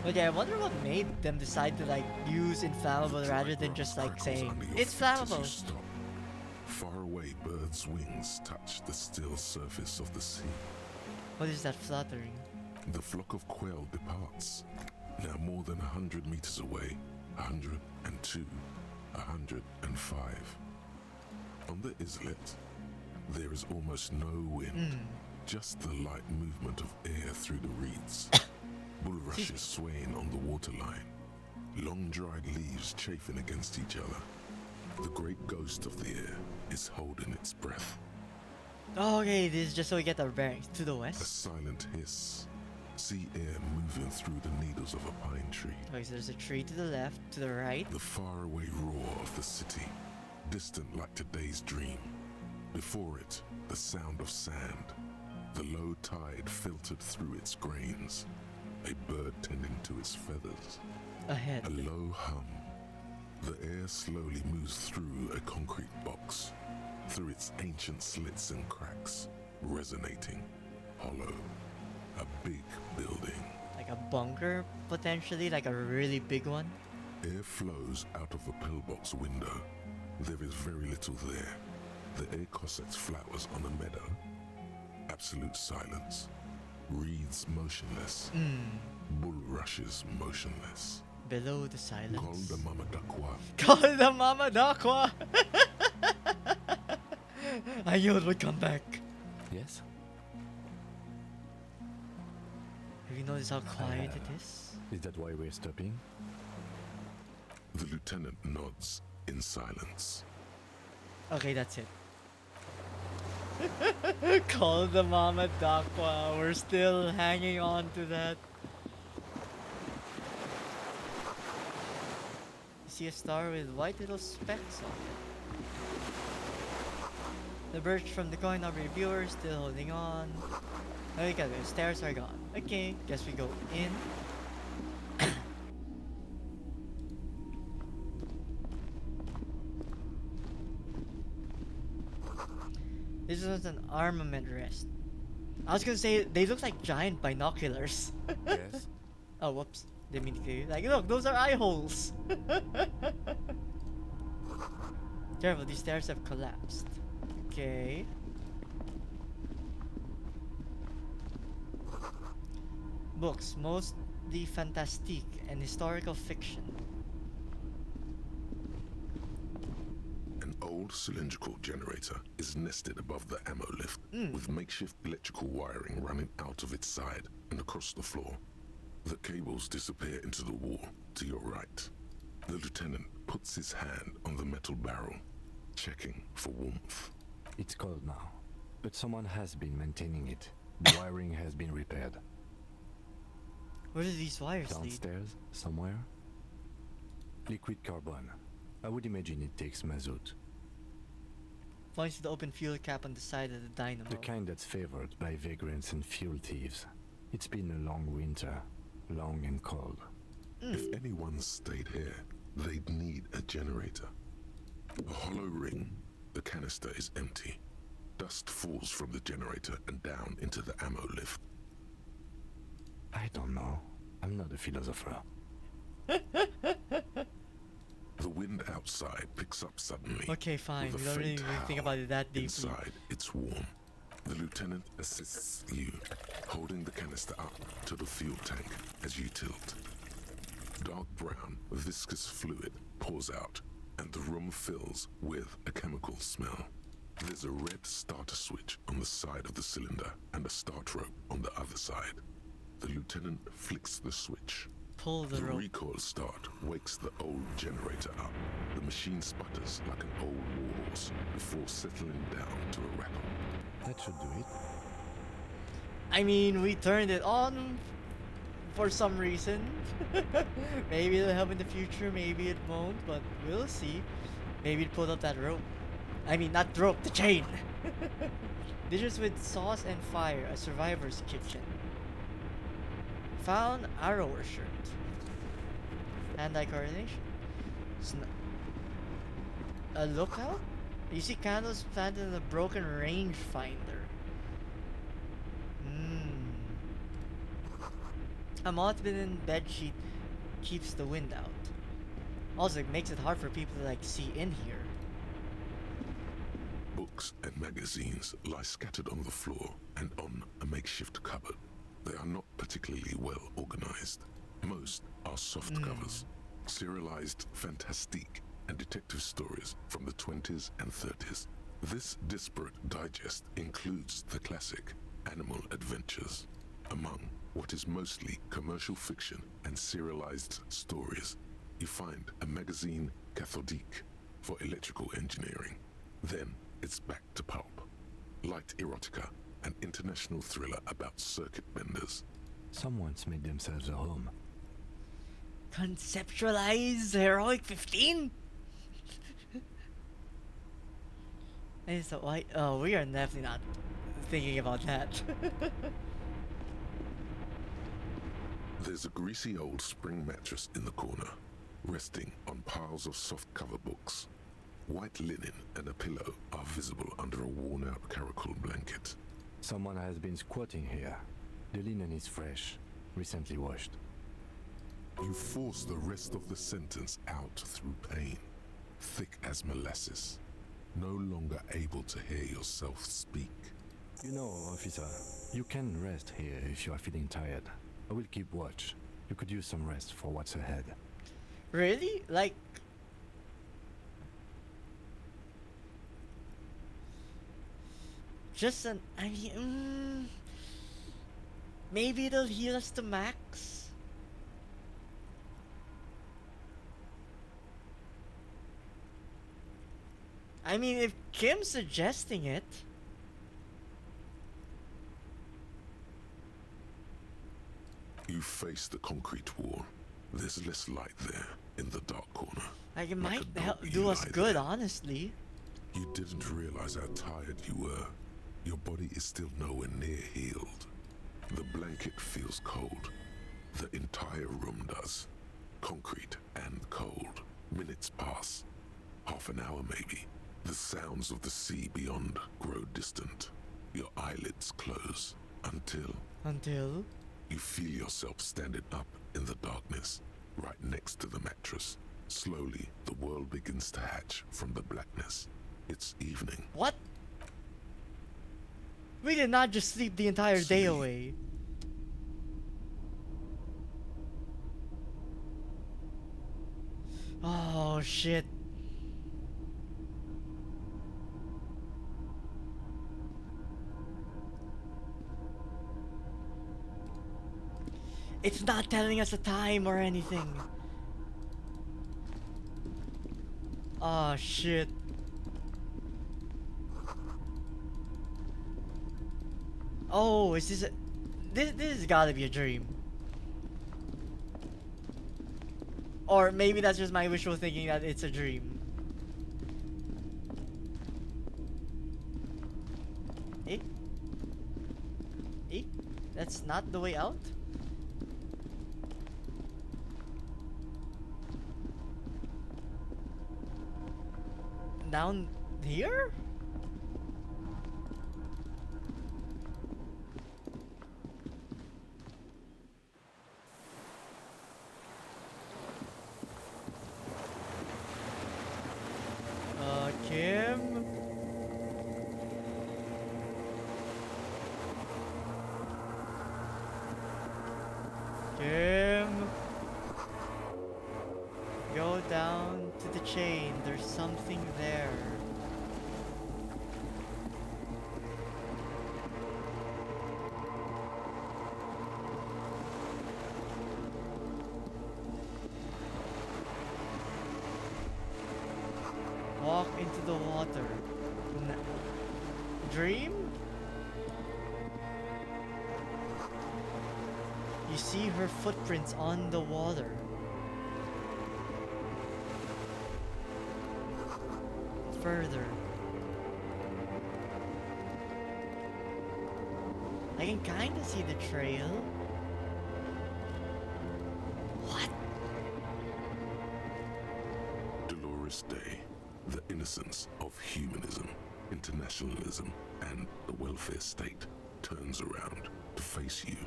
A: But yeah, I wonder what made them decide to like use inflammable rather than just like saying it's flammable.
B: Far away, birds' wings touch the still surface of the sea.
A: What is that fluttering?
B: The flock of quail departs. Now more than 100 meters away, 102, 105. On the islet, there is almost no wind, just the light movement of air through the reeds. Bulrushes swaying on the waterline, long dried leaves chafing against each other. The great ghost of the air is holding its breath.
A: Okay, this is just so we get our bearings. To the
B: A
A: west.
B: silent hiss. Sea air moving through the needles of a pine tree.
A: Okay, so there's a tree to the left, to the right.
B: The faraway roar of the city, distant like today's dream. Before it, the sound of sand. The low tide filtered through its grains. A bird tending to its feathers.
A: Ahead.
B: A low hum. The air slowly moves through a concrete box, through its ancient slits and cracks, resonating, hollow. A big building.
A: Like a bunker, potentially, like a really big one.
B: Air flows out of a pillbox window. There is very little there. The air cossets flowers on a meadow. Absolute silence. Reeds motionless. Bulrushes motionless.
A: Below the silence.
B: Call the Mama Dakwa.
A: Call the Mama Dakwa! I knew it would come back.
C: Yes?
A: Have you noticed how quiet it is?
C: Is that why we're stopping?
B: The lieutenant nods in silence.
A: Okay, that's it. Call the Mama Dakwa. We're still hanging on to that. You see a star with white little specks on it. The birch from the coin of reviewer still holding on. Okay, the stairs are gone. Okay, guess we go in. This is an armament rest. I was gonna say they look like giant binoculars.
C: Yes.
A: Oh, whoops. Didn't mean to do like, look, those are eye holes. Careful, these stairs have collapsed. Okay. Books, mostly fantastique and historical fiction.
B: An old cylindrical generator is nested above the ammo lift, with makeshift electrical wiring running out of its side and across the floor. The cables disappear into the wall to your right. The lieutenant puts his hand on the metal barrel, checking for warmth.
C: It's cold now, but someone has been maintaining it. The wiring has been repaired.
A: Where do these wires lead?
C: Downstairs, somewhere? Liquid carbon. I would imagine it takes mazout.
A: Points to the open fuel cap on the side of the dynamo.
C: The kind that's favored by vagrants and fuel thieves. It's been a long winter, long and cold.
B: If anyone stayed here, they'd need a generator. A hollow ring, the canister is empty. Dust falls from the generator and down into the ammo lift.
C: I don't know. I'm not a philosopher.
B: The wind outside picks up suddenly.
A: Okay, fine.
B: With
A: We
B: a
A: don't really
B: faint
A: think
B: howl.
A: about it that deeply.
B: Inside, it's warm. The lieutenant assists you, holding the canister up to the fuel tank as you tilt. Dark brown, viscous fluid pours out, and the room fills with a chemical smell. There's a red starter switch on the side of the cylinder and a start rope on the other side. The lieutenant flicks the switch.
A: Pull the rope.
B: recoil start wakes the old generator up. The machine sputters like an old warhorse before settling down to a rattle.
C: That should do it.
A: I mean, we turned it on for some reason. Maybe it'll help in the future, maybe it won't, but we'll see. Maybe it pulled up that rope. I mean, not rope, the chain. Dishes with sauce and fire, a survivor's kitchen. Found arrower shirt. Hand-eye coordination. A lookout? You see candles planted in a broken rangefinder. A moth-bitten bedsheet keeps the wind out. Also, it makes it hard for people to like see in here.
B: Books and magazines lie scattered on the floor and on a makeshift cupboard. They are not particularly well organized. Most are soft covers, serialized fantastique and detective stories from the 20s and 30s. This disparate digest includes the classic Animal Adventures. Among what is mostly commercial fiction and serialized stories, you find a magazine cathodique for electrical engineering. Then it's back to pulp. Light erotica, an international thriller about circuit benders.
C: Someone's made themselves a home.
A: Conceptualize Heroic 15? And so why? Oh, we are definitely not thinking about that.
B: There's a greasy old spring mattress in the corner, resting on piles of soft cover books. White linen and a pillow are visible under a worn-out caracol blanket.
C: Someone has been squatting here. The linen is fresh, recently washed.
B: You force the rest of the sentence out through pain, thick as molasses, no longer able to hear yourself speak.
C: You know, officer, you can rest here if you are feeling tired. I will keep watch. You could use some rest for what's ahead.
A: Really? Like... Just an... I mean... maybe it'll heal us to max? I mean, if Kim's suggesting it...
B: You face the concrete wall. There's less light there, in the dark corner.
A: Like, it might
B: a dog,
A: do
B: you
A: us
B: lie
A: good,
B: there.
A: honestly.
B: You didn't realize how tired you were. Your body is still nowhere near healed. The blanket feels cold. The entire room does. Concrete and cold. Minutes pass. Half an hour maybe. The sounds of the sea beyond grow distant. Your eyelids close until...
A: Until?
B: You feel yourself standing up in the darkness, right next to the mattress. Slowly, the world begins to hatch from the blackness. It's evening.
A: What? We did not just sleep the entire day away. Oh shit. It's not telling us a time or anything. Oh shit. Oh, is this a... This has gotta be a dream. Or maybe that's just my wishful thinking that it's a dream. Eh? Eh? That's not the way out? Down here? Kim? Kim? Go down to the chain. There's something there. Walk into the water. Dream? You see her footprints on the water. Further. I can kinda see the trail. What?
B: Dolores Day, the innocence of humanism, internationalism, and the welfare state turns around to face you.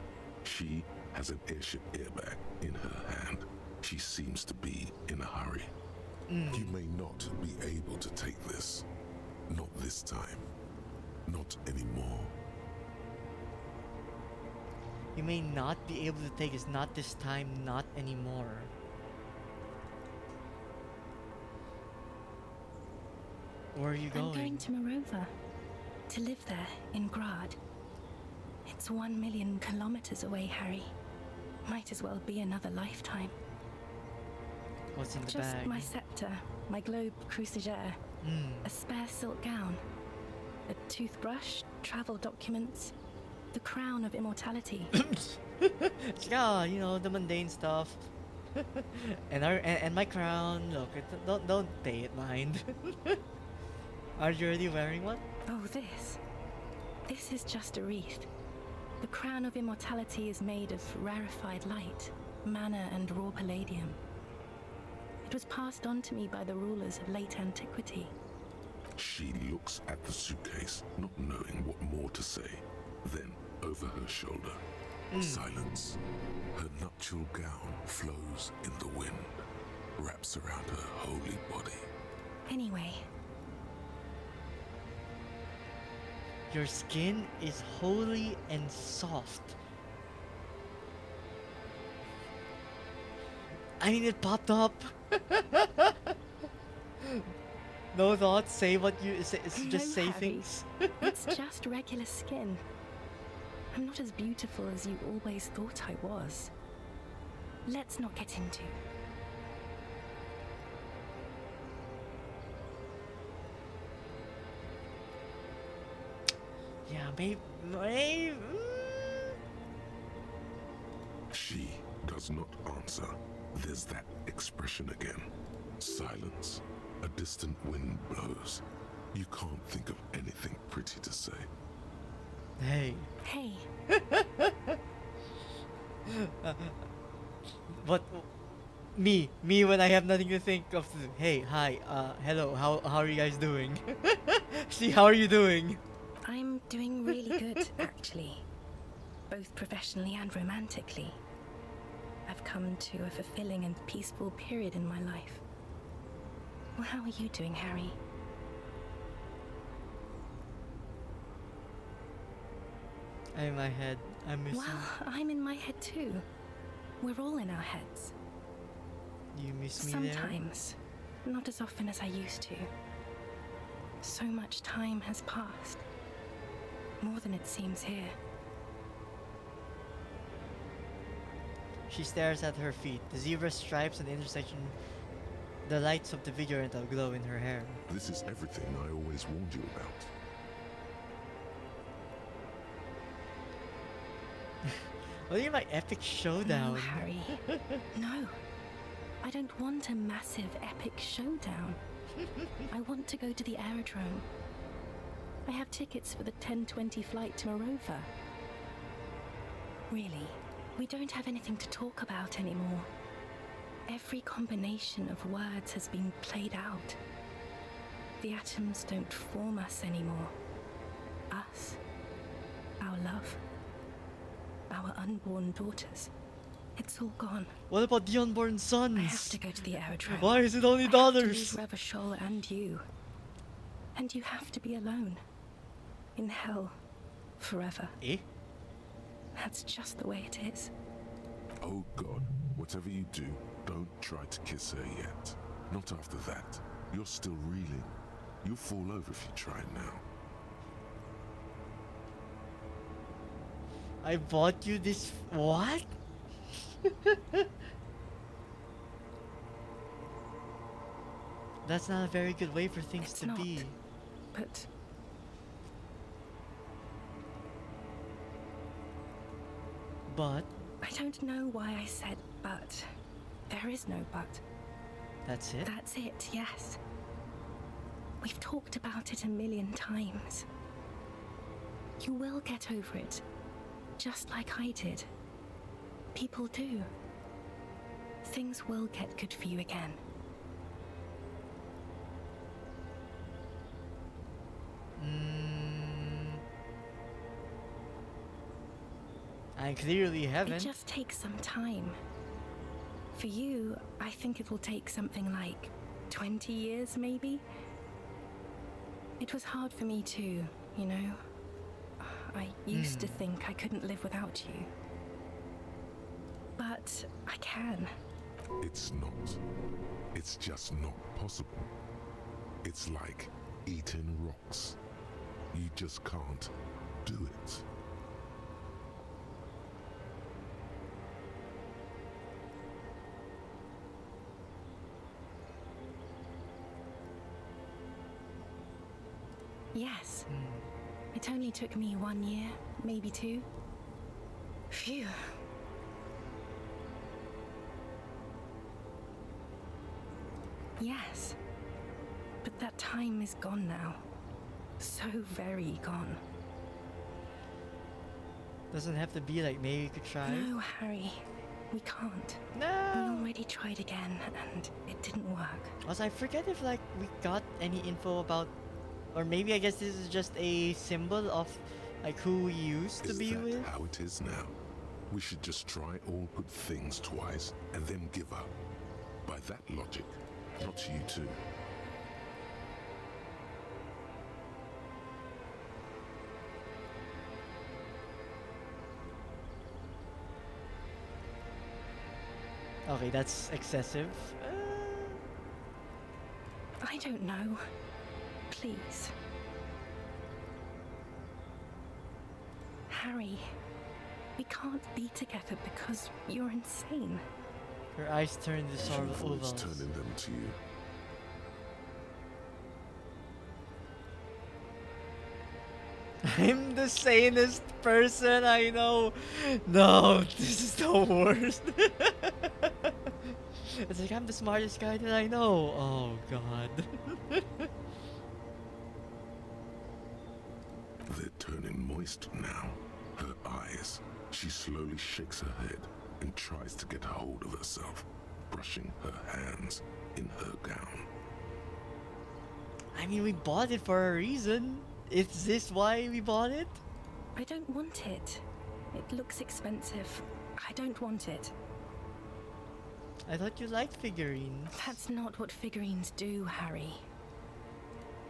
B: She has an airship airbag in her hand. She seems to be in a hurry. You may not be able to take this. Not this time. Not anymore.
A: You may not be able to take this, not this time, not anymore. Where are you going?
I: I'm going to Morova. To live there, in Grad. It's 1 million kilometers away, Harry. Might as well be another lifetime.
A: What's in the
I: Just
A: bag?
I: my scepter, my globe cruciger, a spare silk gown, a toothbrush, travel documents, the crown of immortality.
A: Yeah, you know, the mundane stuff. and my crown. Look, don't pay it mind. Are you already wearing one?
I: Oh, this. This is just a wreath. The crown of immortality is made of rarefied light, mana and raw palladium. It was passed on to me by the rulers of late antiquity.
B: She looks at the suitcase, not knowing what more to say. Then, over her shoulder, silence. Her nuptial gown flows in the wind, wraps around her holy body.
I: Anyway,
A: Your skin is holy and soft. I mean, it popped up. No thoughts. Say what you say.
I: No,
A: Just say
I: Harry.
A: things.
I: It's just regular skin. I'm not as beautiful as you always thought I was. Let's not get into.
A: Yeah, maybe.
B: She does not answer. There's that expression again. Silence. A distant wind blows. You can't think of anything pretty to say.
A: Hey.
I: Hey.
A: What? Me when I have nothing to think of. Hey, hi, hello. How are you guys doing? See, how are you doing?
I: I'm doing really good, actually. Both professionally and romantically. I've come to a fulfilling and peaceful period in my life. Well, how are you doing, Harry?
A: I'm in my head. I'm missing.
I: Well, I'm in my head too. We're all in our heads.
A: You miss me there?
I: Sometimes. Not as often as I used to. So much time has passed. More than it seems here.
A: She stares at her feet. The zebra stripes and the intersection. The lights of the video rental glow in her hair.
B: This is everything I always warned you about.
A: What do you mean by epic showdown?
I: No, Harry. No. I don't want a massive epic showdown. I want to go to the aerodrome. I have tickets for the 10:20 flight to Morova. Really, we don't have anything to talk about anymore. Every combination of words has been played out. The atoms don't form us anymore. Us. Our love. Our unborn daughters. It's all gone.
A: What about the unborn sons?
I: I have to go to the aerodrome.
A: Why is it only
I: I have
A: daughters?
I: to leave Revachol and you. And you have to be alone. In hell. Forever.
A: Eh?
I: That's just the way it is.
B: Oh God, whatever you do, don't try to kiss her yet. Not after that. You're still reeling. You'll fall over if you try now.
A: I bought you this. What? That's not a very good way for things
I: It's
A: to
I: not,
A: be.
I: But
A: But
I: I don't know why I said but. There is no but.
A: That's it?
I: That's it, yes. We've talked about it a million times. You will get over it, just like I did. People do. Things will get good for you again.
A: I clearly haven't.
I: It just takes some time. For you, I think it will take something like 20 years, maybe? It was hard for me too, you know? I used to think I couldn't live without you. But I can.
B: It's not. It's just not possible. It's like eating rocks. You just can't do it.
I: Yes. It only took me 1 year, maybe 2. Phew. Yes. But that time is gone now. So very gone.
A: Doesn't have to be like maybe we could try.
I: No, Harry. We can't.
A: No.
I: We already tried again, and it didn't work.
A: Also, I forget if like we got any info about, or maybe I guess this is just a symbol of like who we used to be with.
B: Is that how it is now? We should just try all good things twice and then give up. By that logic, not you too.
A: Okay, that's excessive.
I: I don't know. Please. Harry, we can't be together because you're insane.
A: Her eyes turn to
B: Your
A: sorrowful
B: voice
A: ovals.
B: turning them to you.
A: I'm the sanest person I know. No, this is the worst. It's like I'm the smartest guy that I know. Oh god.
B: They're turning moist now. Her eyes. She slowly shakes her head and tries to get hold of herself, brushing her hands in her gown.
A: I mean, we bought it for a reason. Is this why we bought it?
I: I don't want it. It looks expensive. I don't want it.
A: I thought you liked figurines.
I: That's not what figurines do, Harry.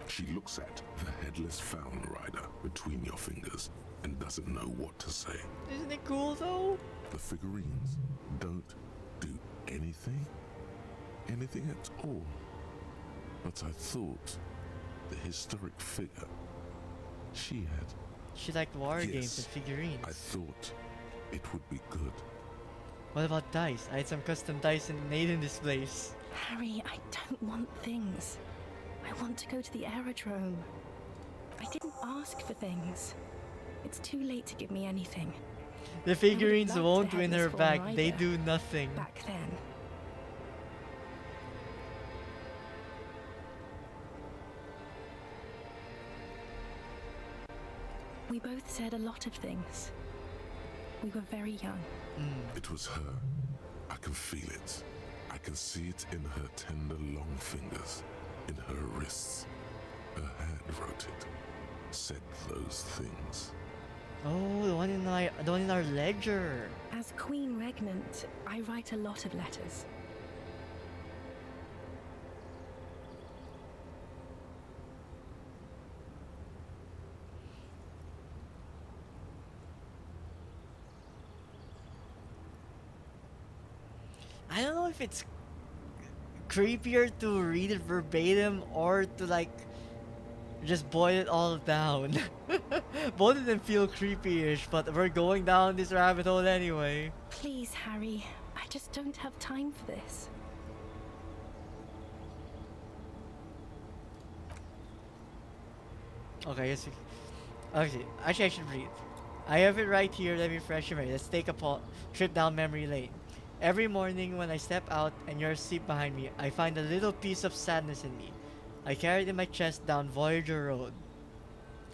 B: She looks at the headless Found Rider between your fingers and doesn't know what to say.
A: Isn't it cool though?
B: The figurines don't do anything? Anything at all? But I thought the historic figure she had.
A: She liked war games
B: Yes,
A: and figurines.
B: I thought it would be good.
A: What about dice? I had some custom dice made in this place.
I: Harry, I don't want things. I want to go to the aerodrome. I didn't ask for things. It's too late to give me anything.
A: The figurines
I: liked
A: won't
I: the
A: win her
I: headless
A: back.
I: Fallen
A: They
I: Rider
A: do nothing.
I: back then. We both said a lot of things. We were very young.
B: It was her. I can feel it. I can see it in her tender long fingers, in her wrists. Her hand wrote it, said those things.
A: Oh, the one in our ledger.
I: As Queen Regnant, I write a lot of letters.
A: I don't know if it's creepier to read it verbatim or to like just boil it all down. Both of them feel creepy-ish, but we're going down this rabbit hole anyway.
I: Please, Harry, I just don't have time for this.
A: Okay, actually, I should read. I have it right here. Let me refresh your memory. Let's take a trip down memory lane. Every morning when I step out and you're asleep behind me, I find a little piece of sadness in me. I carry it in my chest down Voyager Road.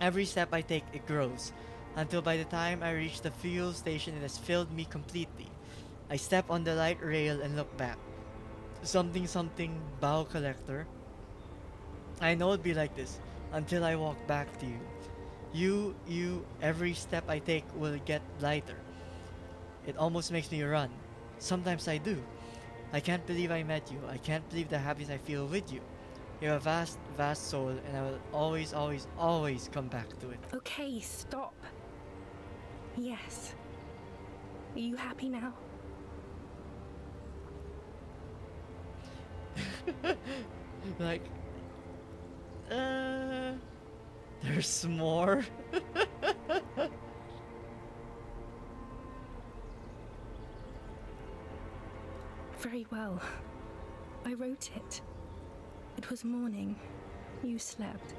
A: Every step I take, it grows, until by the time I reach the fuel station, it has filled me completely. I step on the light rail and look back. Something something bow collector. I know it'd be like this until I walk back to you. Every step I take will get lighter. It almost makes me run. Sometimes I do. I can't believe I met you. I can't believe the happiness I feel with you. You have a vast, vast soul, and I will always, always, always come back to it.
I: Okay, stop. Yes. Are you happy now?
A: Like, there's more.
I: Very well. I wrote it. It was morning. You slept.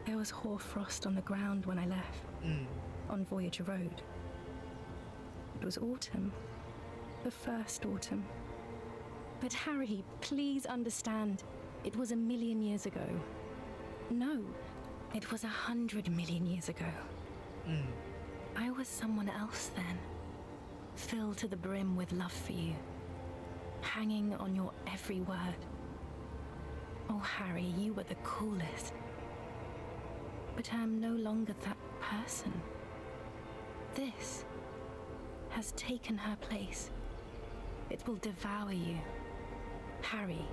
I: There was hoarfrost on the ground when I left. On Voyager Road. It was autumn. The first autumn. But Harry, please understand. It was 1,000,000 years ago. No, it was 100 million years ago. I was someone else then. Filled to the brim with love for you. Hanging on your every word. Oh, Harry, you were the coolest. But I am no longer that person. This has taken her place. It will devour you. Harry,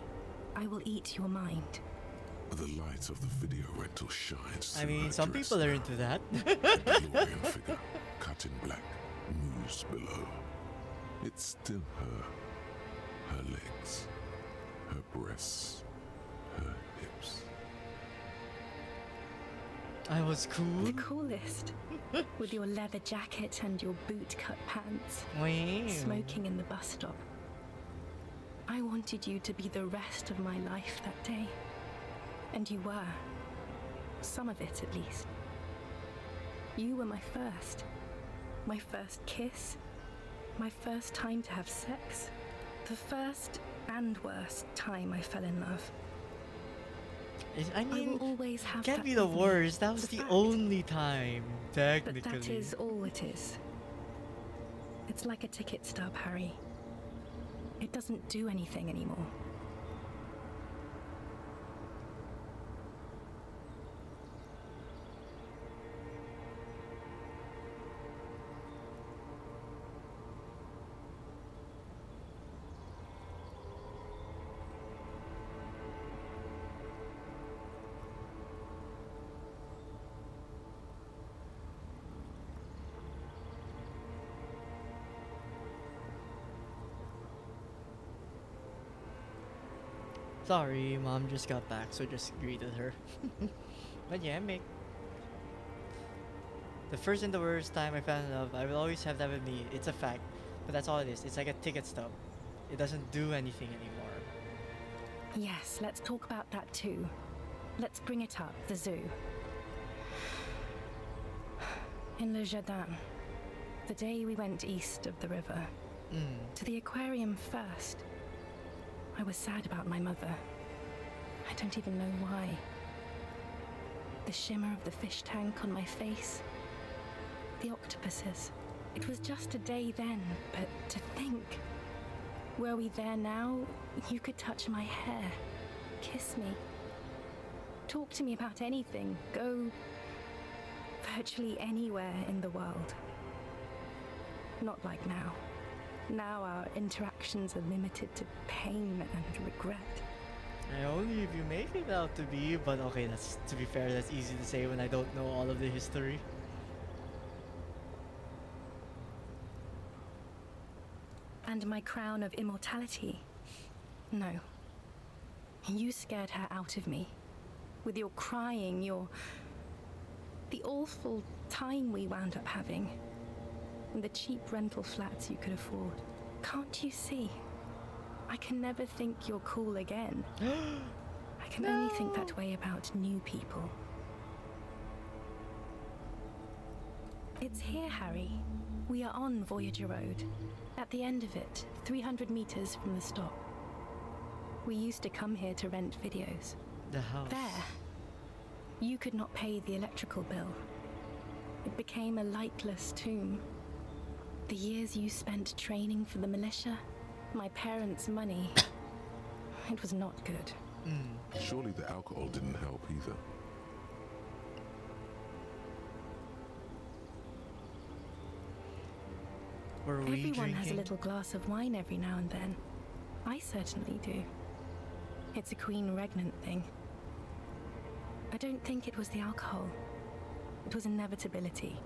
I: I will eat your mind.
B: The light of the video rental shines
A: I
B: through
A: mean,
B: her
A: some
B: dress
A: people are
B: now.
A: into that.
B: The DeLorean figure, cut in black, moves below. It's still her. Her legs, her breasts, her hips.
A: I was cool.
I: The coolest. With your leather jacket and your boot-cut pants.
A: Wow.
I: Smoking in the bus stop. I wanted you to be the rest of my life that day. And you were. Some of it, at least. You were my first. My first kiss. My first time to have sex. The first and worst time I fell in love.
A: I mean,
I: I will always have
A: can't
I: that
A: be the
I: with me.
A: worst. That was
I: It's a
A: the
I: fact.
A: only time,
I: But
A: technically.
I: that is all it is. It's like a ticket stub, Harry. It doesn't do anything anymore.
A: Sorry, Mom just got back, so just greeted her. But yeah, Mick. The first and the worst time I fell in love, I will always have that with me. It's a fact. But that's all it is. It's like a ticket stub. It doesn't do anything anymore.
I: Yes, let's talk about that too. Let's bring it up, the zoo. In Le Jardin, the day we went east of the river. To the aquarium first. I was sad about my mother. I don't even know why. The shimmer of the fish tank on my face. The octopuses. It was just a day then, but to think. Were we there now, you could touch my hair, kiss me, talk to me about anything, go virtually anywhere in the world. Not like now. Now our interactions are limited to pain and regret.
A: Only if you make it out to be, but okay, that's, to be fair, that's easy to say when I don't know all of the history.
I: And my crown of immortality? No. You scared her out of me. With your crying, the awful time we wound up having. And the cheap rental flats you could afford. Can't you see? I can never think you're cool again. I can only think that way about new people. It's here, Harry. We are on Voyager Road. At the end of it, 300 meters from the stop. We used to come here to rent videos.
A: The house.
I: There, you could not pay the electrical bill. It became a lightless tomb. The years you spent training for the militia, my parents' money, it was not good.
B: Surely the alcohol didn't help either.
A: Were we
I: Everyone has a
A: drinking?
I: little glass of wine every now and then. I certainly do. It's a Queen Regnant thing. I don't think it was the alcohol. It was inevitability.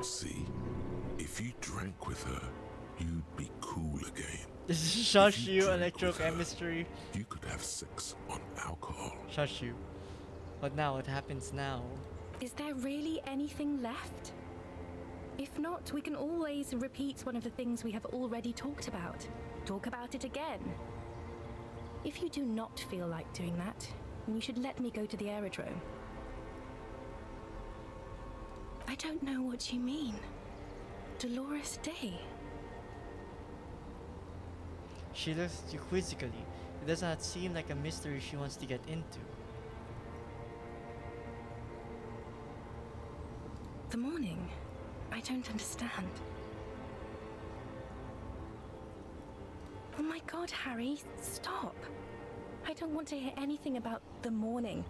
B: See, if you drank with her, you'd be cool again.
A: This is shush
B: If
A: you,
B: drank with her,
A: electrochemistry.
B: You could have sex on alcohol.
A: Shush you. But now, what happens now?
I: Is there really anything left? If not, we can always repeat one of the things we have already talked about. Talk about it again. If you do not feel like doing that, then you should let me go to the aerodrome. I don't know what you mean. Dolores Day.
A: She looks at you quizzically. It does not seem like a mystery she wants to get into.
I: The morning. I don't understand. Oh my god, Harry, stop. I don't want to hear anything about the morning.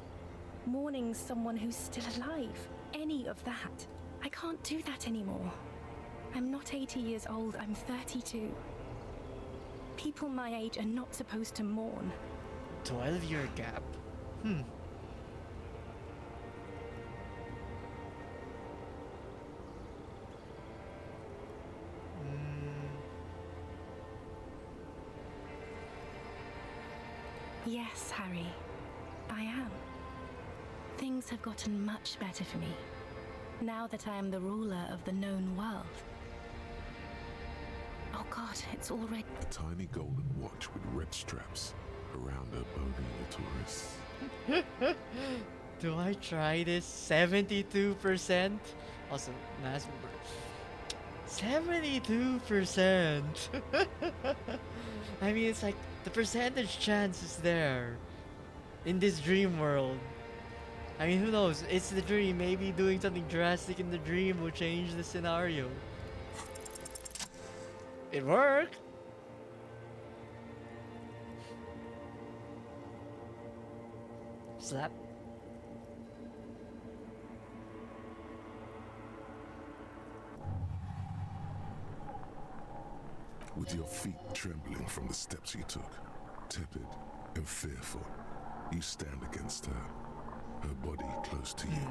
I: Mourning someone who's still alive. Any of that. I can't do that anymore. I'm not 80 years old, I'm 32. People my age are not supposed to mourn.
A: 12-year gap.
I: Yes, Harry. I am. Things have gotten much better for me, now that I am the ruler of the known world. Oh god, it's already...
B: A tiny golden watch with red straps around her bony little wrists.
A: Do I try this? 72%? Also, mass 72%! I mean, it's like the percentage chance is there in this dream world. I mean, who knows? It's the dream. Maybe doing something drastic in the dream will change the scenario. It worked! Slap.
B: With your feet trembling from the steps you took, tepid and fearful, you stand against her, her body close to you,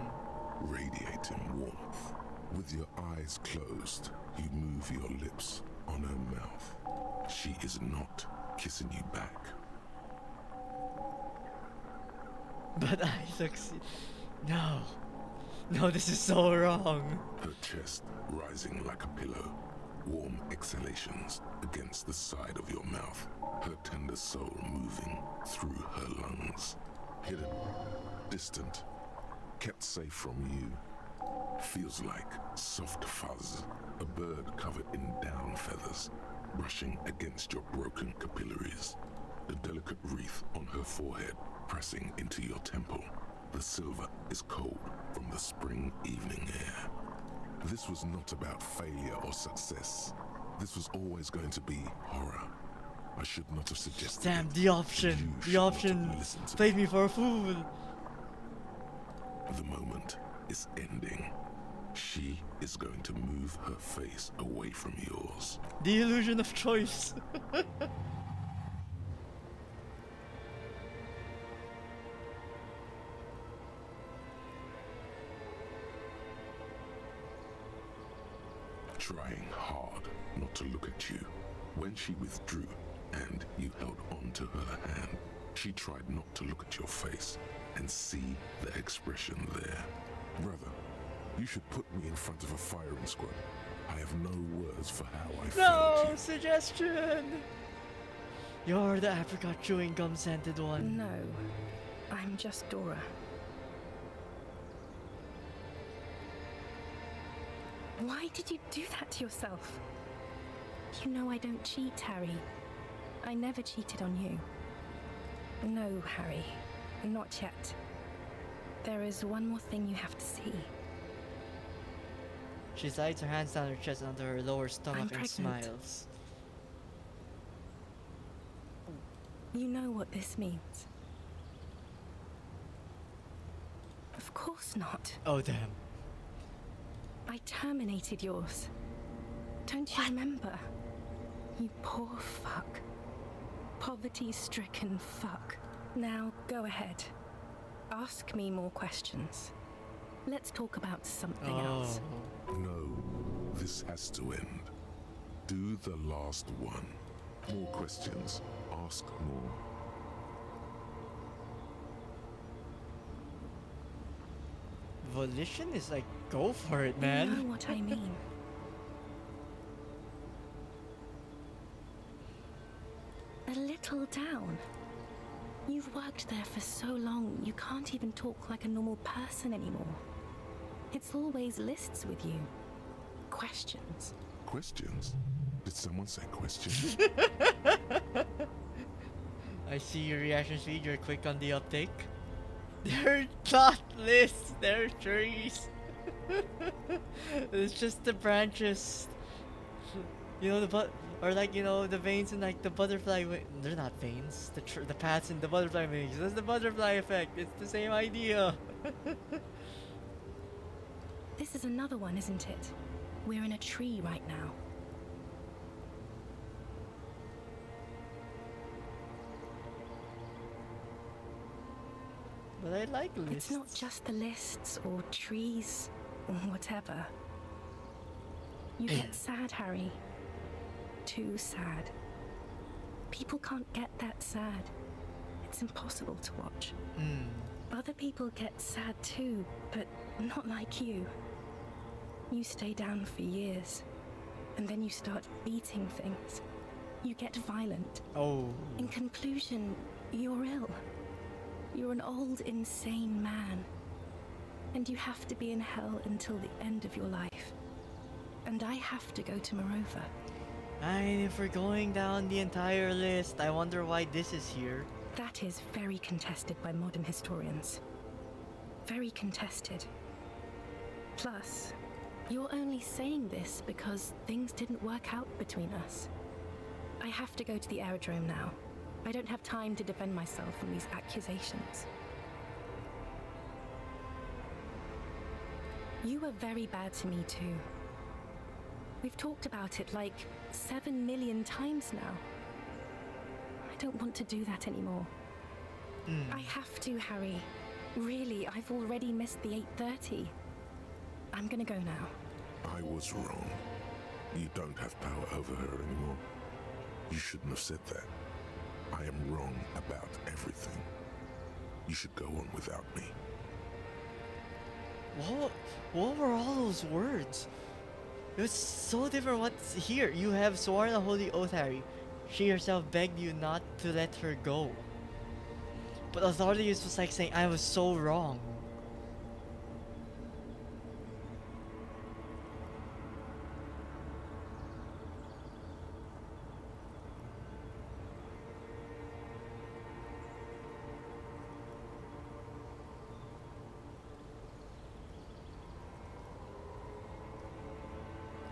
B: radiating warmth. With your eyes closed, you move your lips on her mouth. She is not kissing you back.
A: But I succeed. No. No, this is so wrong.
B: Her chest rising like a pillow, warm exhalations against the side of your mouth, her tender soul moving through her lungs. Hidden, distant, kept safe from you. Feels like soft fuzz, a bird covered in down feathers, brushing against your broken capillaries. A delicate wreath on her forehead, pressing into your temple. The silver is cold from the spring evening air. This was not about failure or success. This was always going to be horror. I should not have suggested
A: Damn,
B: it.
A: the option.
B: You
A: The
B: should
A: option
B: not have listened to
A: played me for a fool.
B: The moment is ending. She is going to move her face away from yours.
A: The illusion of choice.
B: Trying hard not to look at you. When she withdrew and you held on to her hand, she tried not to look at your face and see the expression there. Brother, you should put me in front of a firing squad. I have no words for how I felt.
A: No suggestion. You're the apricot chewing gum scented one.
I: No, I'm just Dora. Why did you do that to yourself? You know I don't cheat, Harry. I never cheated on you. No, Harry. Not yet. There is one more thing you have to see.
A: She slides her hands down her chest and onto her lower stomach and
I: pregnant.
A: smiles.
I: You know what this means. Of course not.
A: Oh, damn.
I: I terminated yours. Don't you remember? You poor fuck. Poverty-stricken fuck. Now, go ahead. Ask me more questions. Let's talk about something else.
B: No, this has to end. Do the last one. More questions. Ask more.
A: Volition is like, go for it,
I: You
A: man.
I: know what I mean. A little down. You've worked there for so long, you can't even talk like a normal person anymore. It's always lists with you. Questions.
B: Questions? Did someone say questions?
A: I see your reaction speed, you're quick on the uptake. They're not lists, they're trees. It's just the branches. You know, or like, you know, the veins in like the butterfly they're not veins. The paths in the butterfly wings. That's the butterfly effect. It's the same idea.
I: This is another one, isn't it? We're in a tree right now.
A: But I like lists.
I: It's not just the lists or trees or whatever. You get sad, Harry. Too sad. People can't get that sad. It's impossible to watch. Other people get sad too, but not like you. You stay down for years, and then you start beating things. You get violent.
A: Oh.
I: In conclusion, you're ill. You're an old, insane man. And you have to be in hell until the end of your life. And I have to go to Morova.
A: And if we're going down the entire list, I wonder why this is here.
I: That is very contested by modern historians. Very contested. Plus, you're only saying this because things didn't work out between us. I have to go to the aerodrome now. I don't have time to defend myself from these accusations. You were very bad to me too. We've talked about it like 7 million times now. I don't want to do that anymore. I have to, Harry. Really, I've already missed the 8:30. I'm gonna go now.
B: I was wrong. You don't have power over her anymore. You shouldn't have said that. I am wrong about everything. You should go on without me.
A: What were all those words? It was so different what's here. You have sworn a holy oath, Harry. She herself begged you not to let her go. But authority was like saying, I was so wrong.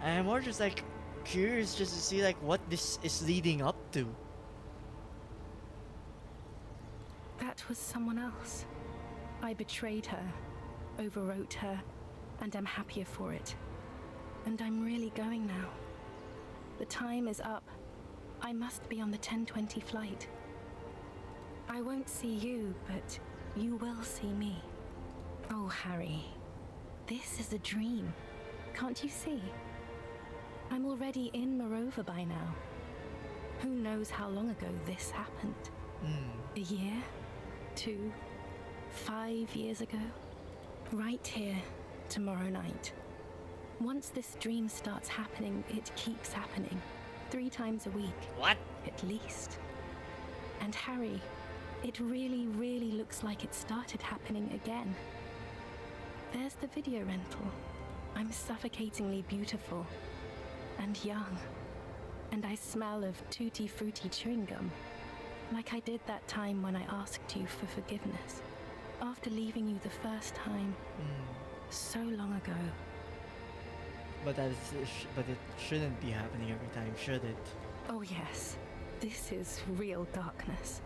A: I'm more just like curious just to see like what this is leading up to.
I: That was someone else. I betrayed her, overwrote her, and I'm happier for it. And I'm really going now. The time is up. I must be on the 10:20 flight. I won't see you, but you will see me. Oh, Harry, this is a dream. Can't you see? I'm already in Morova by now. Who knows how long ago this happened? A year? 2? 5 years ago? Right here, tomorrow night. Once this dream starts happening, it keeps happening. 3 times a week.
A: What?
I: At least. And Harry, it really, really looks like it started happening again. There's the video rental. I'm suffocatingly beautiful and young, and I smell of tutti frutti chewing gum, like I did that time when I asked you for forgiveness after leaving you the first time so long ago.
A: But but it shouldn't be happening every time, should it?
I: Oh yes, this is real darkness.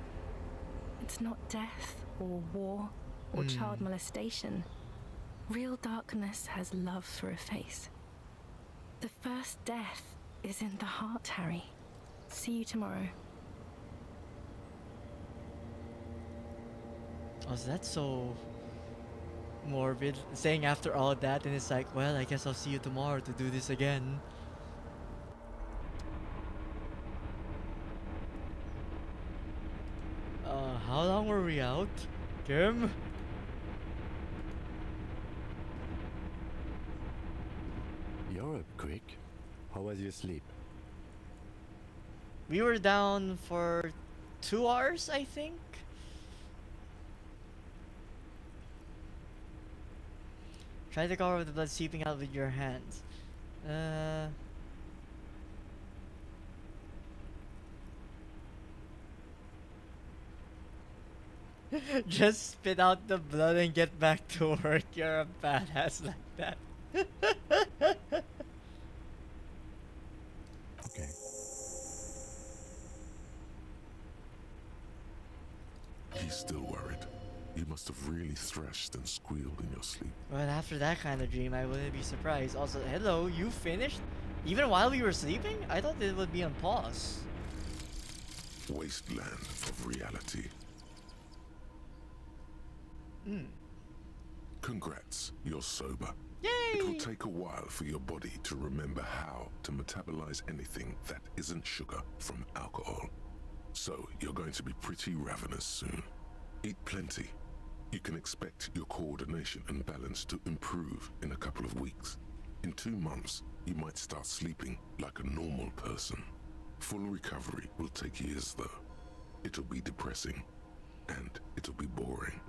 I: It's not death or war or child molestation. Real darkness has love for a face. The first death is in the heart, Harry. See you tomorrow.
A: Oh, so that's so morbid. Saying after all that, and it's like, well, I guess I'll see you tomorrow to do this again. How long were we out, Kim?
C: You're up quick. How was your sleep?
A: We were down for 2 hours, I think. Try to cover the blood seeping out with your hands. Just spit out the blood and get back to work. You're a badass like that.
C: Okay.
B: He's still worried. You must have really thrashed and squealed in your sleep.
A: Well, after that kind of dream, I wouldn't be surprised. Also, hello, you finished? Even while we were sleeping? I thought it would be on pause.
B: Wasteland of reality. Congrats, you're sober.
A: Yay!
B: It will take a while for your body to remember how to metabolize anything that isn't sugar from alcohol. So you're going to be pretty ravenous soon. Eat plenty. You can expect your coordination and balance to improve in a couple of weeks. In 2 months, you might start sleeping like a normal person. Full recovery will take years though. It'll be depressing, and it'll be boring.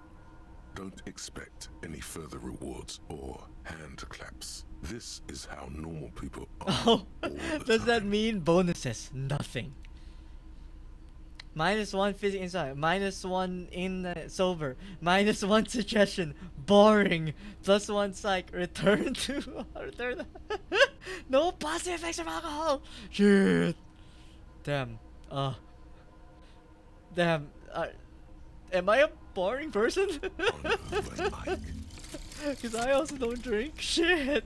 B: Don't expect any further rewards or hand claps. This is how normal people are.
A: Oh, does that mean bonuses? Nothing. -1 physics inside, -1 in sober, -1 suggestion, boring, +1 psych, return to return. No positive effects of alcohol. Shit. Damn. Damn. Am I a boring person? Because I also don't drink. Shit.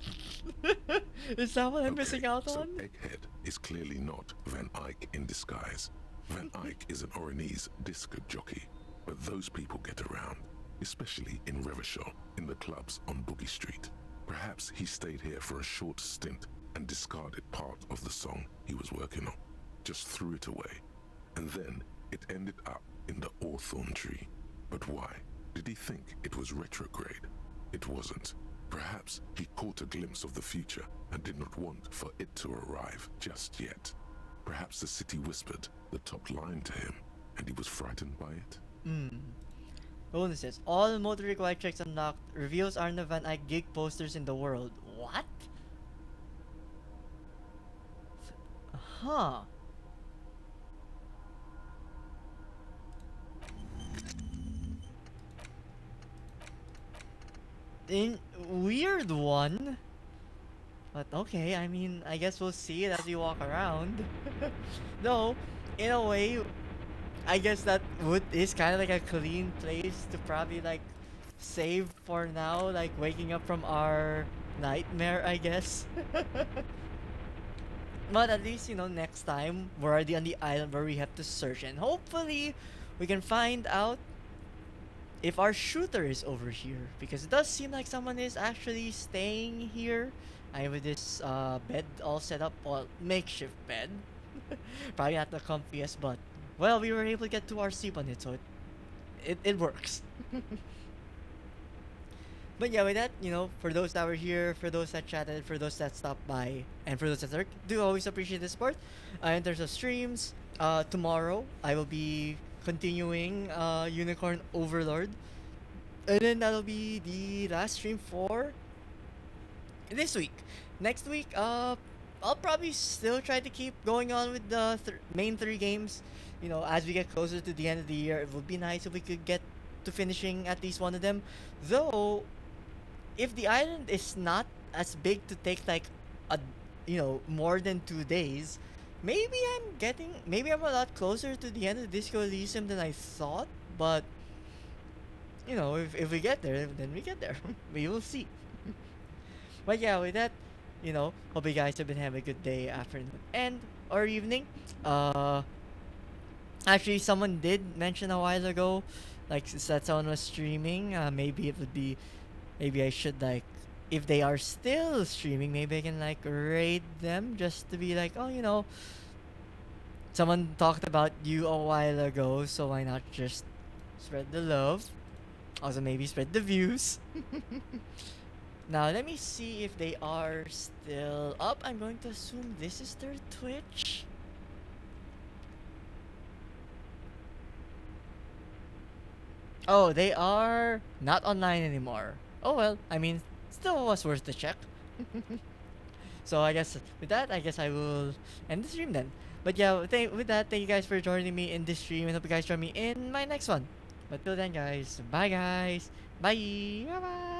A: Is that what I'm missing out on?
B: So Egghead is clearly not Van Eyck in disguise. Van Eyck is an Oranese disco jockey, but those people get around, especially in Revachol, in the clubs on Boogie Street. Perhaps he stayed here for a short stint and discarded part of the song he was working on, just threw it away, and then it ended up in the hawthorn tree. But why? Did he think it was retrograde? It wasn't. Perhaps he caught a glimpse of the future and did not want for it to arrive just yet. Perhaps the city whispered the top line to him, and he was frightened by it.
A: Bonuses. All motor required checks unlocked. Reveals Arne Van Eyck gig posters in the world. What? Huh. Weird one. But okay, I mean, I guess we'll see it as we walk around. No, in a way, I guess that wood is kind of like a clean place to probably like save for now, like waking up from our nightmare, I guess. But at least, you know, next time we're already on the island where we have to search, and hopefully we can find out if our shooter is over here, because it does seem like someone is actually staying here. I with this bed all set up, well, makeshift bed. Probably not the comfiest, but well, we were able to get to our sleep on it, so it works. But yeah, with that, you know, for those that were here, for those that chatted, for those that stopped by, and for those that lurk, do always appreciate the support. In terms of streams, tomorrow I will be continuing Unicorn Overlord, and then that'll be the last stream for this week. Next week, I'll probably still try to keep going on with the main 3 games. You know, as we get closer to the end of the year, it would be nice if we could get to finishing at least one of them. Though, if the island is not as big to take like a, more than 2 days, maybe I'm a lot closer to the end of Disco Elysium than I thought. But if we get there, then we get there. We will see. But yeah, with that, hope you guys have been having a good day, afternoon, and or evening. Actually, someone did mention a while ago, like, that someone was streaming. Maybe I should, like, if they are still streaming, maybe I can, like, raid them just to be like, oh, someone talked about you a while ago, so why not just spread the love? Also, maybe spread the views. Now, let me see if they are still up. I'm going to assume this is their Twitch. Oh, they are not online anymore. Oh well, I mean, still was worth the check. So I guess with that, I will end the stream then. But yeah, with that, thank you guys for joining me in this stream, and hope you guys join me in my next one. But till then, guys, bye guys. Bye. Bye bye.